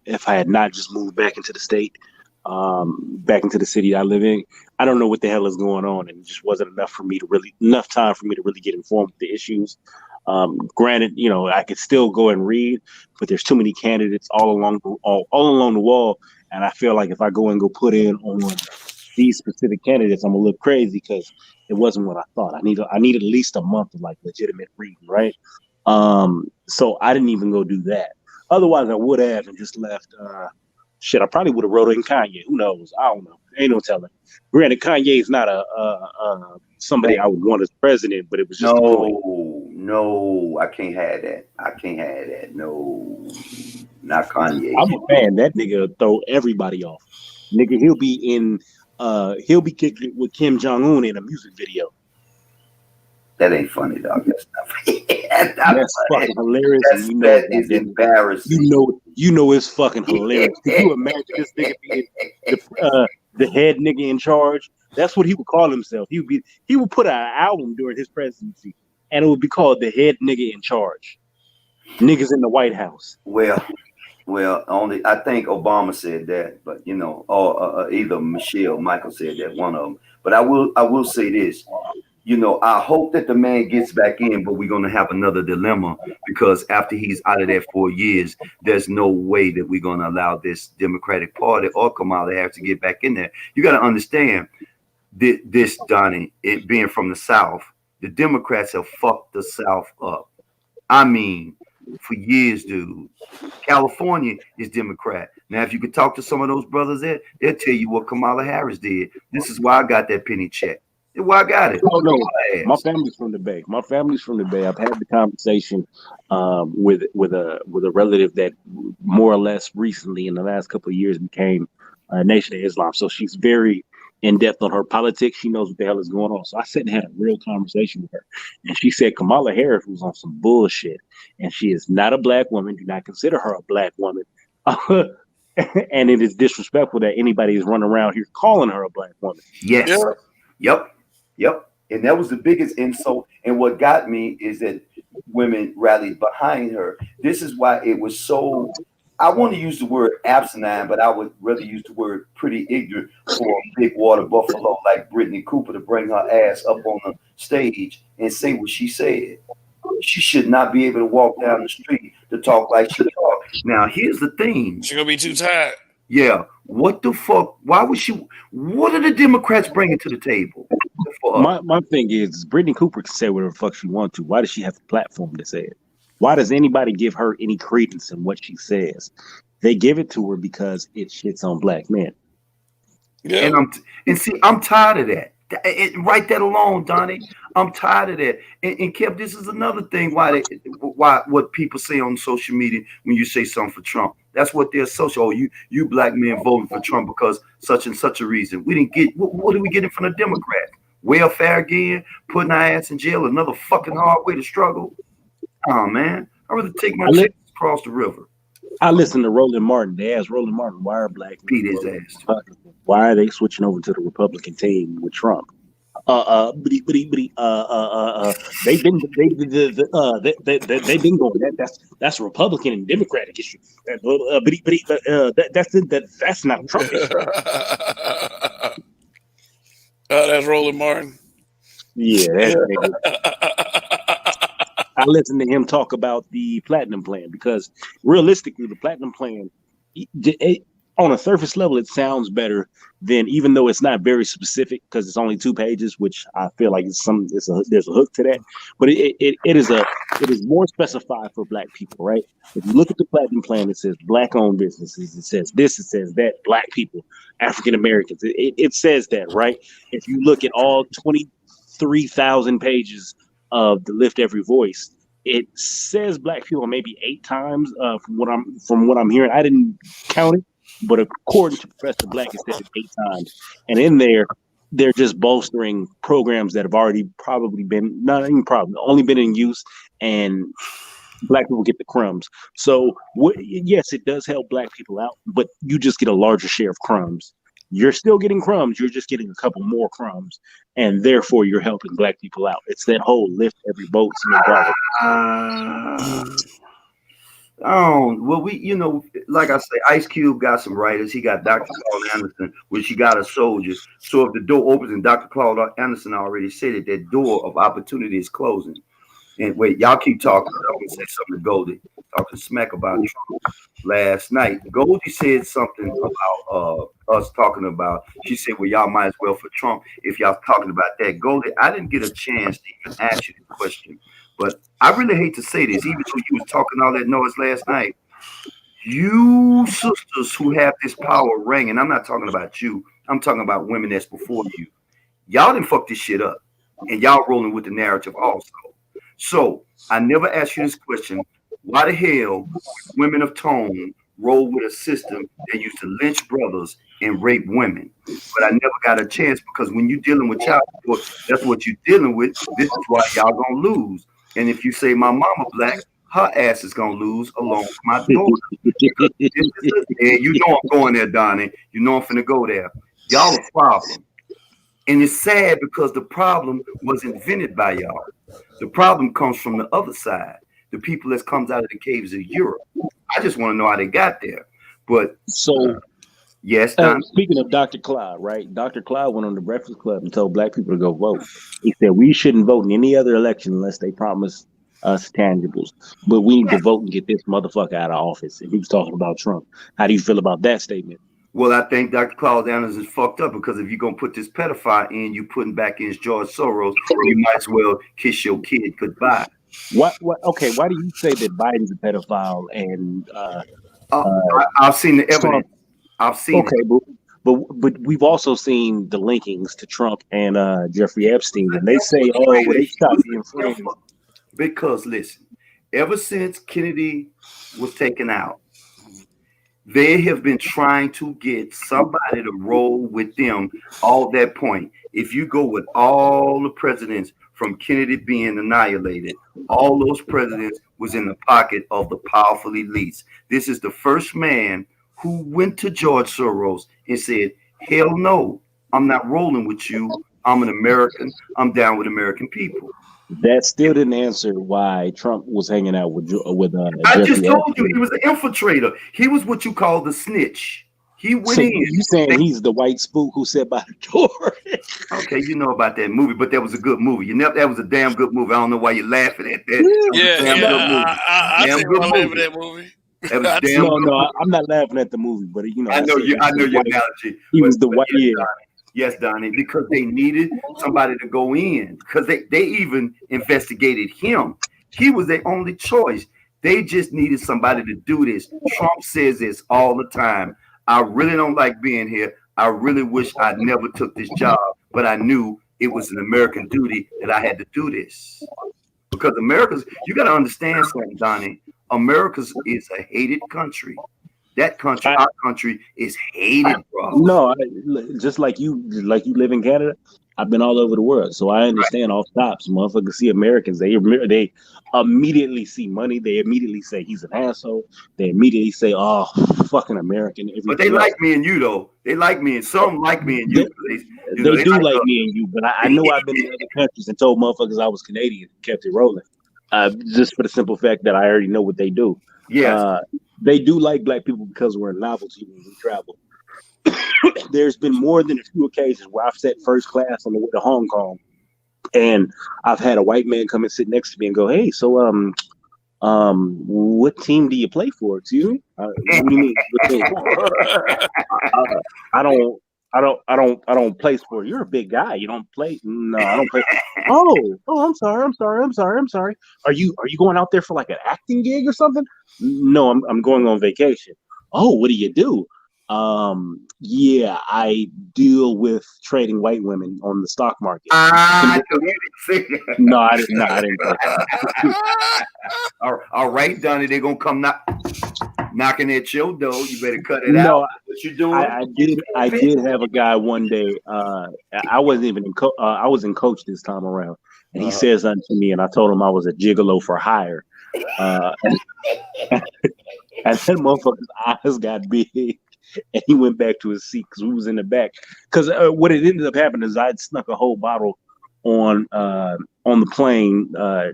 if I had not just moved back into the state, back into the city I live in. I don't know what the hell is going on, and it just wasn't enough time for me to really get informed with the issues. Granted, you know, I could still go and read, but there's too many candidates all along the wall, and I feel like if I go put in on these specific candidates, I'm gonna look crazy because it wasn't what I thought. I need at least a month of like legitimate reading, right? So I didn't even go do that. Otherwise, I would have and just left. I probably would have wrote in Kanye. Who knows? I don't know. Ain't no telling. Granted, Kanye is not somebody I would want as president, but it was just
no, I can't have that. No, not Kanye.
I'm a fan. That nigga throw everybody off. Nigga, he'll be kicking with Kim Jong-un in a music video.
That ain't funny, dog. That's not funny.
That's fucking hilarious.
That is embarrassing.
You know it's fucking hilarious. Could you imagine this nigga being the head nigga in charge? That's what he would call himself. He would put out an album during his presidency, and it would be called the head nigga in charge. Niggas in the White House.
Well, only I think Obama said that, but you know, or either Michael said that, one of them. But I will say this. You know, I hope that the man gets back in, but we're going to have another dilemma because after he's out of there 4 years, there's no way that we're going to allow this Democratic Party or Kamala Harris to get back in there. You got to understand this, Donnie, it being from the South, the Democrats have fucked the South up. I mean, for years, dude. California is Democrat. Now, if you could talk to some of those brothers there, they'll tell you what Kamala Harris did. This is why I got that penny check. Well, I got it.
Oh no, my family's from the Bay. I've had the conversation with a relative that more or less recently in the last couple of years became a Nation of Islam. So she's very in depth on her politics. She knows what the hell is going on. So I sat and had a real conversation with her, and she said Kamala Harris was on some bullshit, and she is not a black woman. Do not consider her a black woman. and it is disrespectful that anybody is running around here calling her a black woman.
Yes.
Yeah.
Yep. And that was the biggest insult. And what got me is that women rallied behind her. This is why it was so. I want to use the word asinine, but I would rather use the word pretty ignorant for a big water buffalo like Brittany Cooper to bring her ass up on the stage and say what she said. She should not be able to walk down the street to talk like she talked. Now, here's the thing.
She's gonna be too tired.
Yeah. What the fuck? Why would she? What are the Democrats bringing to the table?
My thing is, Brittany Cooper can say whatever the fuck she wants to. Why does she have the platform to say it? Why does anybody give her any credence in what she says? They give it to her because it shits on black men.
Yeah.
And see, I'm tired of that. Write that alone, Donnie. I'm tired of that. And Kev, this is another thing why what people say on social media when you say something for Trump. That's what they're social. Oh, you black men voting for Trump because such and such a reason. We didn't get what did we get from the Democrats? Welfare again, putting our ass in jail, another fucking hard way to struggle. Oh man, I'd rather take my chicks across the river.
I listened to Roland Martin. They asked Roland Martin, why are black
Beat his ass.
Why are they switching over to the Republican team with Trump? They've been going. That's a Republican and Democratic issue. That's not a Trump issue.
That's Roland Martin.
Yeah. I listened to him talk about the Platinum Plan because realistically, the Platinum Plan, on a surface level, it sounds better than, even though it's not very specific because it's only 2 pages, which I feel like there's a hook to that. But it is more specified for black people, right? If you look at the Platinum Plan, it says black-owned businesses. It says this. It says that. Black people, African Americans. It says that, right? If you look at all 23,000 pages of the Lift Every Voice, it says black people maybe 8 times from what I'm hearing. I didn't count it, but according to Professor Black, it says it 8 times. And in there, they're just bolstering programs that have already probably been only been in use, and black people get the crumbs. So yes, it does help black people out, but you just get a larger share of crumbs. You're still getting crumbs. You're just getting a couple more crumbs, and therefore you're helping black people out. It's that whole lift every boat.
Like I say, Ice Cube got some writers. He got Dr. Claude Anderson, which he got a soldier. So if the door opens, and Dr. Claude Anderson already said it, that door of opportunity is closing. And wait, y'all keep talking. I'm gonna say something to Goldie, talking smack about Trump last night. Goldie said something about us talking about. She said, "Well, y'all might as well for Trump if y'all talking about that." Goldie, I didn't get a chance to even ask you the question, but I really hate to say this, even though you was talking all that noise last night. You sisters who have this power ring, and I'm not talking about you. I'm talking about women that's before you. Y'all didn't fuck this shit up, and y'all rolling with the narrative also. So I never asked you this question. Why the hell women of tone roll with a system that used to lynch brothers and rape women? But I never got a chance because when you're dealing with child support, that's what you're dealing with. This is why y'all gonna lose. And if you say my mama black, her ass is gonna lose along with my daughter. And you know I'm going there, Donnie. You know I'm finna go there. Y'all a problem. And it's sad because the problem was invented by y'all. The problem comes from the other side, the people that comes out of the caves of Europe. I just want to know how they got there. But yes,
speaking of Dr. Cloud, right? Dr. Cloud went on the Breakfast Club and told black people to go vote. He said we shouldn't vote in any other election unless they promise us tangibles. But we need to vote and get this motherfucker out of office. And he was talking about Trump. How do you feel about that statement?
Well, I think Dr. Claude Anderson is fucked up because if you're going to put this pedophile in, you putting back in George Soros, you might as well kiss your kid goodbye.
What? Okay, why do you say that Biden's a pedophile? And
I've seen the evidence. I've seen it.
But we've also seen the linkings to Trump and Jeffrey Epstein, and they say, they stopped being friends.
Because listen, ever since Kennedy was taken out, they have been trying to get somebody to roll with them all that point. If you go with all the presidents from Kennedy being annihilated, all those presidents was in the pocket of the powerful elites. This is the first man who went to George Soros and said, hell no, I'm not rolling with you. I'm an American. I'm down with American people.
That still didn't answer why Trump was hanging out with
I
Jeffrey
just told you
Epstein.
he was an infiltrator. He was what you call the snitch. He went
So
in.
you saying he's the white spook who sat by the door?
Okay, you know about that movie, but that was a good movie. That was a damn good movie. I don't know why you're laughing at that. That was a damn good movie.
I
Damn
think
good
I laugh at
movie.
that movie.
That was
I-
damn good
No,
movie.
I'm not laughing at the movie, but you know,
I know
said
you.
he
I
was
know
the
your
white-
analogy.
He
but-
was the
but
white.
yes,
Yeah.
Donnie. Yes, Donnie, because they needed somebody to go in. Because they even investigated him. He was their only choice. They just needed somebody to do this. Trump says this all the time. I really don't like being here. I really wish I never took this job, but I knew it was an American duty that I had to do this. Because America's, you got to understand something, Donnie. America's is a hated country. That country, our country, is hated, bro.
No, just like you live in Canada. I've been all over the world, so I understand all stops. Motherfuckers see Americans, they immediately see money. They immediately say he's an asshole. They immediately say, "Oh, fucking American."
But they like me and you, though. They like me, and some like me and you.
They do like me and you, but I know I've been in other countries and told motherfuckers I was Canadian, kept it rolling, just for the simple fact that I already know what they do.
Yes.
They do like black people because we're a novelty when we travel. There's been more than a few occasions where I've sat first class on the way to Hong Kong, and I've had a white man come and sit next to me and go, "Hey, so what team do you play for? Excuse me? What do you mean? What team? I don't play sport. You're a big guy. You don't play. No, I don't play. Oh, I'm sorry. Are you going out there for like an acting gig or something? No, I'm going on vacation. Oh, what do you do? Yeah, I deal with trading white women on the stock market. No, I didn't. I didn't.
All right, Donnie, they're gonna come knocking at your door. You better cut it out. What you doing?
I did have a guy one day. I wasn't even in I was in coach this time around, and he says something to me, and I told him I was a gigolo for hire. And that motherfucker's eyes got big. And he went back to his seat because we was in the back. Because what it ended up happening is I'd snuck a whole bottle on the plane. I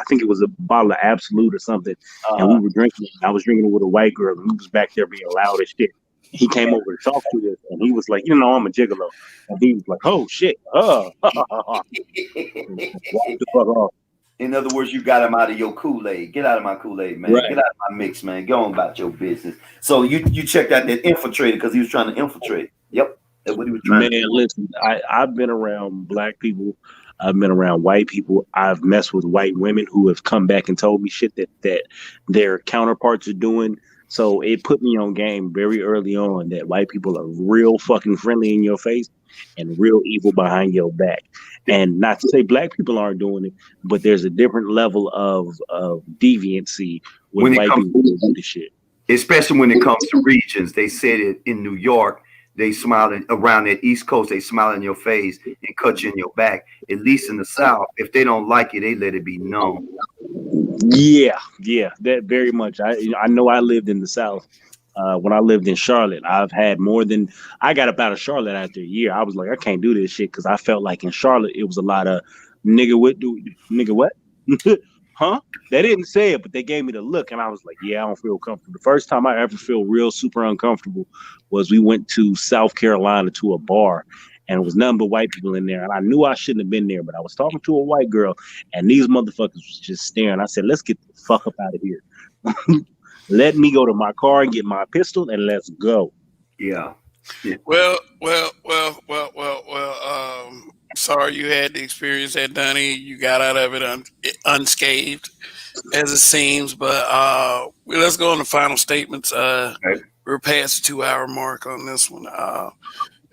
think it was a bottle of Absolute or something, and we were drinking. I was drinking it with a white girl, and he was back there being loud as shit. He came over to talk to us, and he was like, I'm a gigolo. And he was like, oh shit, walk the fuck off.
In other words, you got him out of your Kool-Aid. Get out of my Kool-Aid, man. Right. Get out of my mix, man. Go on about your business. So you checked out that infiltrator because he was trying to infiltrate. Yep. That's what he was trying to do.
Listen, I've been around black people. I've been around white people. I've messed with white women who have come back and told me shit that their counterparts are doing. So it put me on game very early on that white people are real fucking friendly in your face and real evil behind your back. And not to say black people aren't doing it, but there's a different level of deviancy when white people do the shit.
Especially when it comes to regions. They said it in New York. They smile around that East Coast. They smile in your face and cut you in your back. At least in the South, if they don't like it, they let it be known.
Yeah, that very much. I know I lived in the South. When I lived in Charlotte, I got up out of Charlotte after a year. I was like, I can't do this shit because I felt like in Charlotte it was a lot of nigga what? Huh? They didn't say it, but they gave me the look, and I was like, yeah, I don't feel comfortable. The first time I ever feel real super uncomfortable was we went to South Carolina to a bar, and it was nothing but white people in there, and I knew I shouldn't have been there, but I was talking to a white girl, and these motherfuckers was just staring. I said, let's get the fuck up out of here. Let me go to my car and get my pistol, and let's go.
Yeah.
Well. Sorry you had to experience that, Donnie. You got out of it unscathed, as it seems. But let's go on to final statements.
Okay.
We're past the 2-hour mark on this one.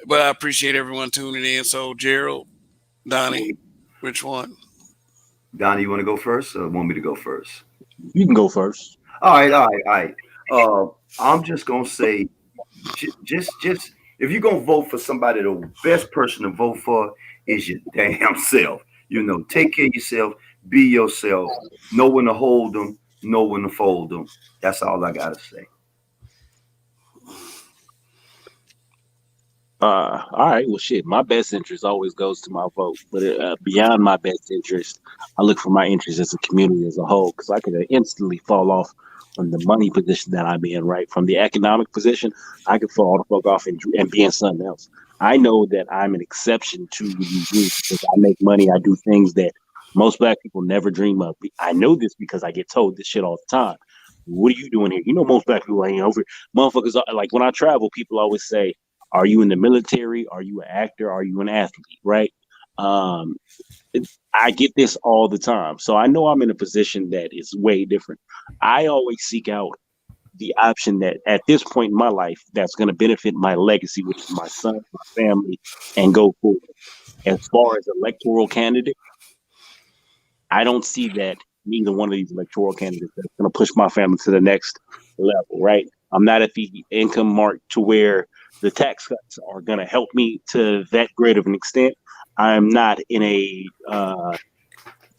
But I appreciate everyone tuning in. So, Gerald, Donnie, which one?
Donnie, you want to go first or want me to go first?
You can go first.
All right. I'm just gonna say, just if you're gonna vote for somebody, the best person to vote for is your damn self. Take care of yourself, be yourself, know when to hold them, know when to fold them. That's all I gotta say.
All right. Well, shit. My best interest always goes to my vote, but beyond my best interest, I look for my interest as a community as a whole because I could instantly fall off from the money position that I'm in. Right from the economic position, I could fall the fuck off and be in something else. I know that I'm an exception to these rules because I make money. I do things that most black people never dream of. I know this because I get told this shit all the time. What are you doing here? You know, most black people ain't over. Motherfuckers, like when I travel, people always say, are you in the military? Are you an actor? Are you an athlete? Right? Um, I get this all the time. So I know I'm in a position that is way different. I always seek out the option that at this point in my life that's going to benefit my legacy, which is my son, my family, and go forward. As far as electoral candidate, I don't see that neither one of these electoral candidates that's going to push my family to the next level, right? I'm not at the income mark to where the tax cuts are going to help me to that great of an extent. I'm not in a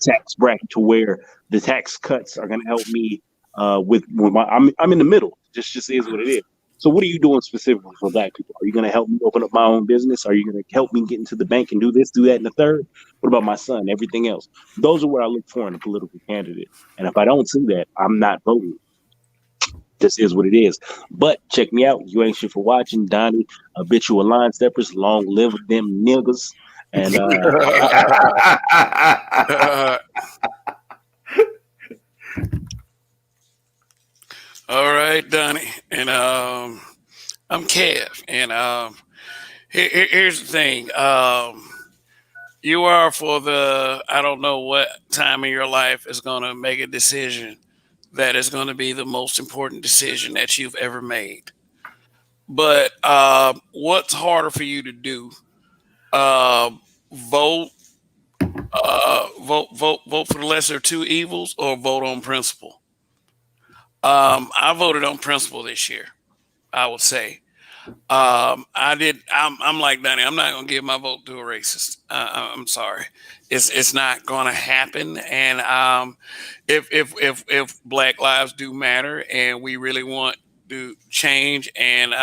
tax bracket to where the tax cuts are going to help me with my. I'm in the middle. Just is what it is. So what are you doing specifically for black people? Are you going to help me open up my own business? Are you going to help me get into the bank and do this, do that, and the third? What about my son? Everything else. Those are what I look for in a political candidate. And if I don't see that, I'm not voting. This is what it is. But check me out. You ain't shit for watching. Donnie, habitual line steppers. Long live them niggas. And
All right, Donnie, and I'm Kev, and here's the thing. You are for the I don't know what time in your life is going to make a decision that is going to be the most important decision that you've ever made. But what's harder for you to do? Uh, vote, vote for the lesser of two evils, or vote on principle. I voted on principle this year. I would say. I did. I'm like Danny. I'm not gonna give my vote to a racist. I'm sorry. It's not gonna happen. And if Black lives do matter, and we really want to change and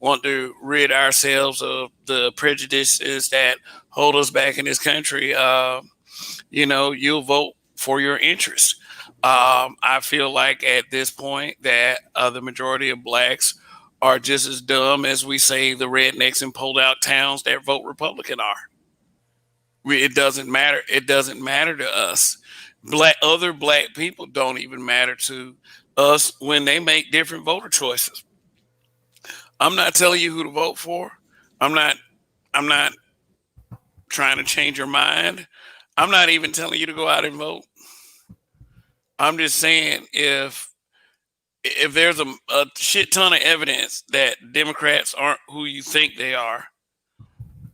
want to rid ourselves of the prejudices that hold us back in this country, you'll vote for your interest. I feel like at this point that the majority of blacks are just as dumb as we say the rednecks in pulled out towns that vote Republican are. It doesn't matter. It doesn't matter to us. Other black people don't even matter to us when they make different voter choices. I'm not telling you who to vote for. I'm not. I'm not trying to change your mind. I'm not even telling you to go out and vote. I'm just saying if there's a shit ton of evidence that Democrats aren't who you think they are,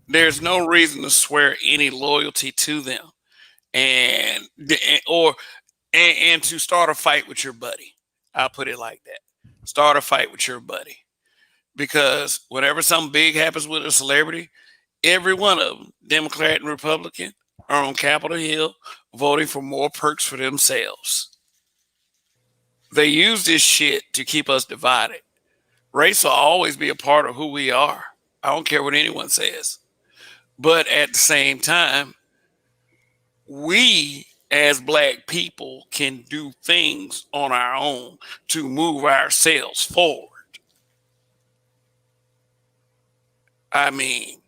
there's no reason to swear any loyalty to them, and or and to start a fight with your buddy. I'll put it like that. Start a fight with your buddy because whenever something big happens with a celebrity, every one of them, Democrat and Republican, are on Capitol Hill voting for more perks for themselves. They use this shit to keep us divided. Race will always be a part of who we are. I don't care what anyone says. But at the same time, we as black people can do things on our own to move ourselves forward. I mean,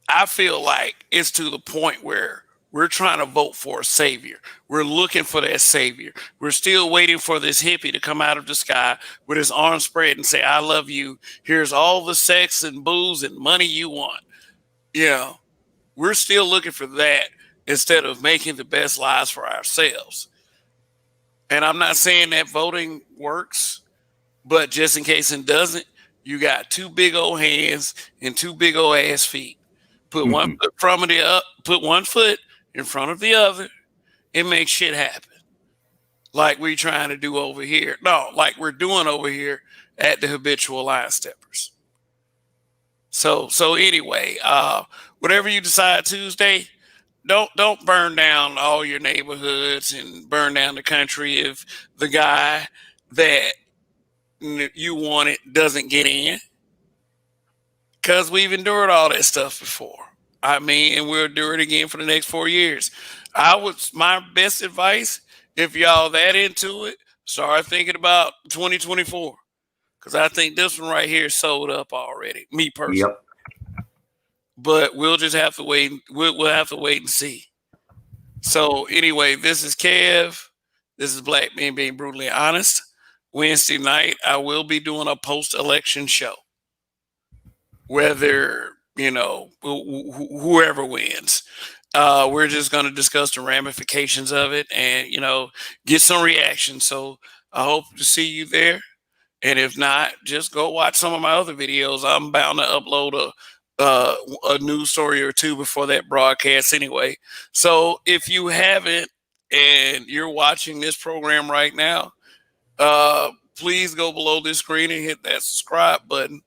I feel like it's to the point where we're trying to vote for a savior. We're looking for that savior. We're still waiting for this hippie to come out of the sky with his arms spread and say, I love you. Here's all the sex and booze and money you want. You know, we're still looking for that instead of making the best lives for ourselves. And I'm not saying that voting works, but just in case it doesn't, you got two big old hands and two big old ass feet. Put one foot from the up, put one foot in front of the other, and make shit happen. Like we trying to do over here. No, like we're doing over here at the habitual line steppers. So anyway, whatever you decide Tuesday, don't burn down all your neighborhoods and burn down the country if the guy that you wanted doesn't get in. because we've endured all that stuff before. I mean, and we'll do it again for the next 4 years. My best advice, if y'all that into it, start thinking about 2024. Because I think this one right here is sold up already, me personally.
Yep.
But we'll just have to wait. We'll have to wait and see. So anyway, this is Kev. This is Black Men Being Brutally Honest. Wednesday night, I will be doing a post-election show. Whether, whoever wins. We're just going to discuss the ramifications of it and, get some reaction. So I hope to see you there. And if not, just go watch some of my other videos. I'm bound to upload a news story or two before that broadcast anyway. So if you haven't and you're watching this program right now, please go below this screen and hit that subscribe button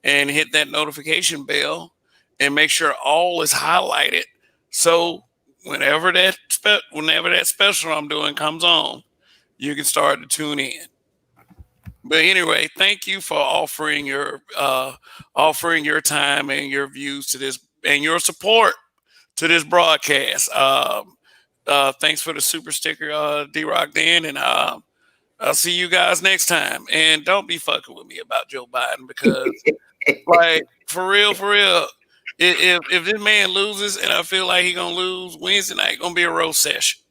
and hit that notification bell and make sure all is highlighted. So whenever that special I'm doing comes on, you can start to tune in. But anyway, thank you for offering your time and your views to this and your support to this broadcast. Thanks for the super sticker, D-Rock Dan, and I'll see you guys next time. And don't be fucking with me about Joe Biden because, like, for real, if this man loses and I feel like he's gonna lose, Wednesday night gonna be a roast session.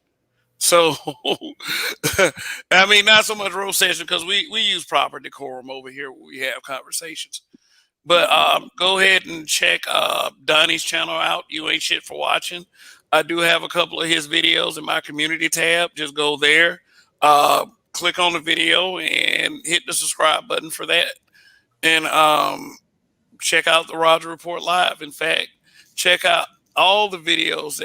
So, I mean, not so much roast session because we use proper decorum over here when we have conversations. But go ahead and check Donnie's channel out. You Ain't Shit for Watching. I do have a couple of his videos in my community tab. Just go there, click on the video, and hit the subscribe button for that. And check out the Roger Report Live. In fact, check out all the videos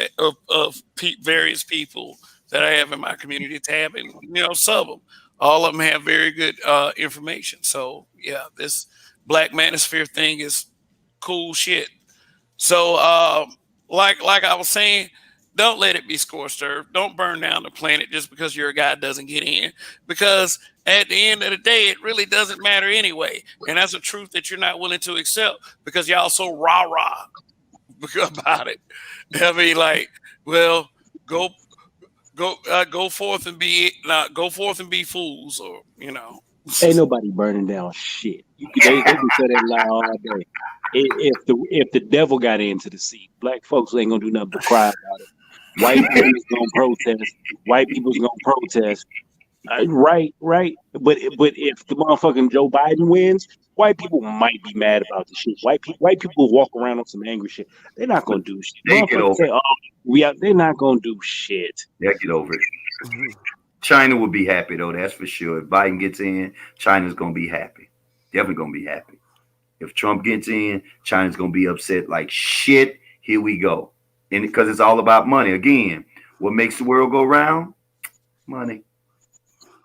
of various people that I have in my community tab, and sub them. All of them have very good information. So yeah, this Black Manosphere thing is cool shit. So like I was saying, don't let it be scorched earth. Don't burn down the planet just because your guy doesn't get in. Because at the end of the day, it really doesn't matter anyway. And that's a truth that you're not willing to accept because y'all so rah-rah about it. I mean, like, well, go forth and be fools, or
Ain't nobody burning down shit. They can say that lie all day. If the devil got into the seat, black folks ain't gonna do nothing but cry about it. White people's gonna protest. White people's gonna protest. Right. But if the motherfucking Joe Biden wins, white people might be mad about the shit. White people walk around on some angry shit. They're not gonna do shit.
They get over it.
They're not gonna do shit.
They'll get over it. China will be happy though, that's for sure. If Biden gets in, China's gonna be happy. Definitely gonna be happy. If Trump gets in, China's gonna be upset like shit. Here we go. And because it's all about money. Again, what makes the world go round? Money.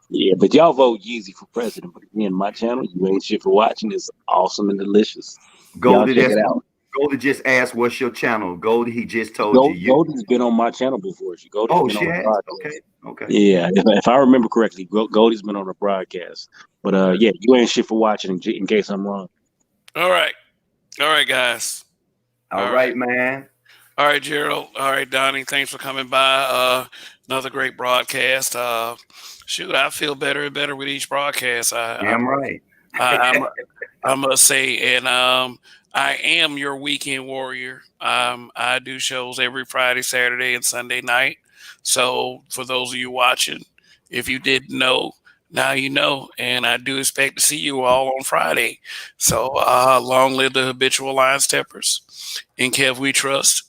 Yeah, but y'all vote Yeezy for president. But again, my channel, You Ain't Shit for Watching, is awesome and delicious.
Goldie, check it out. Goldie just asked, "What's your channel?" Goldie, he just told you.
Goldie's been on my channel before. She
has? Okay.
Yeah, if I remember correctly, Goldie's been on a broadcast. But yeah, You Ain't Shit for Watching. In case I'm wrong.
All right, guys.
All right, man.
All right, Gerald. All right, Donnie. Thanks for coming by. Another great broadcast. Shoot, I feel better and better with each broadcast.
Damn right.
I must say, and I am your weekend warrior. I do shows every Friday, Saturday, and Sunday night. So for those of you watching, if you didn't know, now you know. And I do expect to see you all on Friday. So long live the habitual line steppers. In Kev we trust.